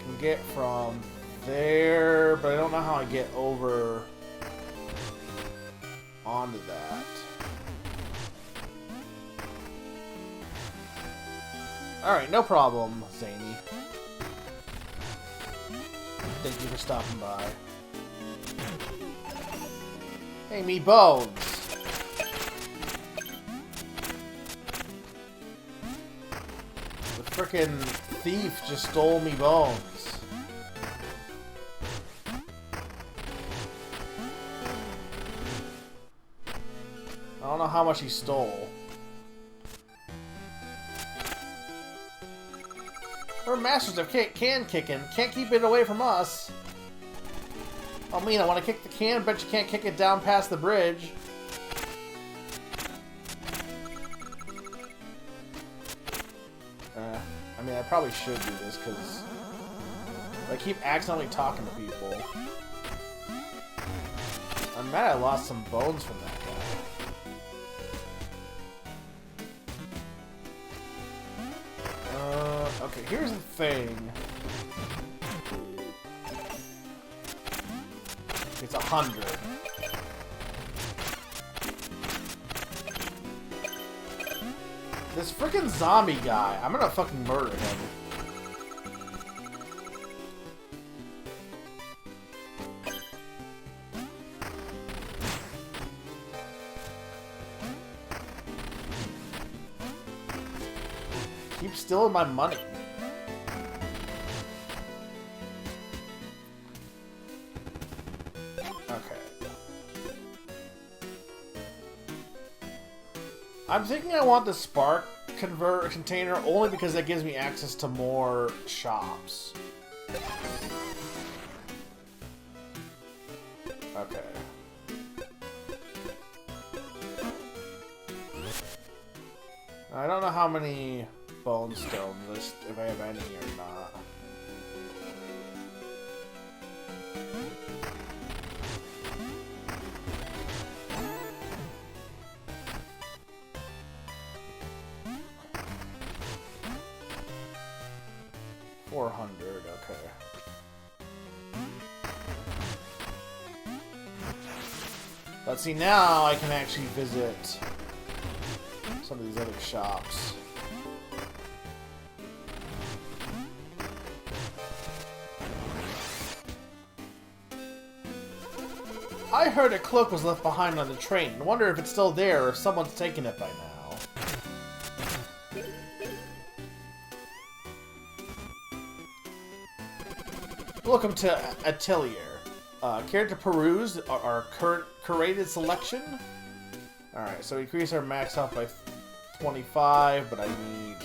can get from there, but I don't know how I get over onto that. Alright, no problem, Zany. Thank you for stopping by. Hey, me bones! The frickin' thief just stole me bones. I don't know how much he stole. We're masters of can kicking. Can't keep it away from us. Oh, Mina, want to kick the can? Bet you can't kick it down past the bridge. I mean, I probably should do this, because I keep accidentally talking to people. I'm mad I lost some bones from that guy. Okay, here's the thing. It's 100. This freaking zombie guy. I'm gonna fucking murder him. Keep stealing my money. I'm thinking I want the spark container only because that gives me access to more shops. Okay. I don't know how many bone stones, if I have any or not. 400, okay. But see, now I can actually visit some of these other shops. I heard a cloak was left behind on the train. I wonder if it's still there or if someone's taken it by now. Welcome to Atelier. Care to peruse our current curated selection? Alright, so we increase our max health by 25, but I need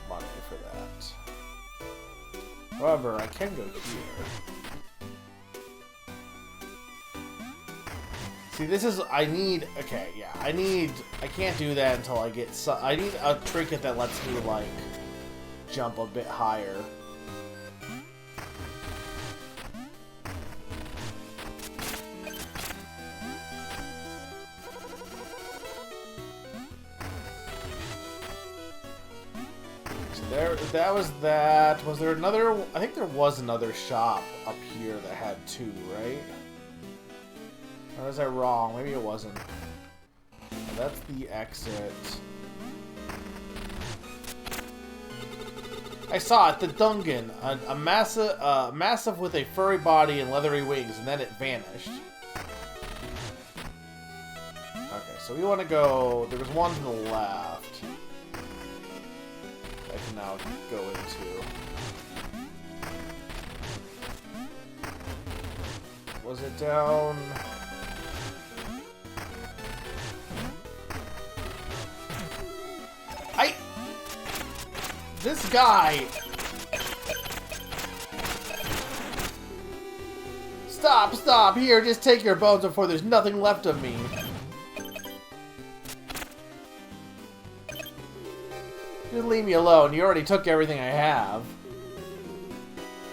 money for that. However, I can go here. See, this is, okay, yeah, I can't do that until I get, I need a trinket that lets me, like, jump a bit higher. That was that. Was there another? I think there was another shop up here that had two, right? Or was I wrong? Maybe it wasn't. That's the exit. I saw it, the Dungan. A massive with a furry body and leathery wings, and then it vanished. Okay, so we want to go... There was one to the left. I can now go into. Was it down? This guy! Stop, stop! Here, just take your bones before there's nothing left of me. Just leave me alone. You already took everything I have.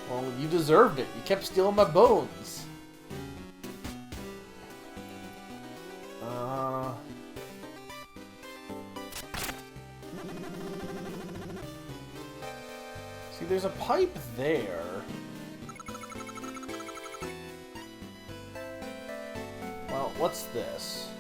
Well, you deserved it. You kept stealing my bones. See, there's a pipe there. Well, what's this?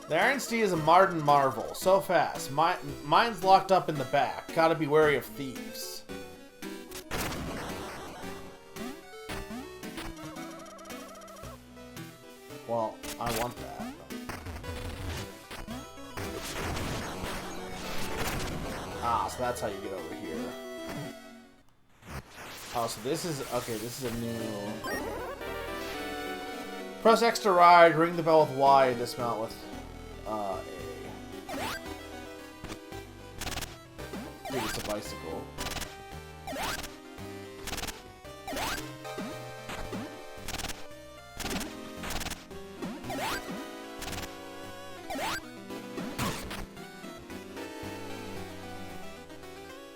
The Iron Steed is a modern marvel. So fast. Mine's locked up in the back. Gotta be wary of thieves. Well, I want that. Ah, so that's how you get over here. Oh, so this is... Okay, this is a new... Okay. Press X to ride, ring the bell with Y, and dismount with A. I think it's a bicycle.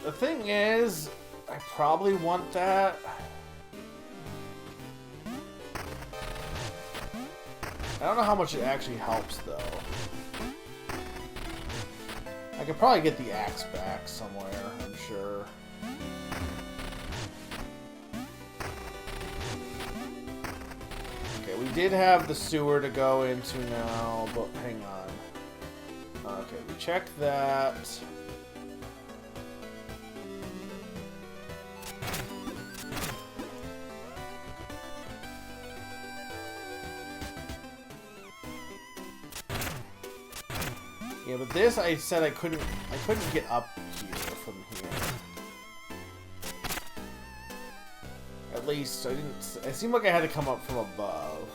The thing is, I probably want that. I don't know how much it actually helps, though. I could probably get the axe back somewhere, I'm sure. Okay, we did have the sewer to go into now, but hang on. Okay, we checked that. Yeah, but this I said I couldn't get up here from here. At least I didn't. It seemed like I had to come up from above.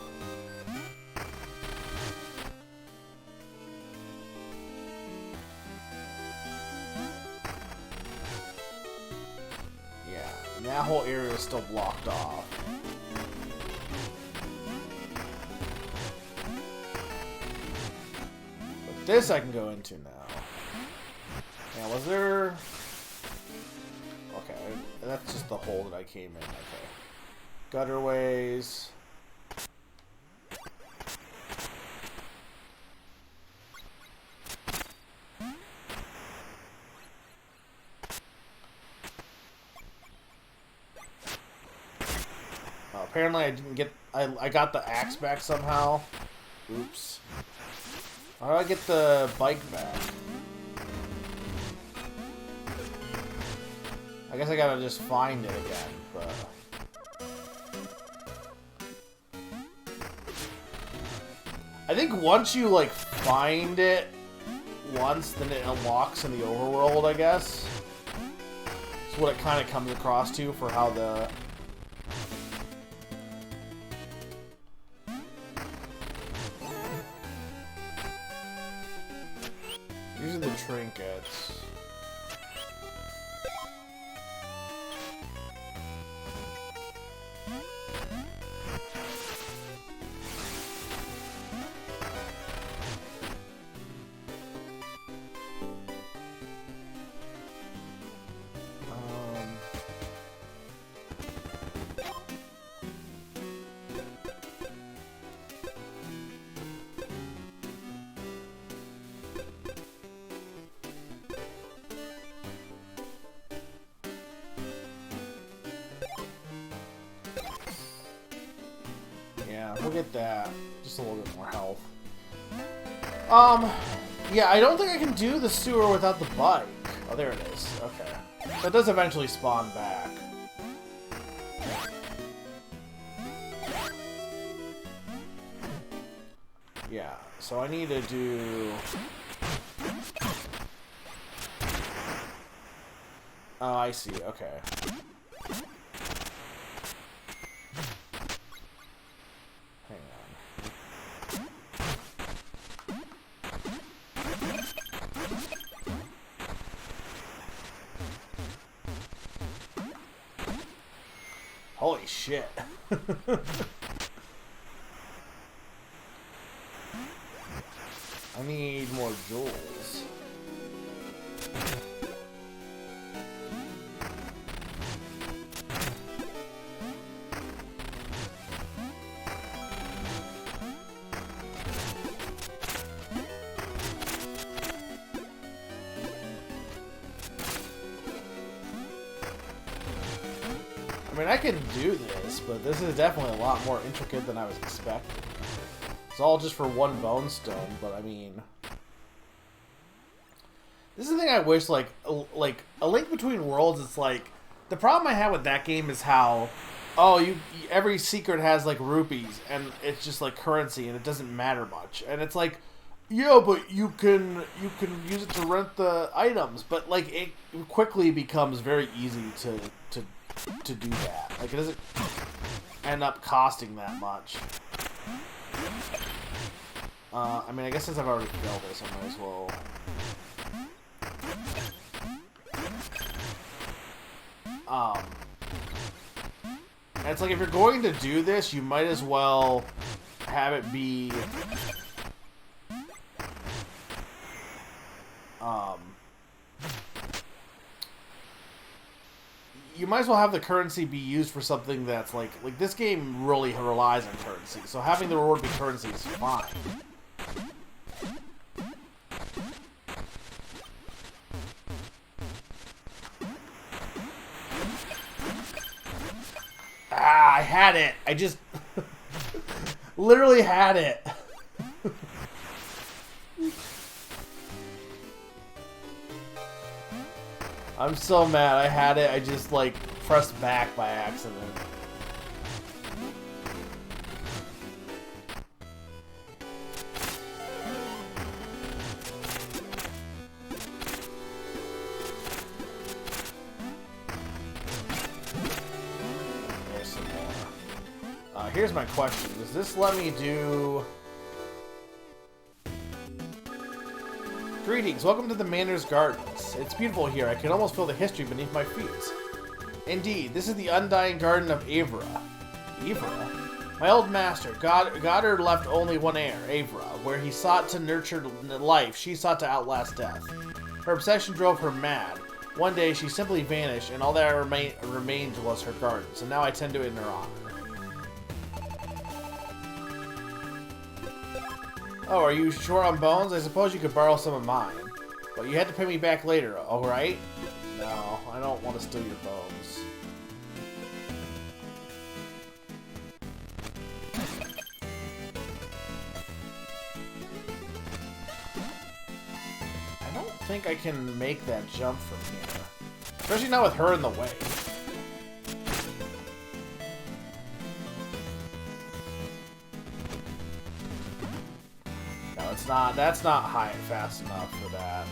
Yeah, and that whole area is still blocked off. This I can go into now. Now, was there... Okay, that's just the hole that I came in. Okay. Gutterways. apparently I didn't get... I got the axe back somehow. Oops. How do I get the bike back? I guess I gotta just find it again, but... I think once you, like, find it once, then it unlocks in the overworld, I guess. That's what it kind of comes across to for how the... These are the trinkets. Yeah, we'll get that. Just a little bit more health. Yeah, I don't think I can do the sewer without the bike. Oh, there it is. Okay. So it does eventually spawn back. Yeah, so I need to do... Oh, I see. Okay. Holy shit. I need more jewels. I mean, I can do this, but this is definitely a lot more intricate than I was expecting. It's all just for one bone stone, but I mean... This is the thing I wish, like A Link Between Worlds, it's like... The problem I have with that game is how... Oh, every secret has, like, rupees, and it's just, like, currency, and it doesn't matter much. And it's like, yeah, but you can use it to rent the items, but, like, it quickly becomes very easy to do that. Like, it doesn't end up costing that much. I mean, I guess since I've already failed this, I might as well... And it's like, if you're going to do this, you might as well have it be... You might as well have the currency be used for something that's like this game really relies on currency, so having the reward be currency is fine. Ah, I had it! I just literally had it! I'm so mad. I had it. I just, like, pressed back by accident. There's some more. Here's my question. Does this let me do... Greetings, welcome to the Manor's Gardens. It's beautiful here. I can almost feel the history beneath my feet. Indeed, this is the undying garden of Avra. Avra? My old master, Goddard left only one heir, Avra. Where he sought to nurture life, she sought to outlast death. Her obsession drove her mad. One day, she simply vanished, and all that remained was her garden. So now I tend to it in her honor. Oh, are you short on bones? I suppose you could borrow some of mine. But you had to pay me back later, alright? No, I don't want to steal your bones. think I can make that jump from here. Especially not with her in the way. No, it's not. That's not high and fast enough for that.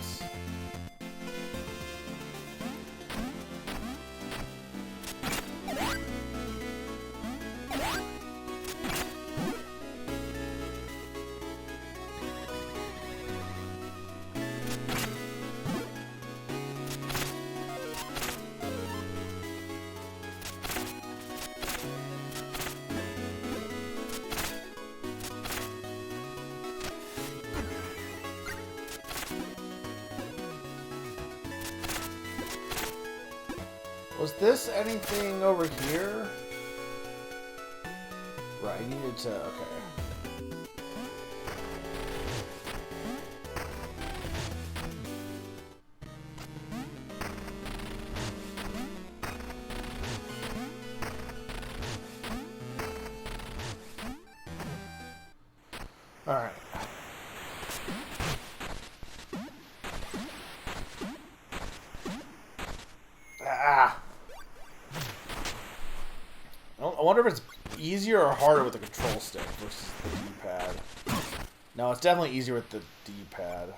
Was this anything over here? Right, I needed to... okay. Alright. Ah! I wonder if it's easier or harder with the control stick versus the D-pad. No, it's definitely easier with the D-pad.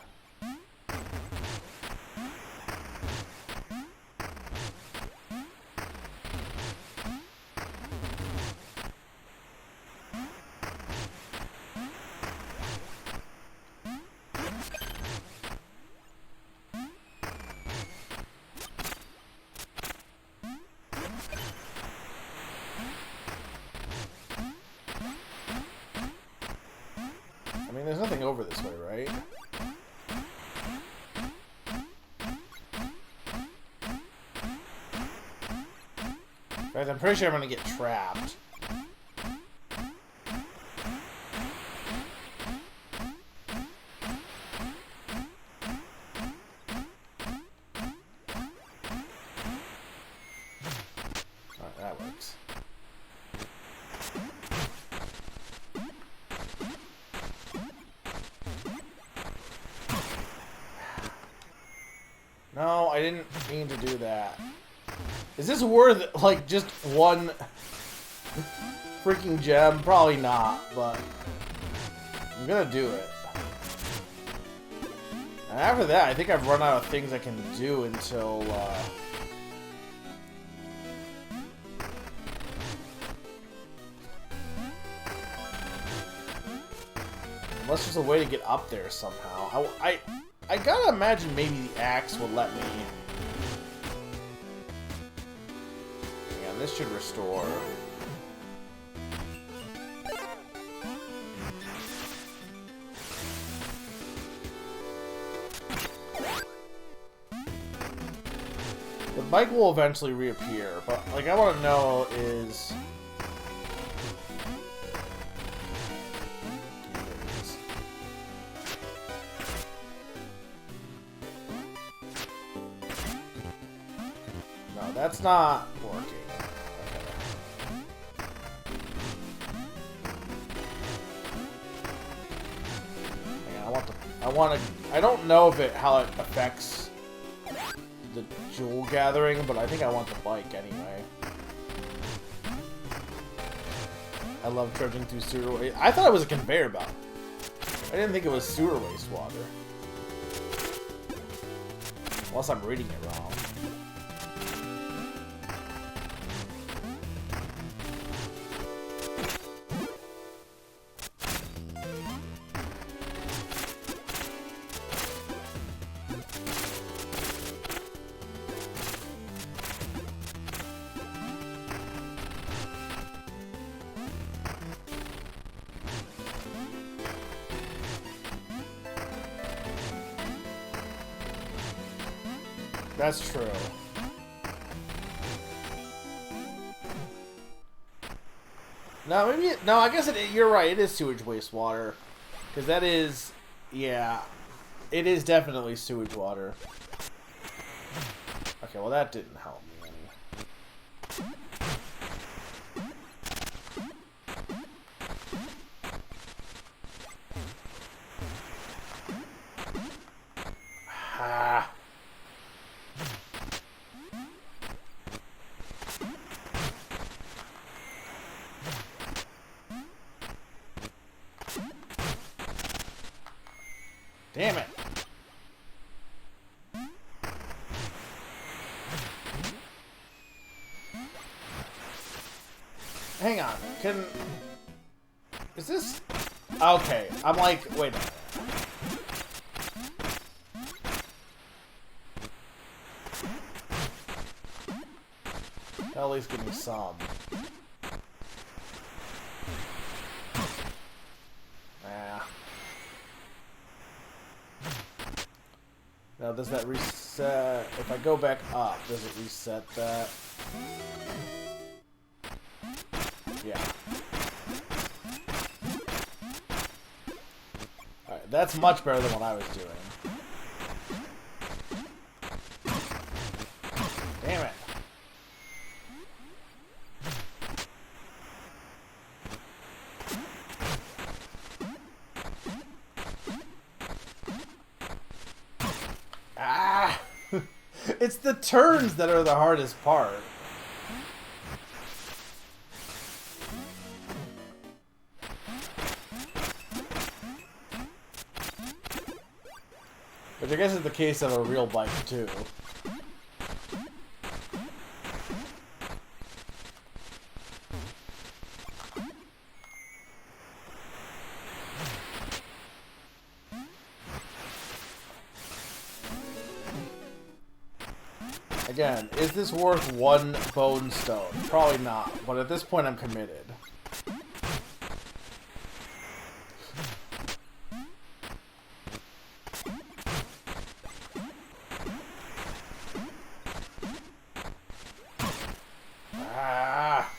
I mean, there's nothing over this way, right? In fact, I'm pretty sure I'm gonna get trapped. Alright, that works. No, I didn't mean to do that. Is this worth, like, just one freaking gem? Probably not, but I'm gonna do it. And after that, I think I've run out of things I can do until, unless there's a way to get up there somehow. I gotta imagine maybe the axe will let me. Yeah, this should restore. The bike will eventually reappear, but like I want to know is. That's not working. Okay. I don't know if how it affects the jewel gathering, but I think I want the bike anyway. I love trudging through sewer waste. I thought it was a conveyor belt. I didn't think it was sewer wastewater. Unless I'm reading it wrong. That's true. No, maybe no. I guess you're right. It is sewage wastewater, because that is, yeah, it is definitely sewage water. Okay, well that didn't help me any. Ah. Damn it. Hang on. Is this... Okay. I'm like, wait a minute. At least give me some. Now, does that reset? If I go back up, does it reset that? Yeah. Alright, that's much better than what I was doing. Damn it. Ah! It's the turns that are the hardest part. Which I guess is the case of a real bike, too. Again, is this worth one bone stone? Probably not, but at this point I'm committed. Ah!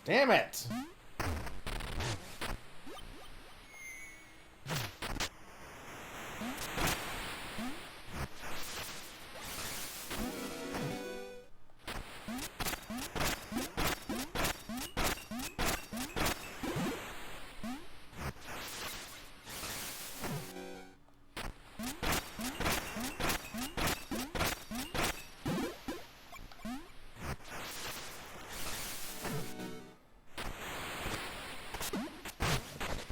Damn it!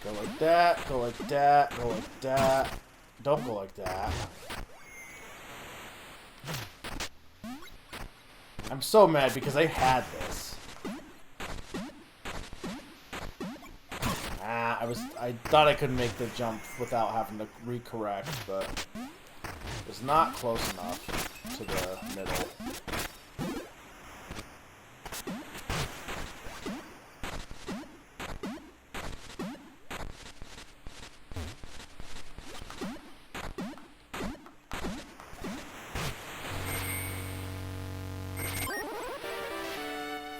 Go like that, go like that, go like that. Don't go like that. I'm so mad because I had this. I thought I could make the jump without having to recorrect, but it was not close enough to the middle.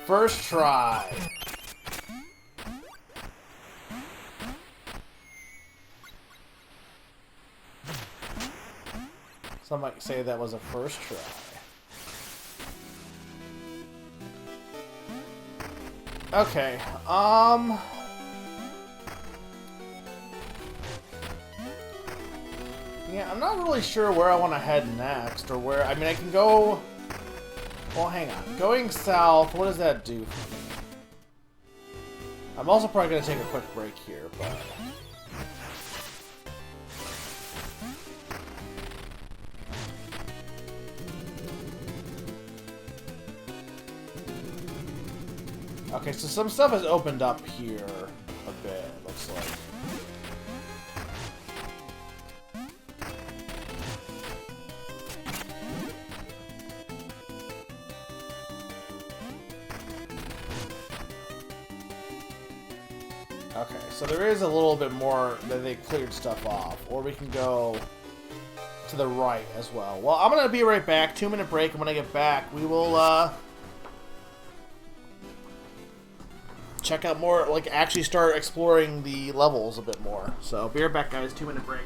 First try. Some might say that was a first try. Okay, yeah, I'm not really sure where I want to head next, or where, I mean, I can go, well, hang on. Going south, what does that do for me? I'm also probably going to take a quick break here, but... Okay, so some stuff has opened up here a bit, looks like. Okay, so there is a little bit more that they cleared stuff off. Or we can go to the right as well. Well, I'm going to be right back. 2-minute break, and when I get back, we will, check out more, like, actually start exploring the levels a bit more. So, be right back, guys. 2-minute break.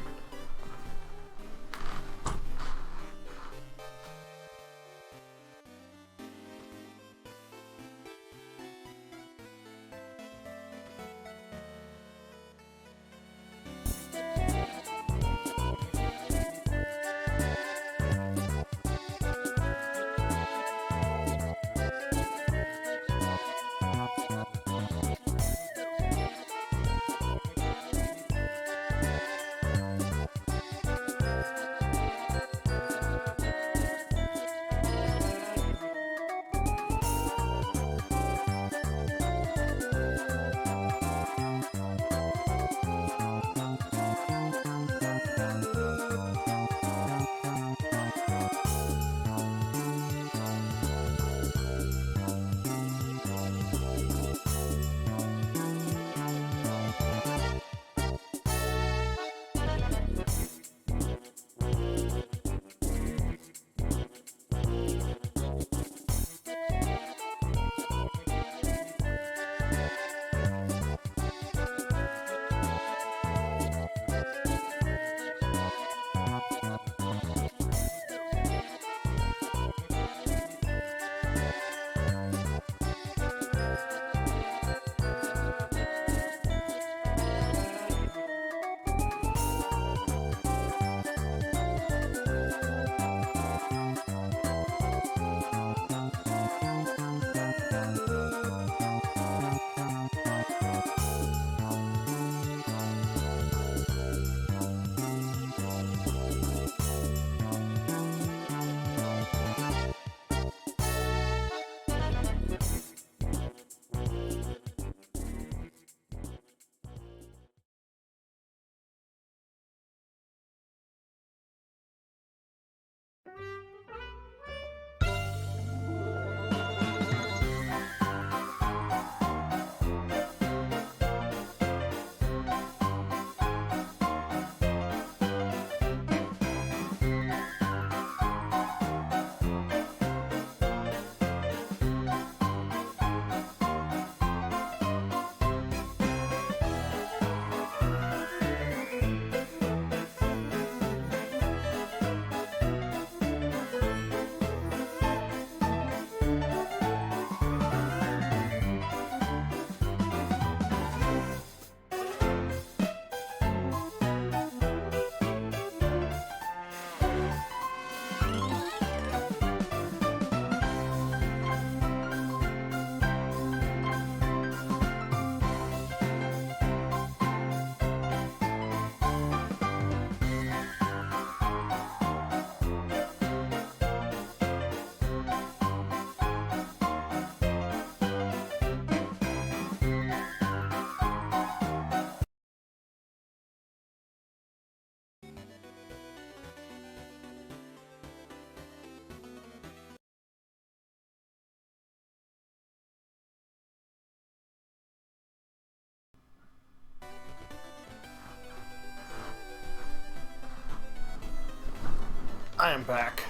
I am back.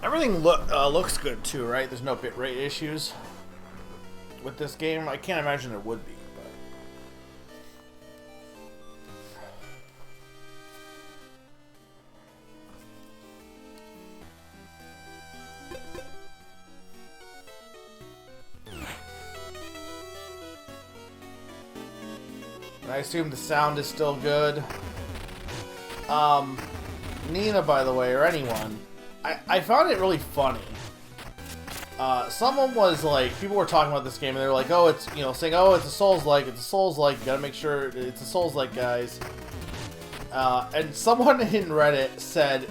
Everything looks good too, right? There's no bitrate issues with this game. I can't imagine there would be, but I assume the sound is still good. Nina, by the way, or anyone, I found it really funny. Someone was like, people were talking about this game, and they were like, oh, it's, you know, saying, oh, it's a Souls-like, it's a Souls-like, you gotta make sure it's a Souls-like, guys. And someone in Reddit said,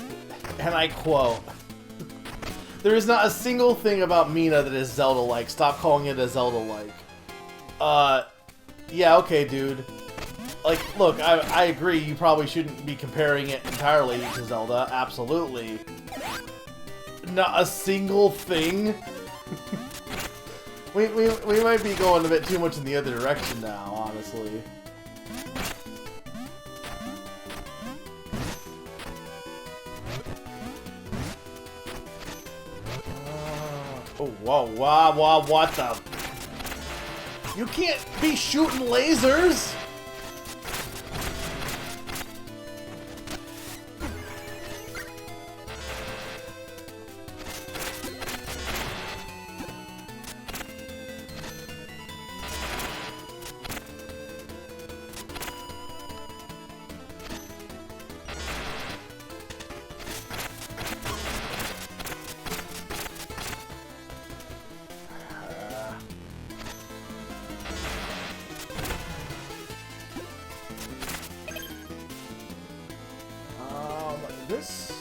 and I quote, there is not a single thing about Mina that is Zelda-like. Stop calling it a Zelda-like. Yeah, okay, dude. Like, look, I agree, you probably shouldn't be comparing it entirely to Zelda, absolutely. Not a single thing? we might be going a bit too much in the other direction now, honestly. Oh, whoa, wow, what the? You can't be shooting lasers! This?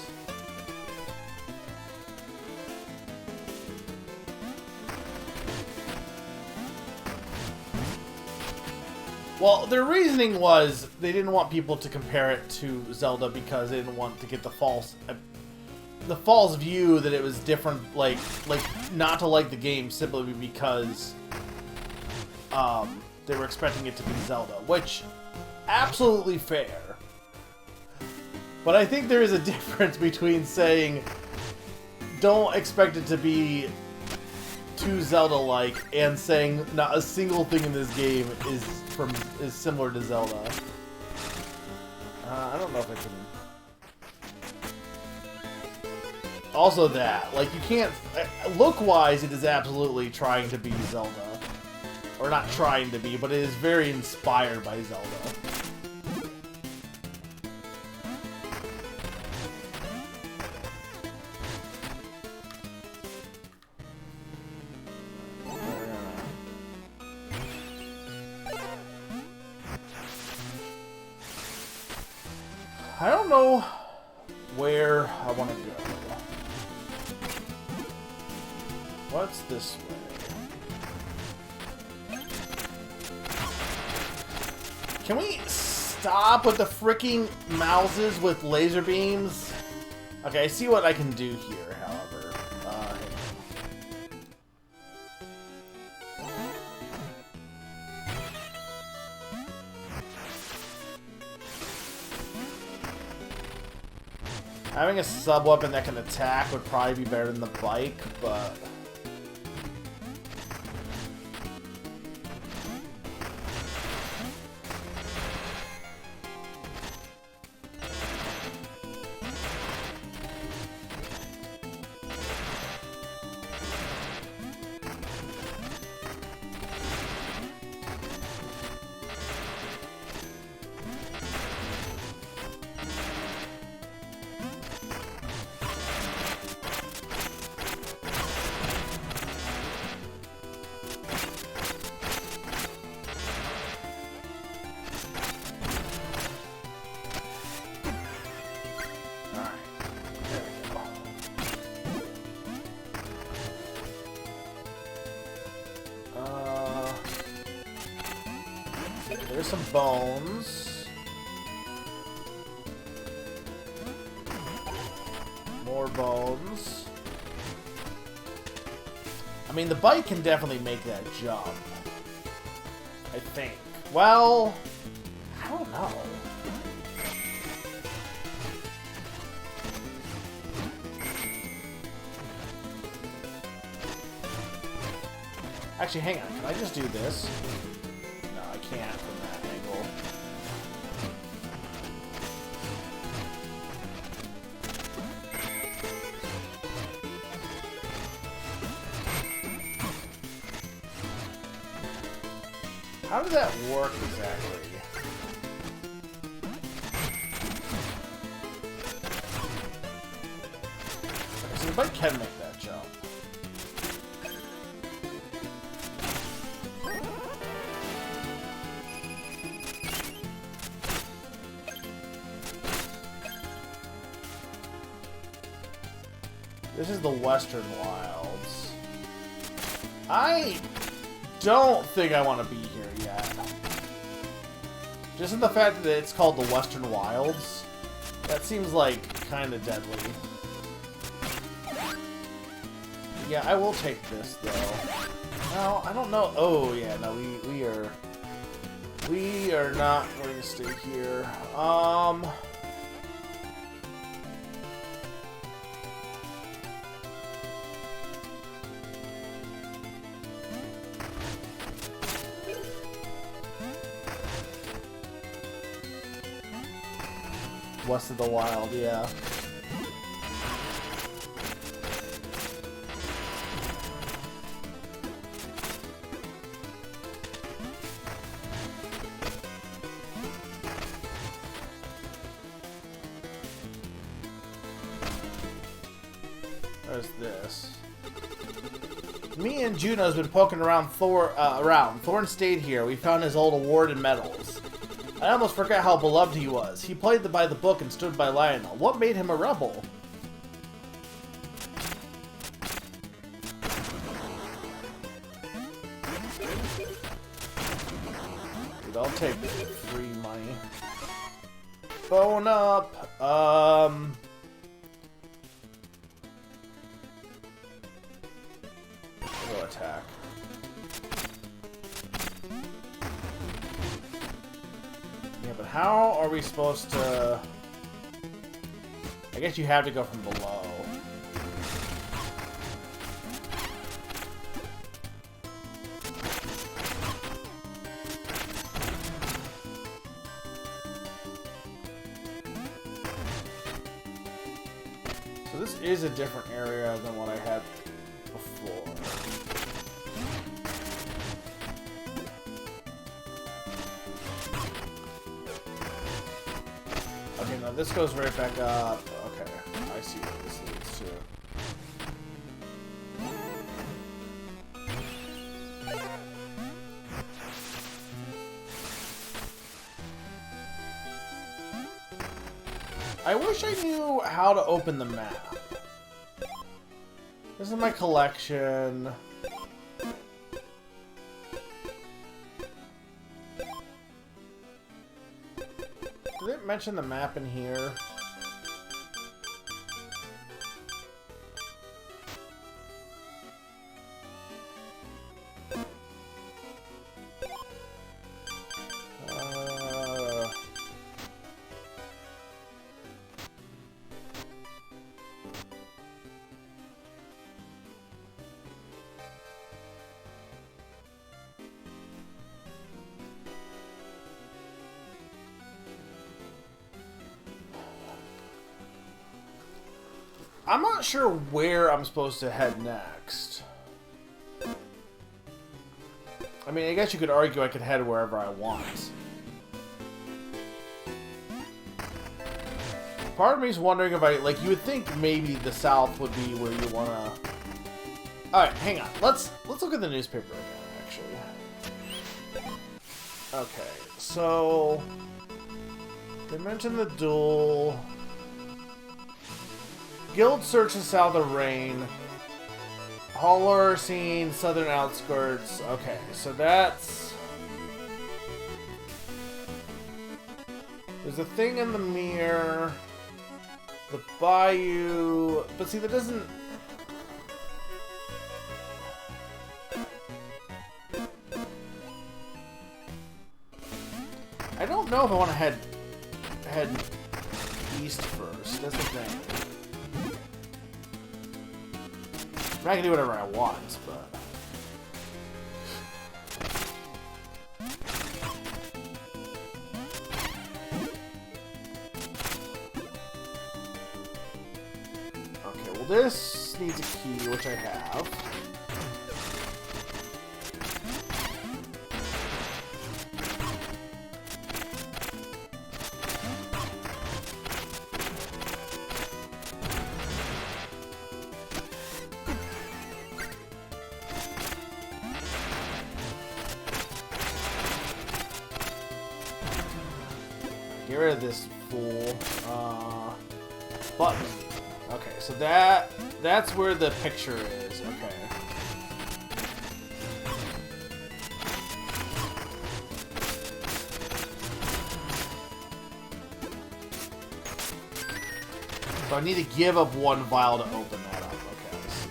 Well, their reasoning was they didn't want people to compare it to Zelda because they didn't want to get the false view that it was different, like not to like the game simply because they were expecting it to be Zelda, which absolutely fair. But I think there is a difference between saying, don't expect it to be too Zelda-like, and saying not a single thing in this game is similar to Zelda. I don't know if I can... Also that, like, you can't... Look-wise, it is absolutely trying to be Zelda. Or not trying to be, but it is very inspired by Zelda. I don't know where I want to go. What's this way? Can we stop with the freaking mouses with laser beams? Okay, I see what I can do here, however. Having a sub-weapon that can attack would probably be better than the bike, but... There's some bones. More bones. I mean, the bike can definitely make that jump. I think. Well, I don't know. Actually, hang on. Can I just do this? No, I can't from that angle. How does that work exactly? Okay, so the bike can make that jump. This is the Western Wilds. I don't think I want to be here yet. Just in the fact that it's called the Western Wilds, that seems like kind of deadly. Yeah, I will take this though. No, I don't know. Oh yeah, no, we are not going to stay here. West of the Wild, yeah. There's this. Me and Juno's been poking around Thorn stayed here. We found his old award and medals. I almost forgot how beloved he was. He played by the book and stood by Lionel. What made him a rebel? Dude, I'll take free money. Bone up. I'll go attack. Yeah, but how are we supposed to... I guess you have to go from below. So this is a different area than what I had before. Okay, now this goes right back up. Okay, I see what this leads to. I wish I knew how to open the map. This is my collection. Did it mention the map in here? I'm not sure where I'm supposed to head next. I mean, I guess you could argue I could head wherever I want. Part of me is wondering if I, like, you would think maybe the south would be where you want to... Alright, hang on. Let's look at the newspaper again, actually. Okay, so... They mentioned the duel... Guild searches south of Rain. Hauler scene, southern outskirts. Okay, so that's... There's a thing in the mirror. The bayou. But see, that doesn't... I don't know if I want to head east first. That's the thing. I can do whatever I want, but... Okay, well this needs a key, which I have. Get rid of this fool. Button. Okay, so that's where the picture is. Okay. So I need to give up one vial to open that up. Okay, I see.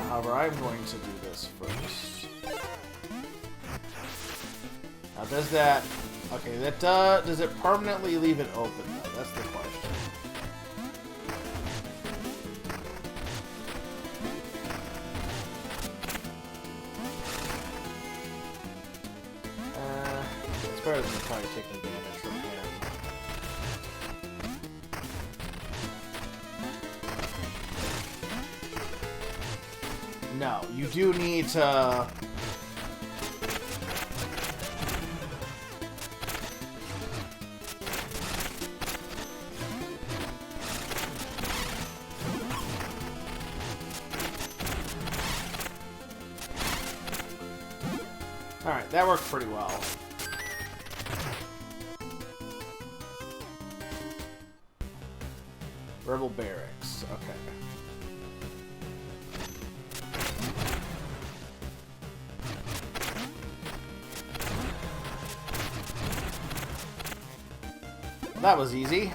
However, I'm going to do this first. Now, does that... Okay, that does it permanently leave it open, though? That's the question. It's better than probably taking damage from him. No, you do need to... Alright, that worked pretty well. Rebel Barracks, okay. Well, that was easy.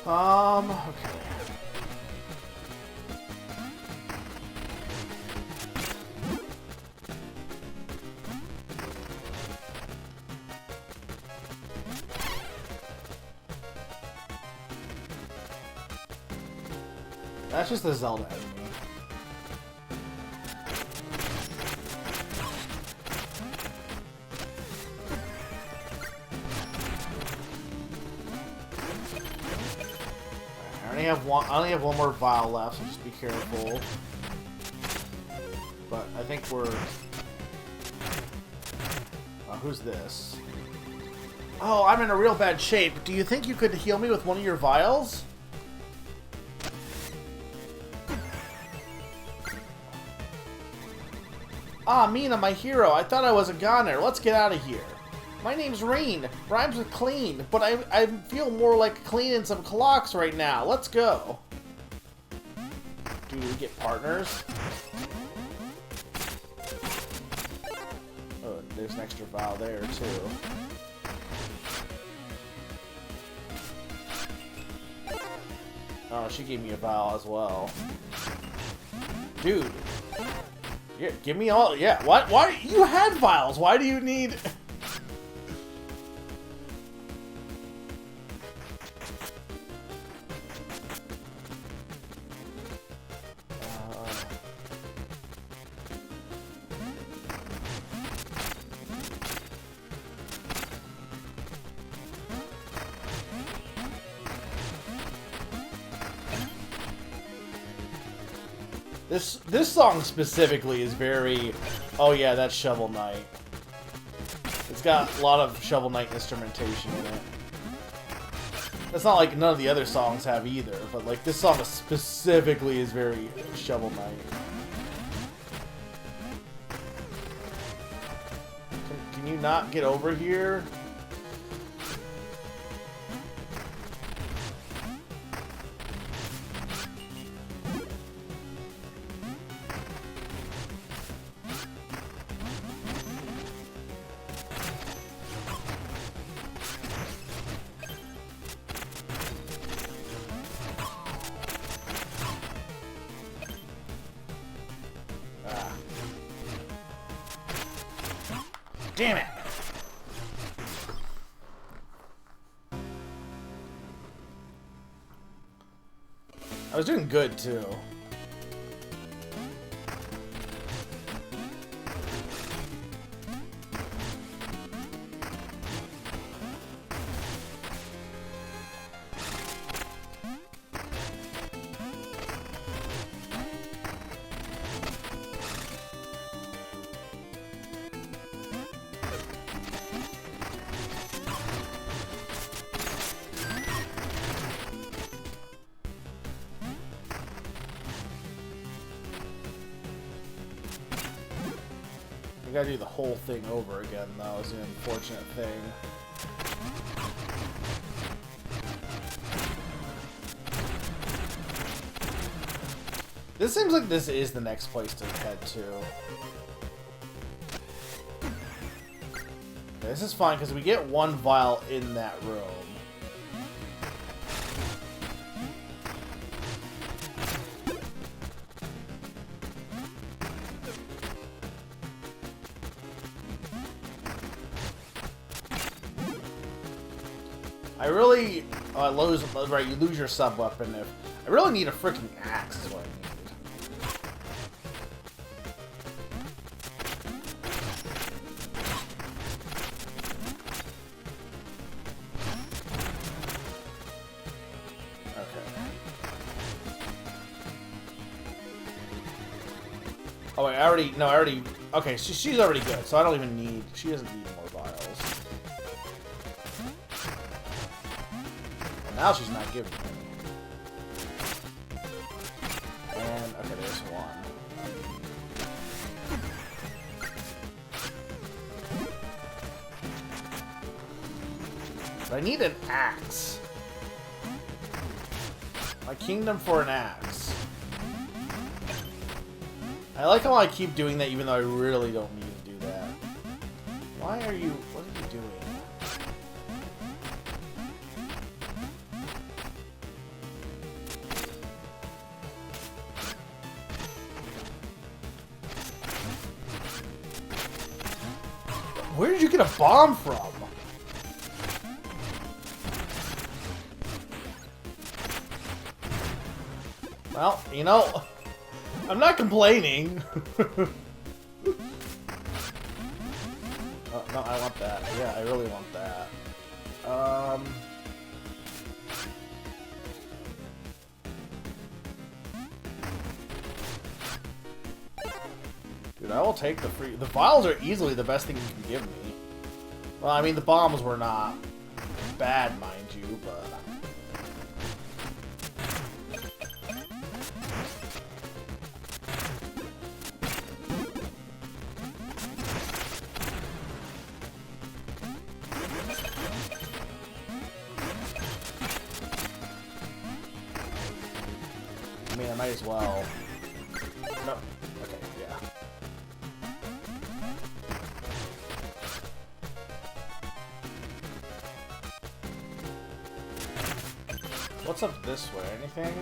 Okay. That's just a Zelda enemy. I only have one more vial left, so just be careful. But I think we're... who's this? Oh, I'm in a real bad shape. Do you think you could heal me with one of your vials? Ah, Mina, my hero. I thought I was a goner. Let's get out of here. My name's Rain. Rhymes with clean, but I feel more like cleaning some clocks right now. Let's go. Do we get partners? Oh, there's an extra vial there, too. Oh, she gave me a vial as well. Dude. Yeah, give me all... Yeah, why? You had vials. Why do you need... This song specifically is very... Oh yeah, that's Shovel Knight. It's got a lot of Shovel Knight instrumentation in it. That's not like none of the other songs have either, but like this song specifically is very Shovel Knight. Can you not get over here? Damn it! I was doing good, too. I gotta do the whole thing over again, though, is an unfortunate thing. This seems like this is the next place to head to. Okay, this is fine, because we get one vial in that room. I really right. You lose your sub weapon if I really need a freaking axe. Is what I need. Okay. Oh wait, I already. Okay, she's already good, so I don't even need. She doesn't need more vials. Now she's not giving me. And, okay, there's one. But I need an axe. My kingdom for an axe. I like how I keep doing that even though I really don't need to do that. Why are you... What are you doing? Where did you get a bomb from? Well, you know, I'm not complaining. Oh, no, I want that. Yeah, I really want that. Dude, I will take the free... The vials are easily the best thing you can give me. Well, I mean, the bombs were not bad, mind you, but... I mean, I might as well... No. Okay, yeah. What's up this way? Anything?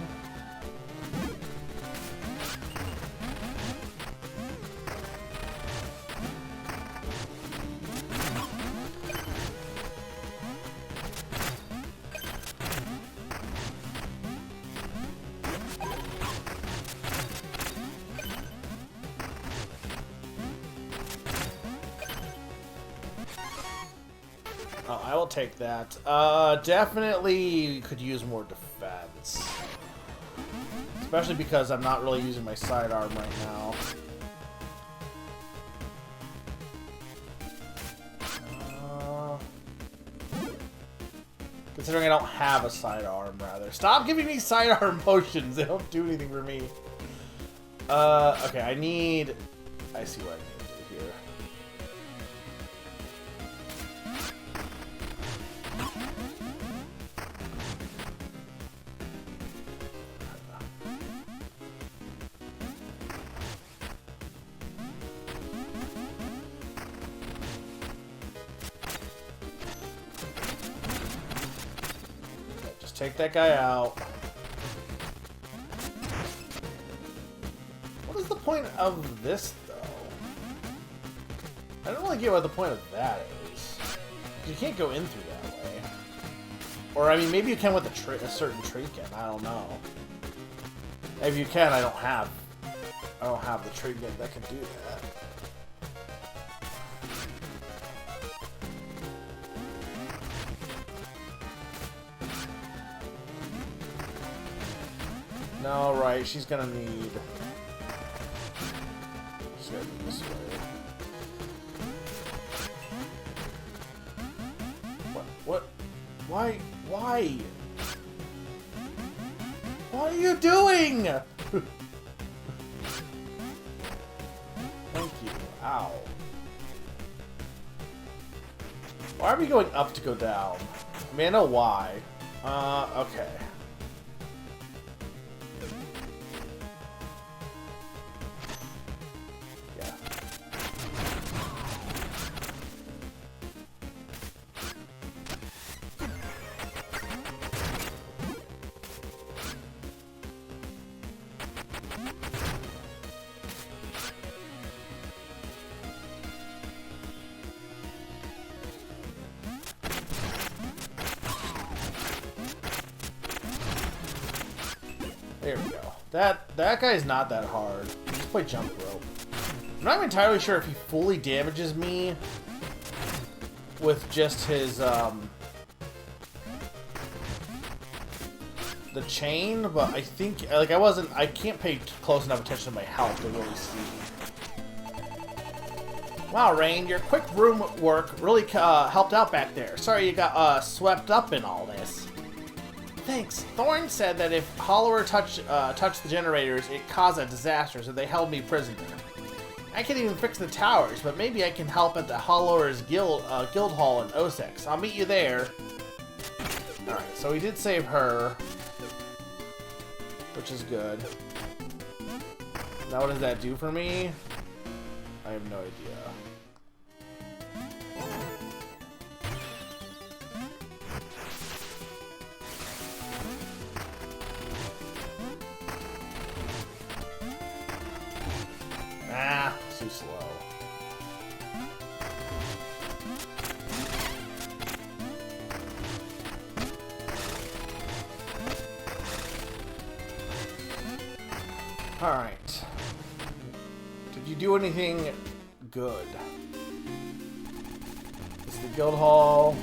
Oh, I will take that. Definitely could use more defense. Especially because I'm not really using my sidearm right now. Considering I don't have a sidearm, rather. Stop giving me sidearm potions! They don't do anything for me. Okay, I need... I see what I need to do here. Take that guy out. What is the point of this, though? I don't really get what the point of that is. You can't go in through that way. Or, I mean, maybe you can with a certain trinket. I don't know. If you can, I don't have the trinket that can do that. No, right, she's gonna need... She's gonna go this way. What? Why? Why? What are you doing? Thank you. Ow. Why are we going up to go down? I mean, I know why. Okay. There we go. That guy's not that hard. Just play jump rope. I'm not entirely sure if he fully damages me with just his the chain, but I think like I can't pay close enough attention to my health to really see. Wow, Rain, your quick room work really helped out back there. Sorry you got swept up in all this. Thanks. Thorn said that if Hollower touched the generators, it caused a disaster, so they held me prisoner. I can't even fix the towers, but maybe I can help at the Hollower's guild hall in Osex. I'll meet you there. Alright, so we did save her, which is good. Now what does that do for me? I have no idea. Ah, too slow. Alright. Did you do anything good? This is the guild hall.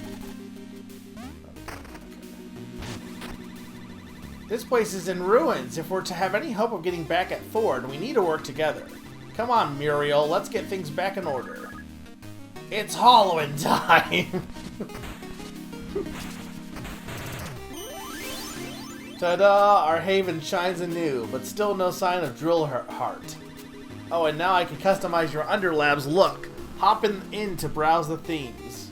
This place is in ruins. If we're to have any hope of getting back at Ford, we need to work together. Come on, Muriel, let's get things back in order. It's Halloween time! Ta-da! Our haven shines anew, but still no sign of Drill Heart. Oh, and now I can customize your Underlab's look. Hop in to browse the themes.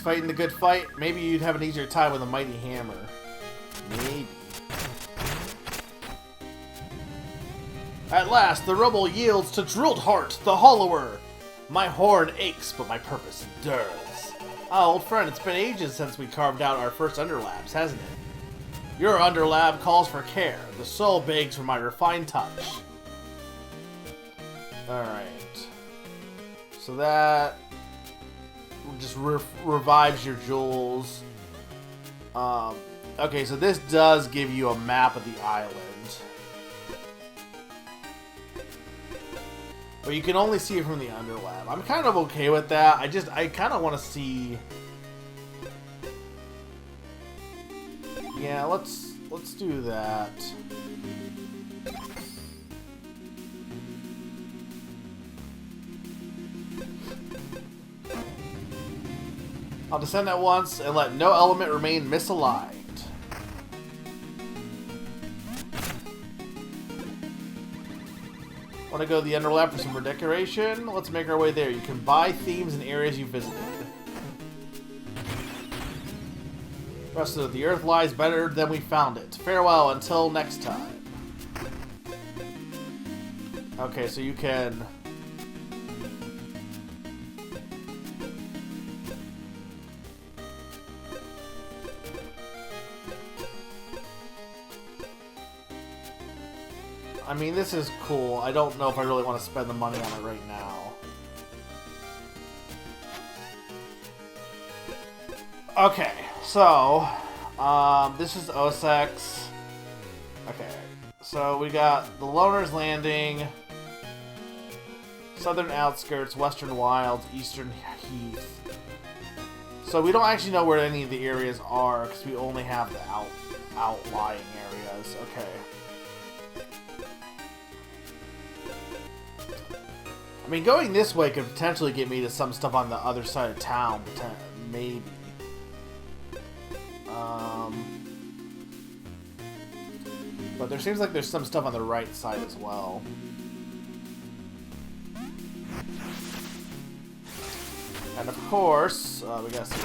Fighting the good fight, maybe you'd have an easier time with a mighty hammer. Maybe. At last, the rubble yields to Drilled Heart, the Hollower. My horn aches, but my purpose endures. Ah, old friend, it's been ages since we carved out our first Underlabs, hasn't it? Your Underlab calls for care. The soul begs for my refined touch. Alright. So that... just revives your jewels. Okay, so this does give you a map of the island. But you can only see it from the Underlab. I'm kind of okay with that. I kind of want to see... Yeah, let's do that. I'll descend at once and let no element remain misaligned. Want to go to the Underlab for some redecoration? Let's make our way there. You can buy themes in areas you visited. The rest of the earth lies better than we found it. Farewell until next time. Okay, so you can... I mean, this is cool. I don't know if I really want to spend the money on it right now. Okay, so, this is Ossex. Okay, so we got the Loner's Landing, Southern Outskirts, Western Wilds, Eastern Heath. So we don't actually know where any of the areas are, because we only have the outlying areas. Okay. I mean, going this way could potentially get me to some stuff on the other side of town, maybe. But there seems like there's some stuff on the right side as well. And of course, we gotta see.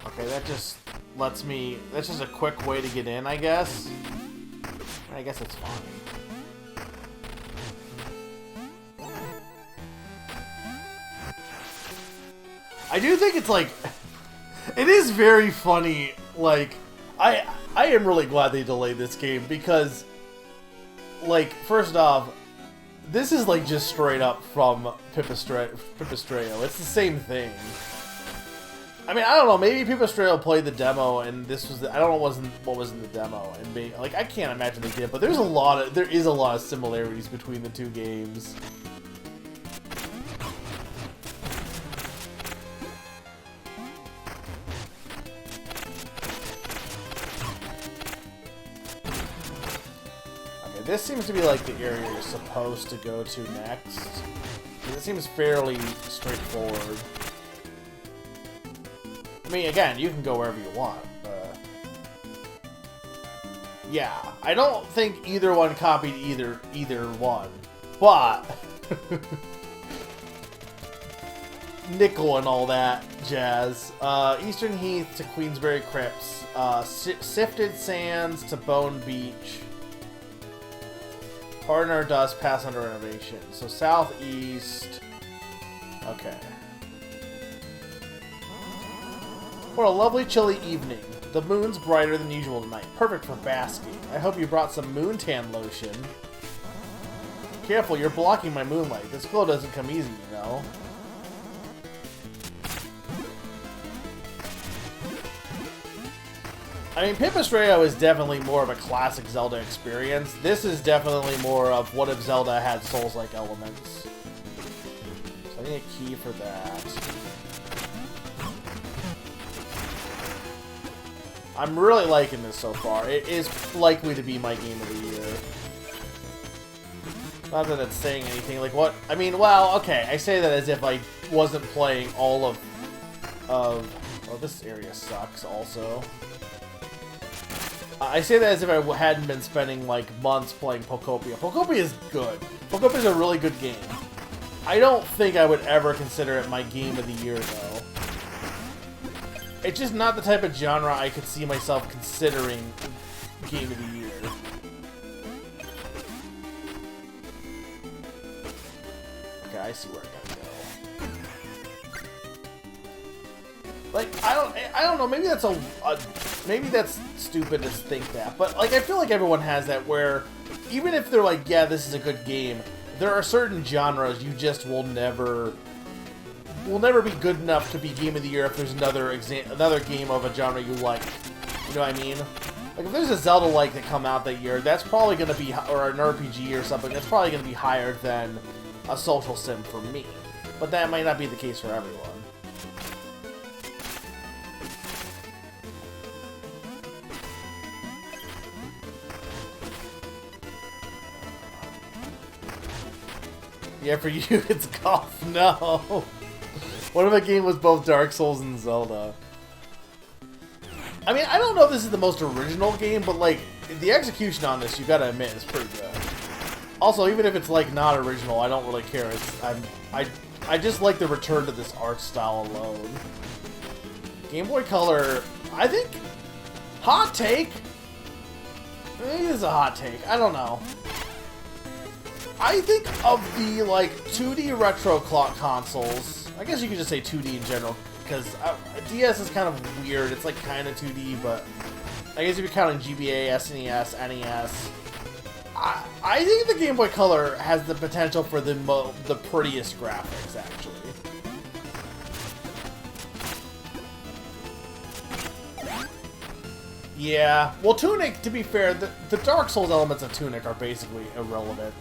Okay, that just lets me... That's just a quick way to get in, I guess. I guess it's fine. I do think it's like... It is very funny, like... I am really glad they delayed this game because... Like, first off, this is like just straight up from Pipistrello. It's the same thing. I mean, I don't know. Maybe Pipistrello played the demo, and this was I don't know what was in the demo, and like I can't imagine they did. But there is a lot of similarities between the two games. Okay, this seems to be like the area you're supposed to go to next. It seems fairly straightforward. I mean, again, you can go wherever you want, but... Yeah, I don't think either one copied either one, but... Nickel and all that jazz. Eastern Heath to Queensberry Crypts. Sifted Sands to Bone Beach. Partner Dust, pass under renovation. So southeast... Okay. What a lovely chilly evening. The moon's brighter than usual tonight. Perfect for basking. I hope you brought some moon tan lotion. Careful, you're blocking my moonlight. This glow doesn't come easy, you know. I mean, Pipistrello is definitely more of a classic Zelda experience. This is definitely more of what if Zelda had Souls-like elements. So I need a key for that. I'm really liking this so far. It is likely to be my game of the year. Not that it's saying anything. Like, what? I mean, well, okay. I say that as if I wasn't playing all of... Oh, this area sucks also. I say that as if I hadn't been spending, like, months playing Pokopia. Pokopia is good. Pokopia is a really good game. I don't think I would ever consider it my game of the year, though. It's just not the type of genre I could see myself considering game of the year. Okay, I see where I gotta go. Like, I don't know, maybe that's maybe that's stupid to think that, but like I feel like everyone has that where even if they're like, yeah, this is a good game, there are certain genres you just will never be good enough to be game of the year if there's another game of a genre you like. You know what I mean? Like if there's a Zelda-like that come out that year, that's probably going to be, or an RPG or something, that's probably going to be higher than a social sim for me. But that might not be the case for everyone. Yeah, for you, it's golf. No. What if a game was both Dark Souls and Zelda? I mean, I don't know if this is the most original game, but, like, the execution on this, you gotta admit, is pretty good. Also, even if it's, like, not original, I don't really care. I just like the return to this art style alone. Game Boy Color, I think... Hot take? Maybe this is a hot take. I don't know. I think of the, like, 2D retro clock consoles, I guess you could just say 2D in general, because DS is kind of weird. It's like kind of 2D, but I guess if you're counting GBA, SNES, NES, I think the Game Boy Color has the potential for the prettiest graphics, actually. Yeah, well, Tunic, to be fair, the Dark Souls elements of Tunic are basically irrelevant.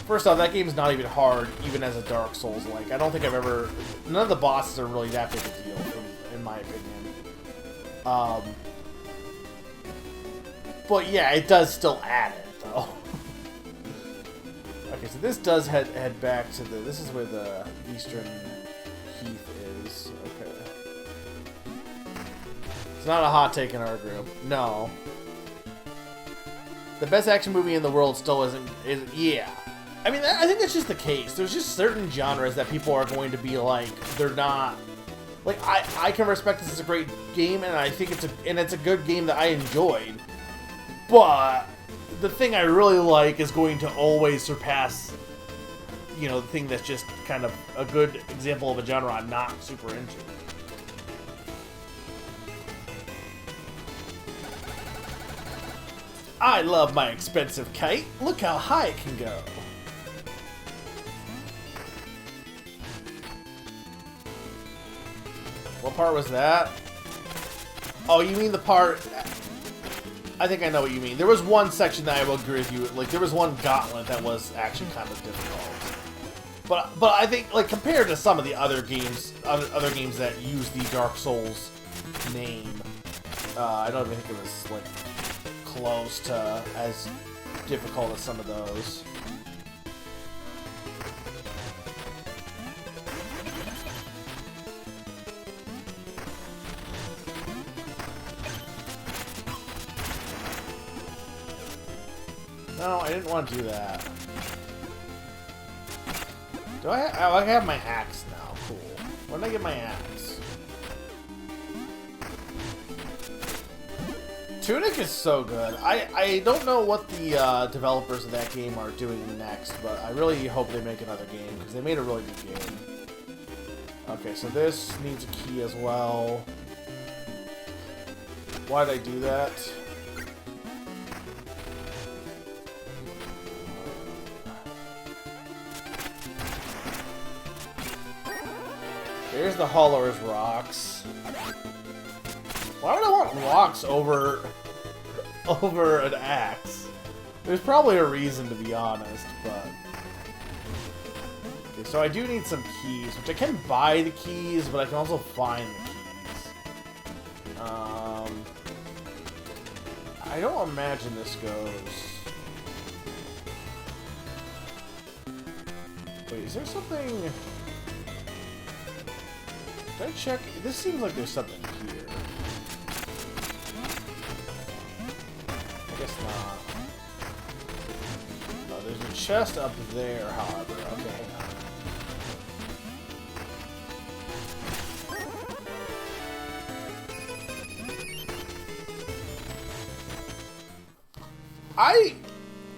First off, that game's not even hard, even as a Dark Souls. Like, I don't think I've ever... None of the bosses are really that big a deal, in my opinion. But yeah, it does still add it, though. Okay, so this does head back to the... This is where the Eastern Heath is. Okay. It's not a hot take in our group. No. The best action movie in the world still isn't... Yeah. I mean, I think that's just the case. There's just certain genres that people are going to be like, they're not... Like, I can respect this as a great game, and I think it's a good game that I enjoyed. But the thing I really like is going to always surpass, you know, the thing that's just kind of a good example of a genre I'm not super into. I love my expensive kite. Look how high it can go. What part was that? Oh, you mean the part... I think I know what you mean. There was one section that I will agree with you. Like, there was one gauntlet that was actually kind of difficult. But I think, like, compared to some of the other games that use the Dark Souls name, I don't even think it was, like, close to as difficult as some of those. No, I didn't want to do that. Do I have my axe now. Cool. When did I get my axe? Tunic is so good. I don't know what the developers of that game are doing next, but I really hope they make another game, because they made a really good game. Okay, so this needs a key as well. Why did I do that? Here's the Hollower's rocks. Why would I want rocks over an axe? There's probably a reason, to be honest, but... Okay, so I do need some keys, which I can buy the keys, but I can also find the keys. I don't imagine this goes... Wait, is there something... Did I check? This seems like there's something here. I guess not. No, there's a chest up there, however. Okay, hang on.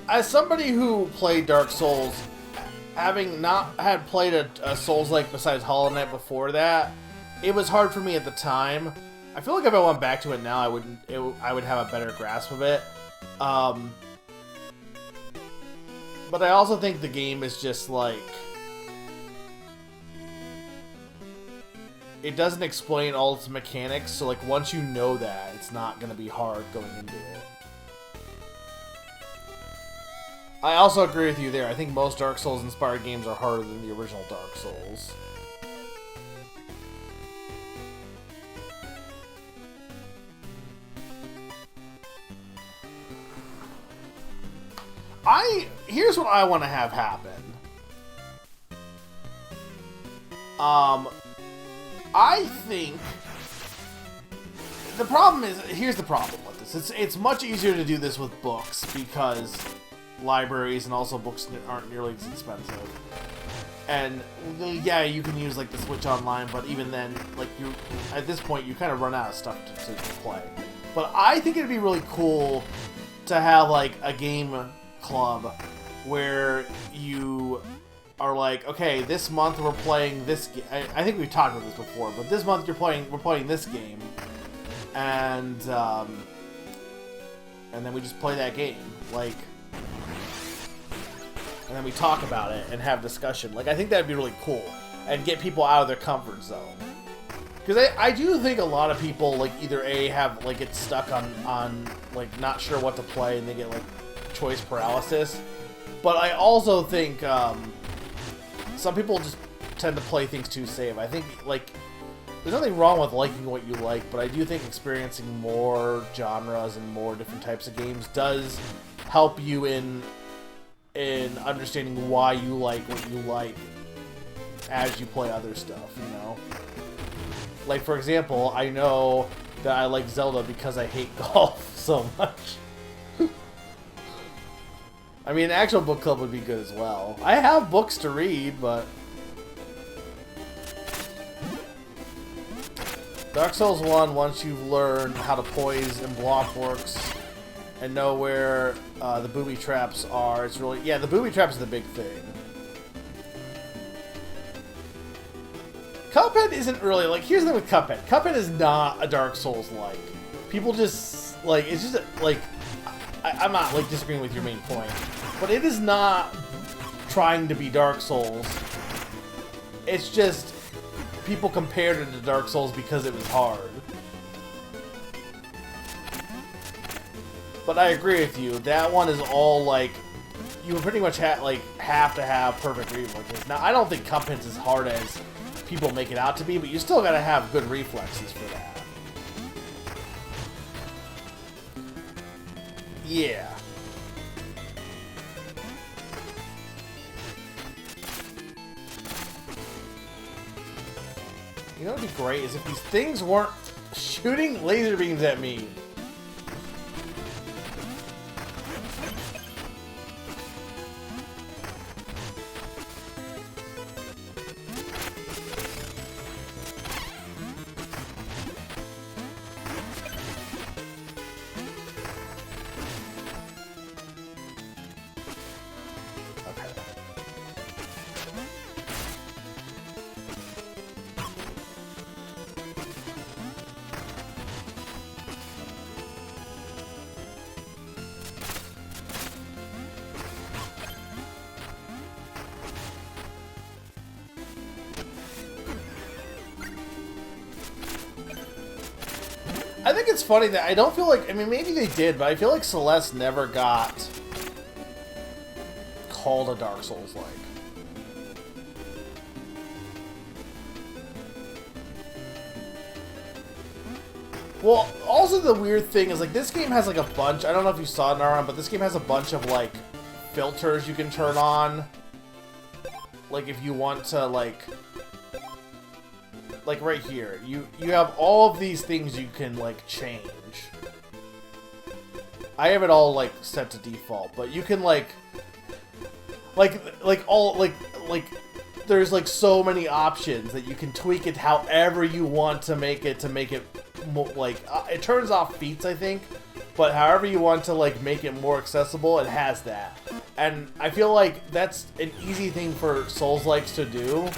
As somebody who played Dark Souls, having not had played a Souls-like besides Hollow Knight before that, it was hard for me at the time. I feel like if I went back to it now, I would have a better grasp of it. But I also think the game is just like... It doesn't explain all its mechanics, so like once you know that, it's not going to be hard going into it. I also agree with you there. I think most Dark Souls-inspired games are harder than the original Dark Souls. Here's what I want to have happen. I think the problem is, here's the problem with this. It's much easier to do this with books because libraries and also books aren't nearly as expensive. And yeah, you can use like the Switch Online, but even then, like at this point, you kind of run out of stuff to play. But I think it'd be really cool to have like a game club where you are like, okay, this month we're playing this game. I think we've talked about this before, but this month we're playing this game, and then we just play that game, like, and then we talk about it and have discussion. Like, I think that'd be really cool and get people out of their comfort zone. Because I do think a lot of people, like, either A, have, like, get stuck on like, not sure what to play, and they get, like, choice paralysis. But I also think, some people just tend to play things too safe. I think, like, there's nothing wrong with liking what you like, but I do think experiencing more genres and more different types of games does help you in understanding why you like what you like as you play other stuff, you know? Like, for example, I know that I like Zelda because I hate golf so much. I mean, an actual book club would be good as well. I have books to read, but... Dark Souls 1, once you've learned how to poise and block works and know where the booby traps are, it's really... Yeah, the booby traps is the big thing. Cuphead isn't really, like, here's the thing with Cuphead. Cuphead is not a Dark Souls-like. People just, like, it's just, like, I'm not, like, disagreeing with your main point. But it is not trying to be Dark Souls. It's just, people compared it to Dark Souls because it was hard. But I agree with you. That one is all, like, you pretty much have to have perfect reflexes. Now, I don't think Cuphead's as hard as people make it out to be, but you still gotta have good reflexes for that. Yeah. You know what would be great is if these things weren't shooting laser beams at me. I think it's funny that I don't feel like, I mean, maybe they did, but I feel like Celeste never got called a Dark Souls-like. Well, also the weird thing is, like, this game has, like, a bunch, I don't know if you saw it, Naran, but this game has a bunch of, like, filters you can turn on. Like, if you want to, like right here, you have all of these things you can, like, change. I have it all, like, set to default, but you can, there's, like, so many options that you can tweak it however you want to make it like, it turns off feats, I think, but however you want to, like, make it more accessible, it has that. And I feel like that's an easy thing for Souls-likes to do.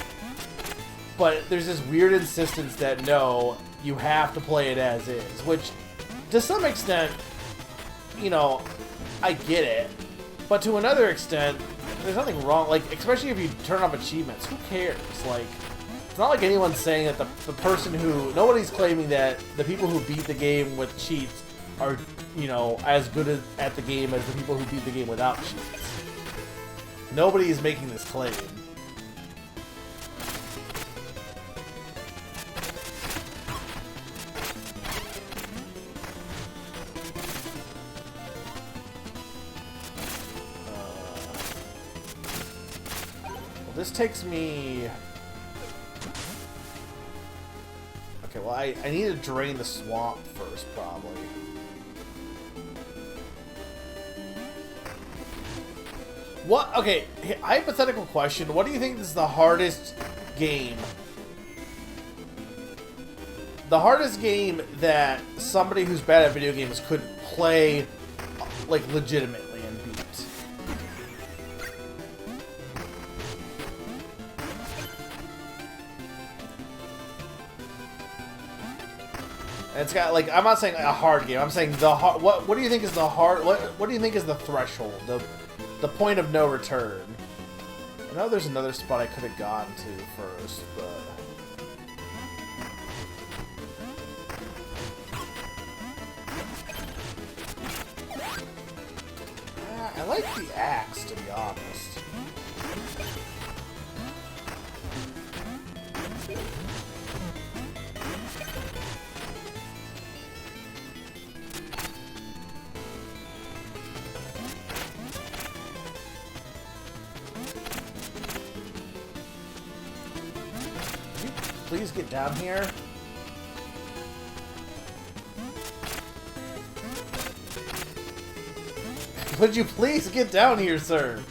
But there's this weird insistence that, no, you have to play it as is. Which, to some extent, you know, I get it. But to another extent, there's nothing wrong. Like, especially if you turn off achievements, who cares? Like, it's not like anyone's saying that the person who... Nobody's claiming that the people who beat the game with cheats are, you know, as good at the game as the people who beat the game without cheats. Nobody is making this claim. This takes me... Okay, well, I need to drain the swamp first, probably. What? Okay, hypothetical question. What do you think is the hardest game? The hardest game that somebody who's bad at video games could play, like, legitimately and beat? It's got like I'm not saying a hard game. I'm saying the hard. What do you think is the hard? What do you think is the threshold? The point of no return. I know there's another spot I could have gotten to first, but. I like the axe, to be honest. Can you please get down here? Would you please get down here, sir?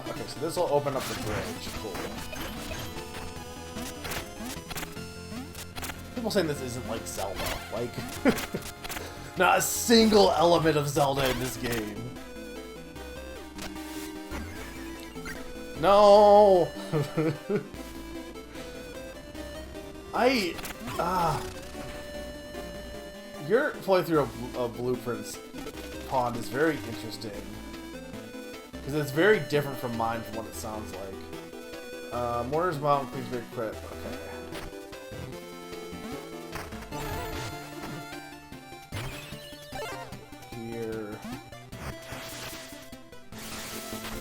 Okay, so this will open up the bridge. Cool. People saying this isn't like Zelda. Like, not a single element of Zelda in this game. No! Your playthrough of Blueprint's pond is very interesting. Because it's very different from mine from what it sounds like. Mortar's Mountain, please very crit. Okay.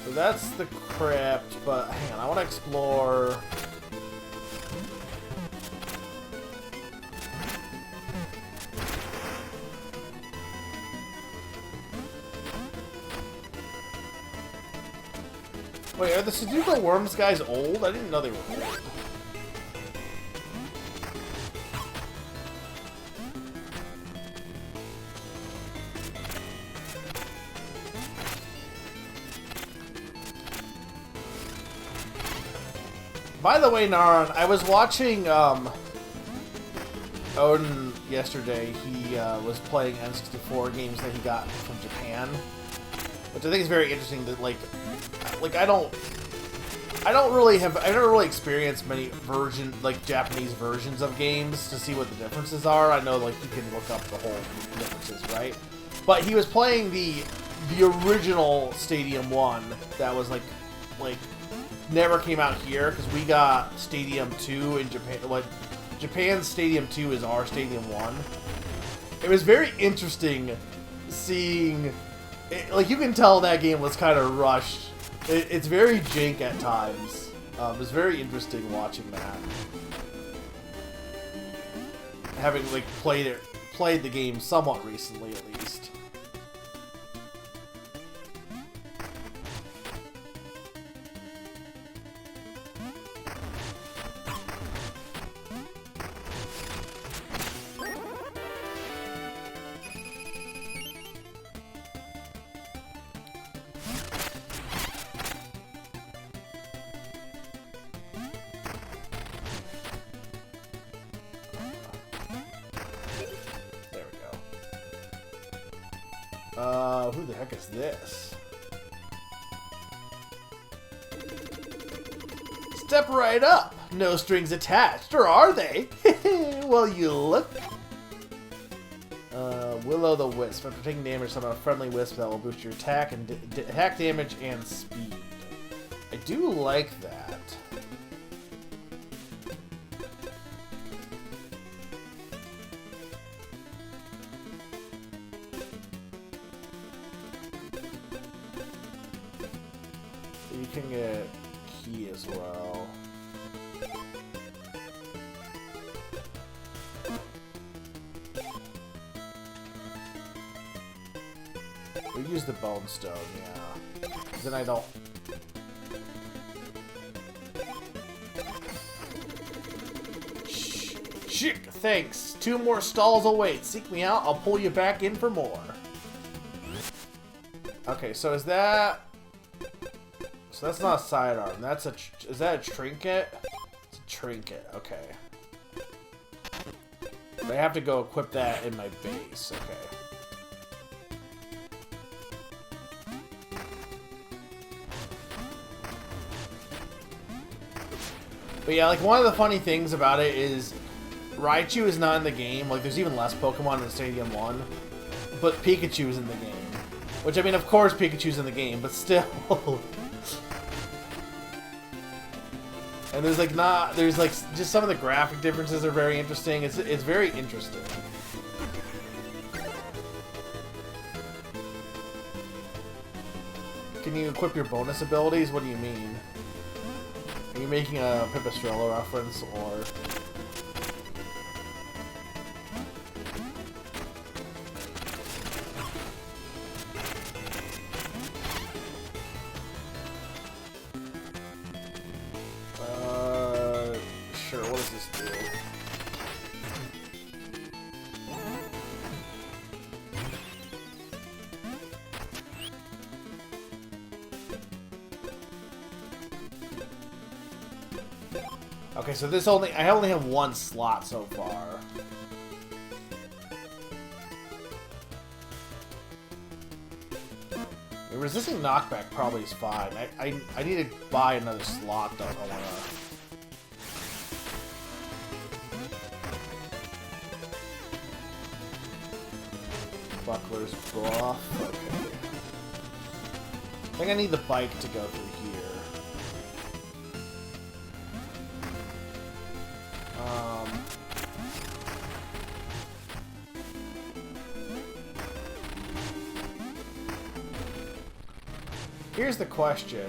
So that's the crypt, but hang on, I want to explore. Wait, are the Sudoku Worms guys old? I didn't know they were old. By the way, Naran, I was watching Odin yesterday. He was playing N64 games that he got from Japan, which I think is very interesting. That like I never really experienced many Japanese versions of games to see what the differences are. I know like you can look up the whole differences, right? But he was playing the original Stadium 1 that was like never came out here because we got Stadium 2 in Japan. Like, Japan's Stadium 2 is our Stadium 1. It was very interesting seeing... like, you can tell that game was kind of rushed. It's very jank at times. It was very interesting watching that. Having, like, played the game somewhat recently, at least. Who the heck is this? Step right up! No strings attached, or are they? Well, you look. Willow the Wisp. After taking damage, summon a friendly wisp that will boost your attack and attack damage and speed. I do like that. You can get key as well. We use the bone stone, yeah. Then I don't. Shh, thanks. 2 more stalls await. Seek me out. I'll pull you back in for more. Okay, so is that? So that's not a sidearm. That's a. Is that a trinket? It's a trinket. Okay. But I have to go equip that in my base. Okay. But yeah, like, one of the funny things about it is Raichu is not in the game. Like, there's even less Pokemon in Stadium 1. But Pikachu's in the game. Which, I mean, of course Pikachu's in the game, but still. And there's, like, just some of the graphic differences are very interesting. It's very interesting. Can you equip your bonus abilities? What do you mean? Are you making a Pipistrello reference, or... Sure, what does this do? Okay, so this I only have one slot so far. Resisting knockback probably is fine. I need to buy another slot though if I wanna. Buckler's buff. Okay. I think I need the bike to go through here. Here's the question.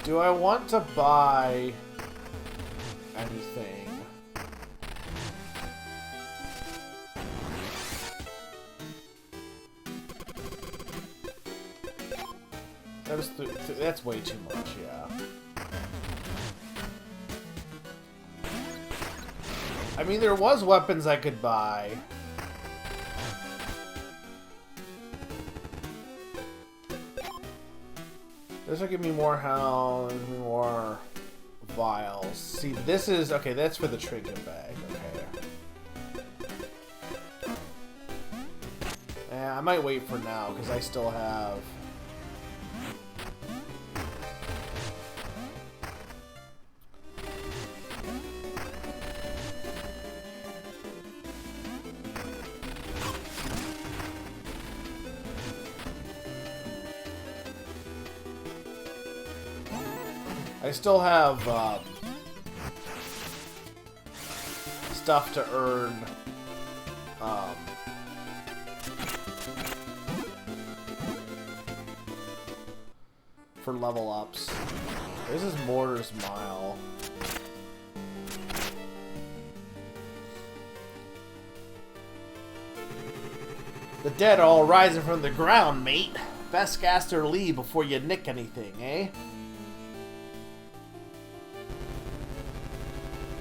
Do I want to buy anything? That's way too much, yeah. I mean, there was weapons I could buy. This will give me more health, more vials. See, this is... Okay, that's for the trinket bag. Okay. I might wait for now, because I still have... I still have stuff to earn for level ups. This is Mortar's Mile. The dead are all rising from the ground, mate. Best gas or leave before you nick anything, eh?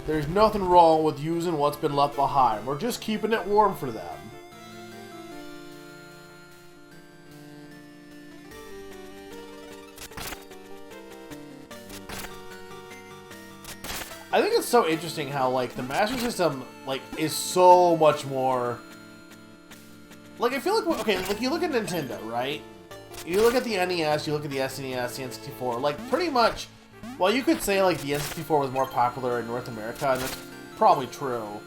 There's nothing wrong with using what's been left behind. We're just keeping it warm for them. I think it's so interesting how, like, the Master System, like, is so much more... Like, I feel like, okay, like, you look at Nintendo, right? You look at the NES, you look at the SNES, the N64, like, pretty much... Well, you could say, like, the N64 was more popular in North America, and that's probably true.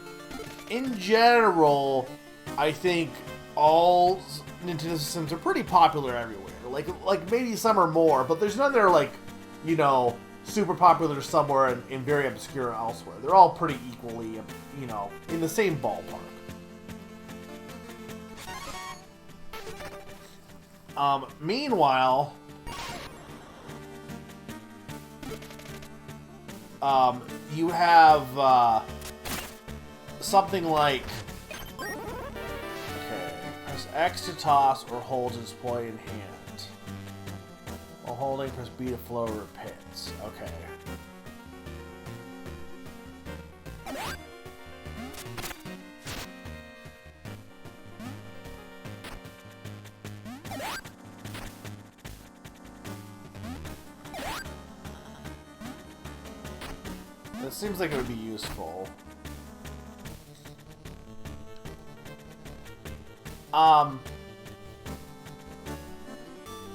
In general, I think all Nintendo systems are pretty popular everywhere. Like maybe some are more, but there's none that are, like, you know, super popular somewhere and very obscure elsewhere. They're all pretty equally, you know, in the same ballpark. Meanwhile... you have, something like... Okay, press X to toss or hold to display in hand. While holding, press B to flow over pits. Okay. It seems like it would be useful.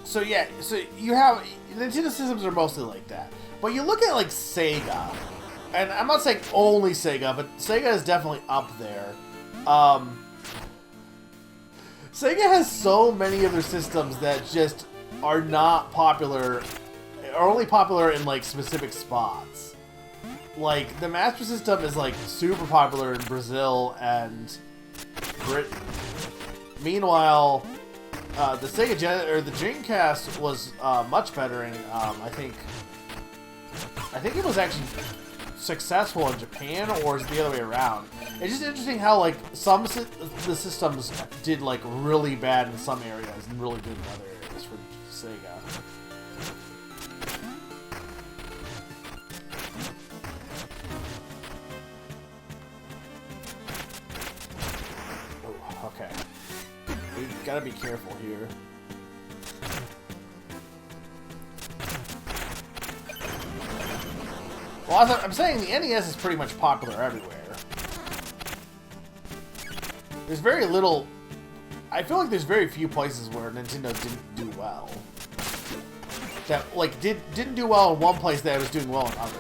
So yeah, so you have Nintendo systems are mostly like that. But you look at like Sega, and I'm not saying only Sega, but Sega is definitely up there. Sega has so many of their systems that just are not popular, are only popular in like specific spots. Like the Master System is like super popular in Brazil and Britain. Meanwhile, the the Dreamcast was much better in I think it was actually successful in Japan, or is it the other way around? It's just interesting how like the systems did like really bad in some areas and really good in other areas for Sega. Oh, okay. We gotta be careful here. Well, I'm saying the NES is pretty much popular everywhere. There's very little... I feel like there's very few places where Nintendo didn't do well. That, like, didn't do well in one place that it was doing well in others.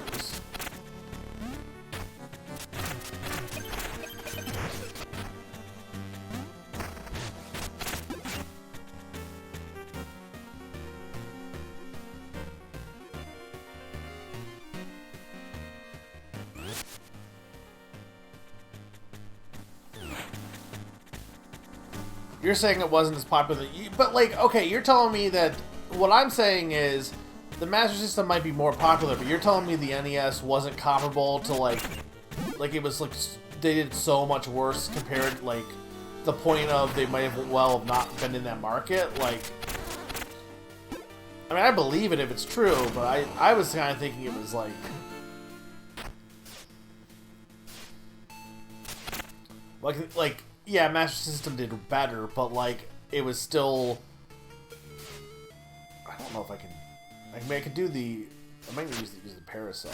You're saying it wasn't as popular, but like, okay, you're telling me that what I'm saying is the Master System might be more popular, but you're telling me the NES wasn't comparable to like it was like they did so much worse compared, like the point of they might have well not been in that market. Like, I mean, I believe it if it's true, but I was kind of thinking it was like. Yeah, Master System did better, but like it was still. I don't know if I can. I mean, I could do the. I might use the parasol.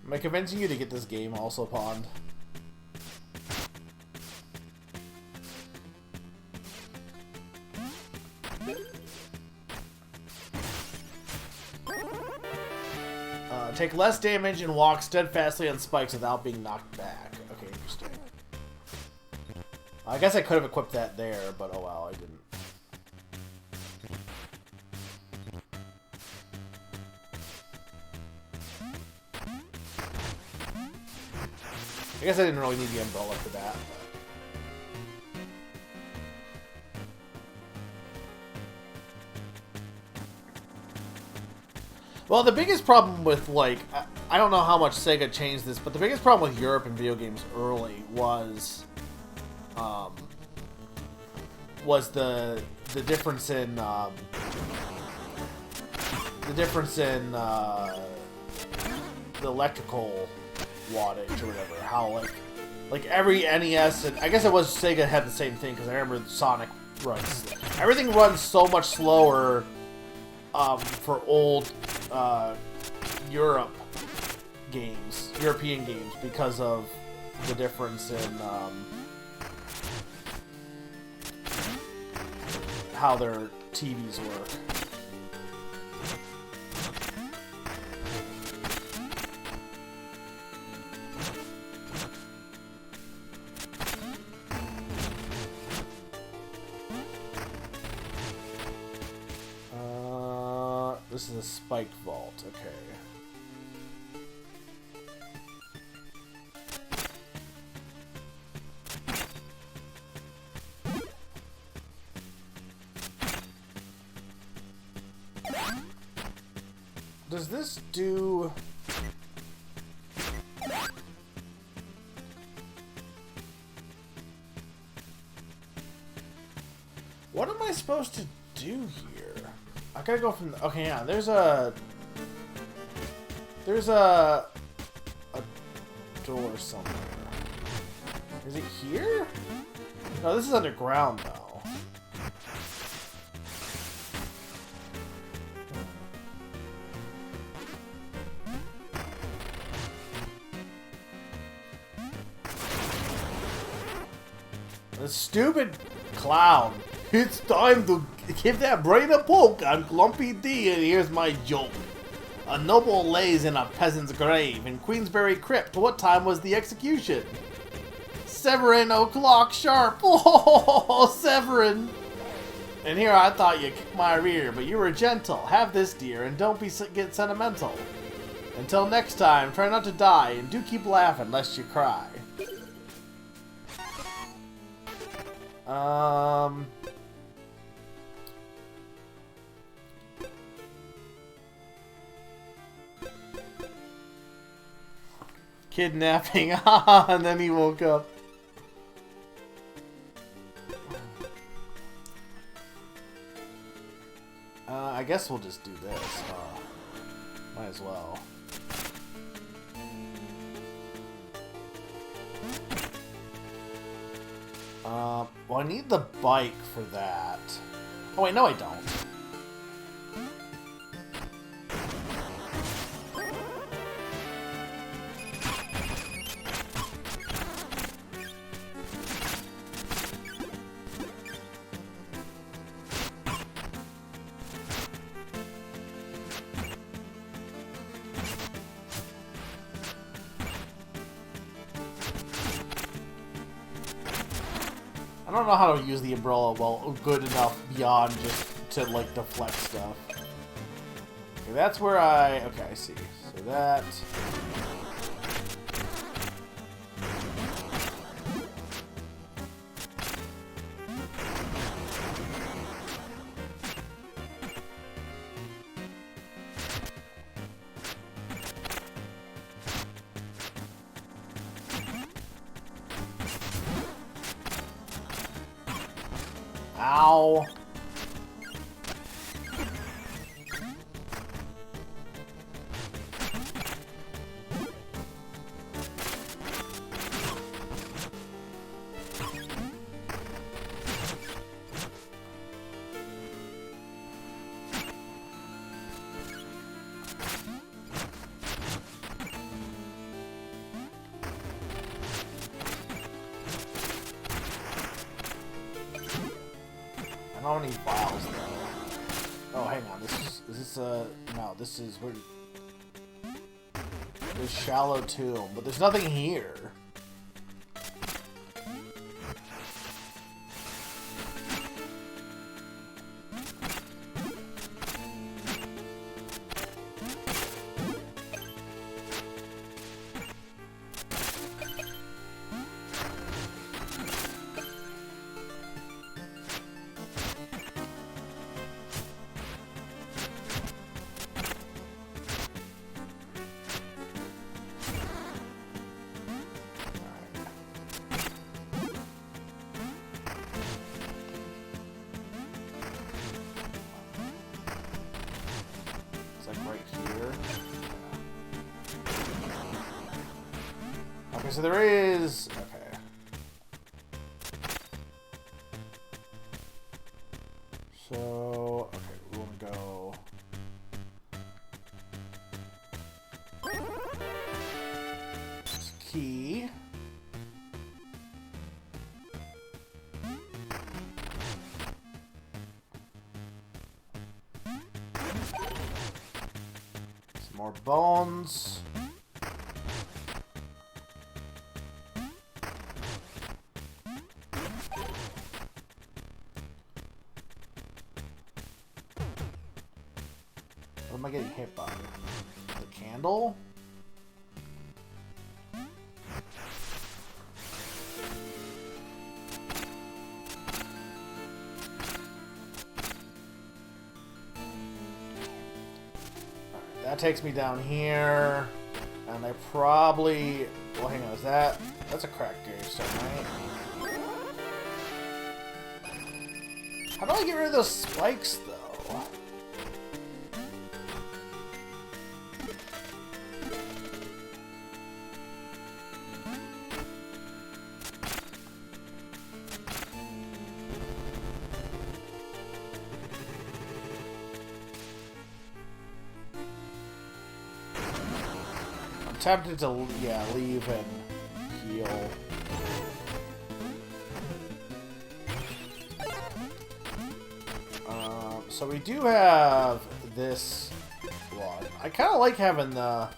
Am I convincing you to get this game also pawned? Take less damage and walk steadfastly on spikes without being knocked back. Okay, interesting. I guess I could have equipped that there, but oh well, I didn't. I guess I didn't really need the umbrella for that. Well, the biggest problem with, like, I don't know how much Sega changed this, but the biggest problem with Europe and video games early was the difference in the electrical wattage or whatever. How like every NES, and I guess it was Sega had the same thing, because I remember Sonic runs. Everything runs so much slower for old European games, because of the difference in how their TVs work. This is a spiked vault, okay. Does this do... What am I supposed to do here? I gotta go from... Okay, yeah, there's a door somewhere. Is it here? No, this is underground, though. The stupid clown. It's time to give that brain a poke. I'm Clumpy D, and here's my joke. A noble lays in a peasant's grave in Queensberry Crypt. What time was the execution? 7 o'clock sharp. Oh, Severin. And here I thought you kicked my rear, but you were gentle. Have this, dear, and don't get sentimental. Until next time, try not to die, and do keep laughing lest you cry. Kidnapping, and then he woke up. I guess we'll just do this. Might as well. Well, I need the bike for that. Oh wait, no I don't. I don't know how to use the umbrella well good enough beyond just to like deflect stuff. Okay, that's where okay, I see. So that ow. How many vials though? Oh, hang on. Is this no, this is where there's shallow tomb, but there's nothing here. Okay, so there is... Okay. So... Okay, we want to go... Key. Some more bones. What am I getting hit by? The candle? Alright, that takes me down here. And I probably... Well, hang on, is that... That's a crack gauge, so right? How do I get rid of those spikes, though? I'm tempted to, yeah, leave and heal. So we do have this one. I kind of like having the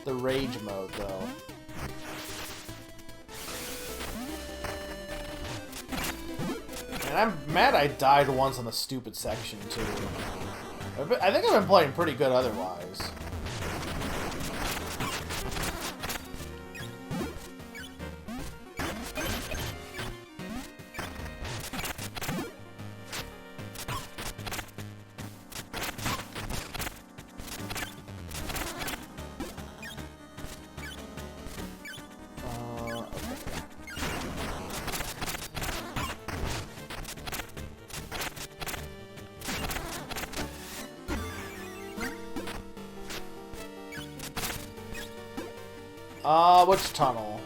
rage mode, though. And I'm mad I died once on the stupid section, too. I think I've been playing pretty good otherwise. Which tunnel?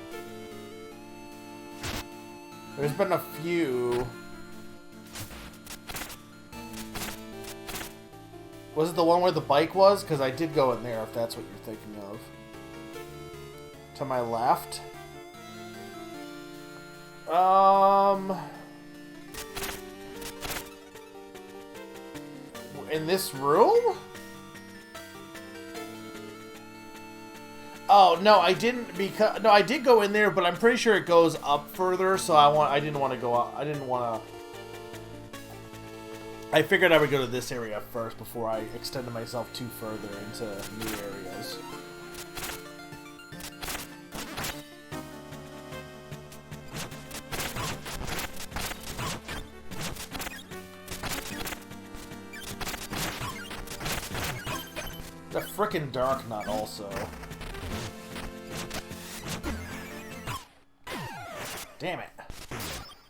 There's been a few. Was it the one where the bike was? Because I did go in there, if that's what you're thinking of. To my left? In this room? Oh, no, I didn't, because... No, I did go in there, but I'm pretty sure it goes up further, so I didn't want to go up. I didn't want to... I figured I would go to this area first before I extended myself too further into new areas. The frickin' Dark Nut also. Damn it.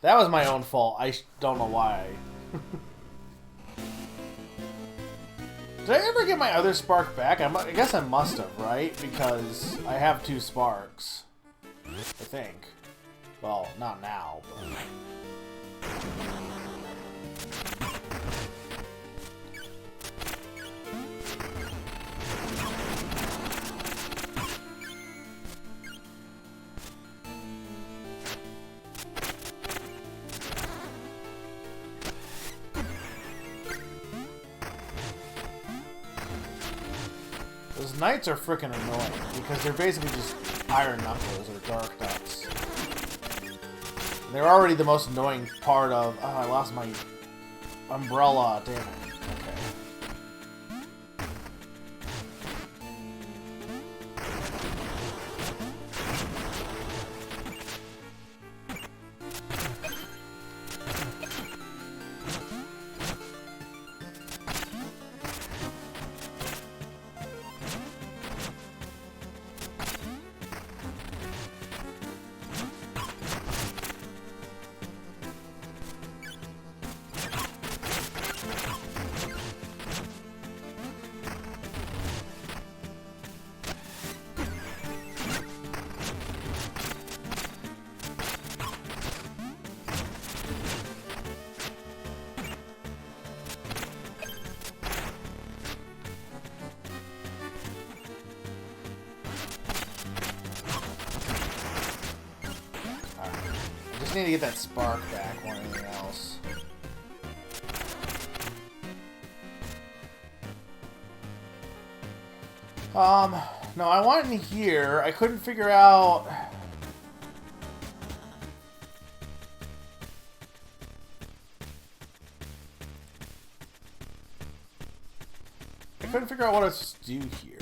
That was my own fault. I don't know why. Did I ever get my other spark back? I guess I must have, right? Because I have 2 sparks. I think. Well, not now, but... Those knights are freaking annoying because they're basically just iron knuckles or dark nuts. They're already the most annoying part of... Oh, I lost my umbrella. Damn it. Okay. Need to get that spark back more than anything else. No, I want in here. I couldn't figure out... I couldn't figure out what I was supposed to do here.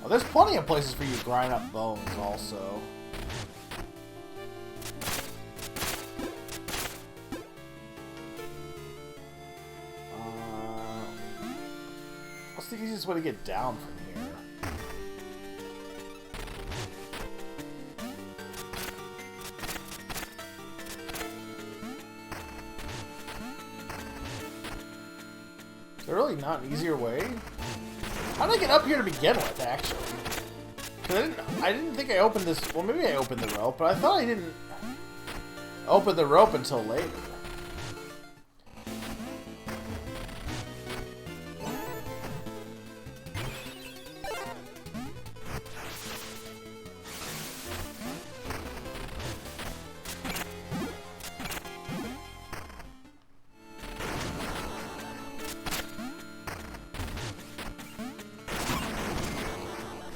There's plenty of places for you to grind up bones, also. What's the easiest way to get down from here? Is there really not an easier way? How did I get up here to begin with, actually? Because I didn't think I opened this... Well, maybe I opened the rope, but I thought I didn't open the rope until later.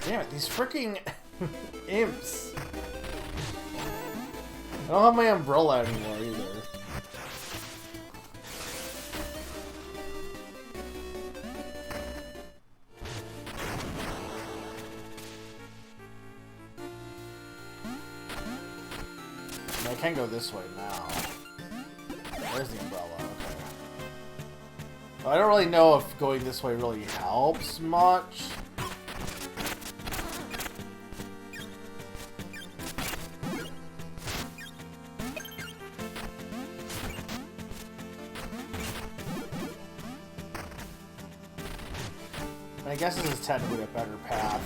Damn it, these freaking imps. I don't have my umbrella anymore either. I can go this way now. There's the umbrella, okay. Well, I don't really know if going this way really helps much. I guess this is technically a better path.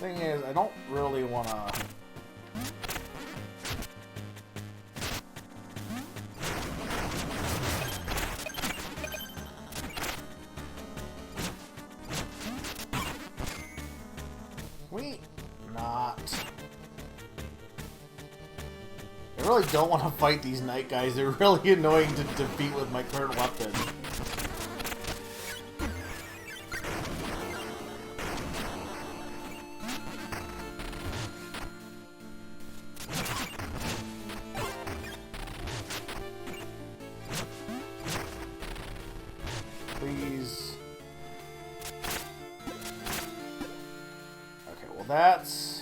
Thing is, I don't really want to... I really don't want to fight these night guys. They're really annoying to defeat with my current weapon. Please. Okay, well that's...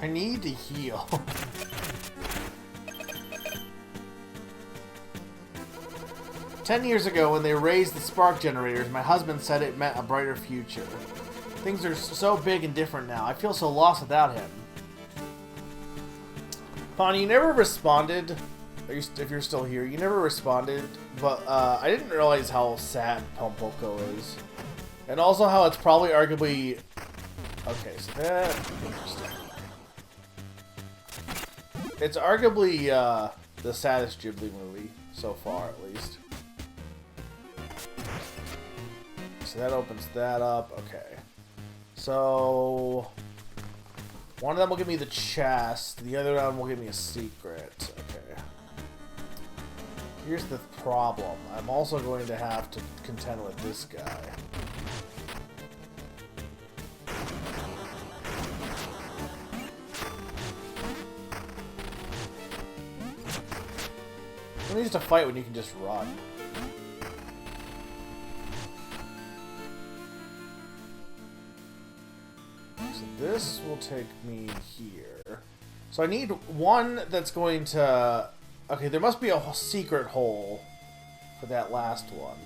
I need to heal. "10 years ago, when they raised the spark generators, my husband said it meant a brighter future. Things are so big and different now. I feel so lost without him." Bonnie, you never responded. If you're still here, you never responded. But I didn't realize how sad Pompoko is, and also how it's probably arguably. Okay, so that's interesting. It's arguably the saddest Ghibli movie so far, at least. So that opens that up. Okay. So one of them will give me the chest. The other one will give me a secret. Okay. Here's the problem. I'm also going to have to contend with this guy. Who needs to fight when you can just run? So this will take me here. So I need one that's going to... Okay, there must be a secret hole for that last one.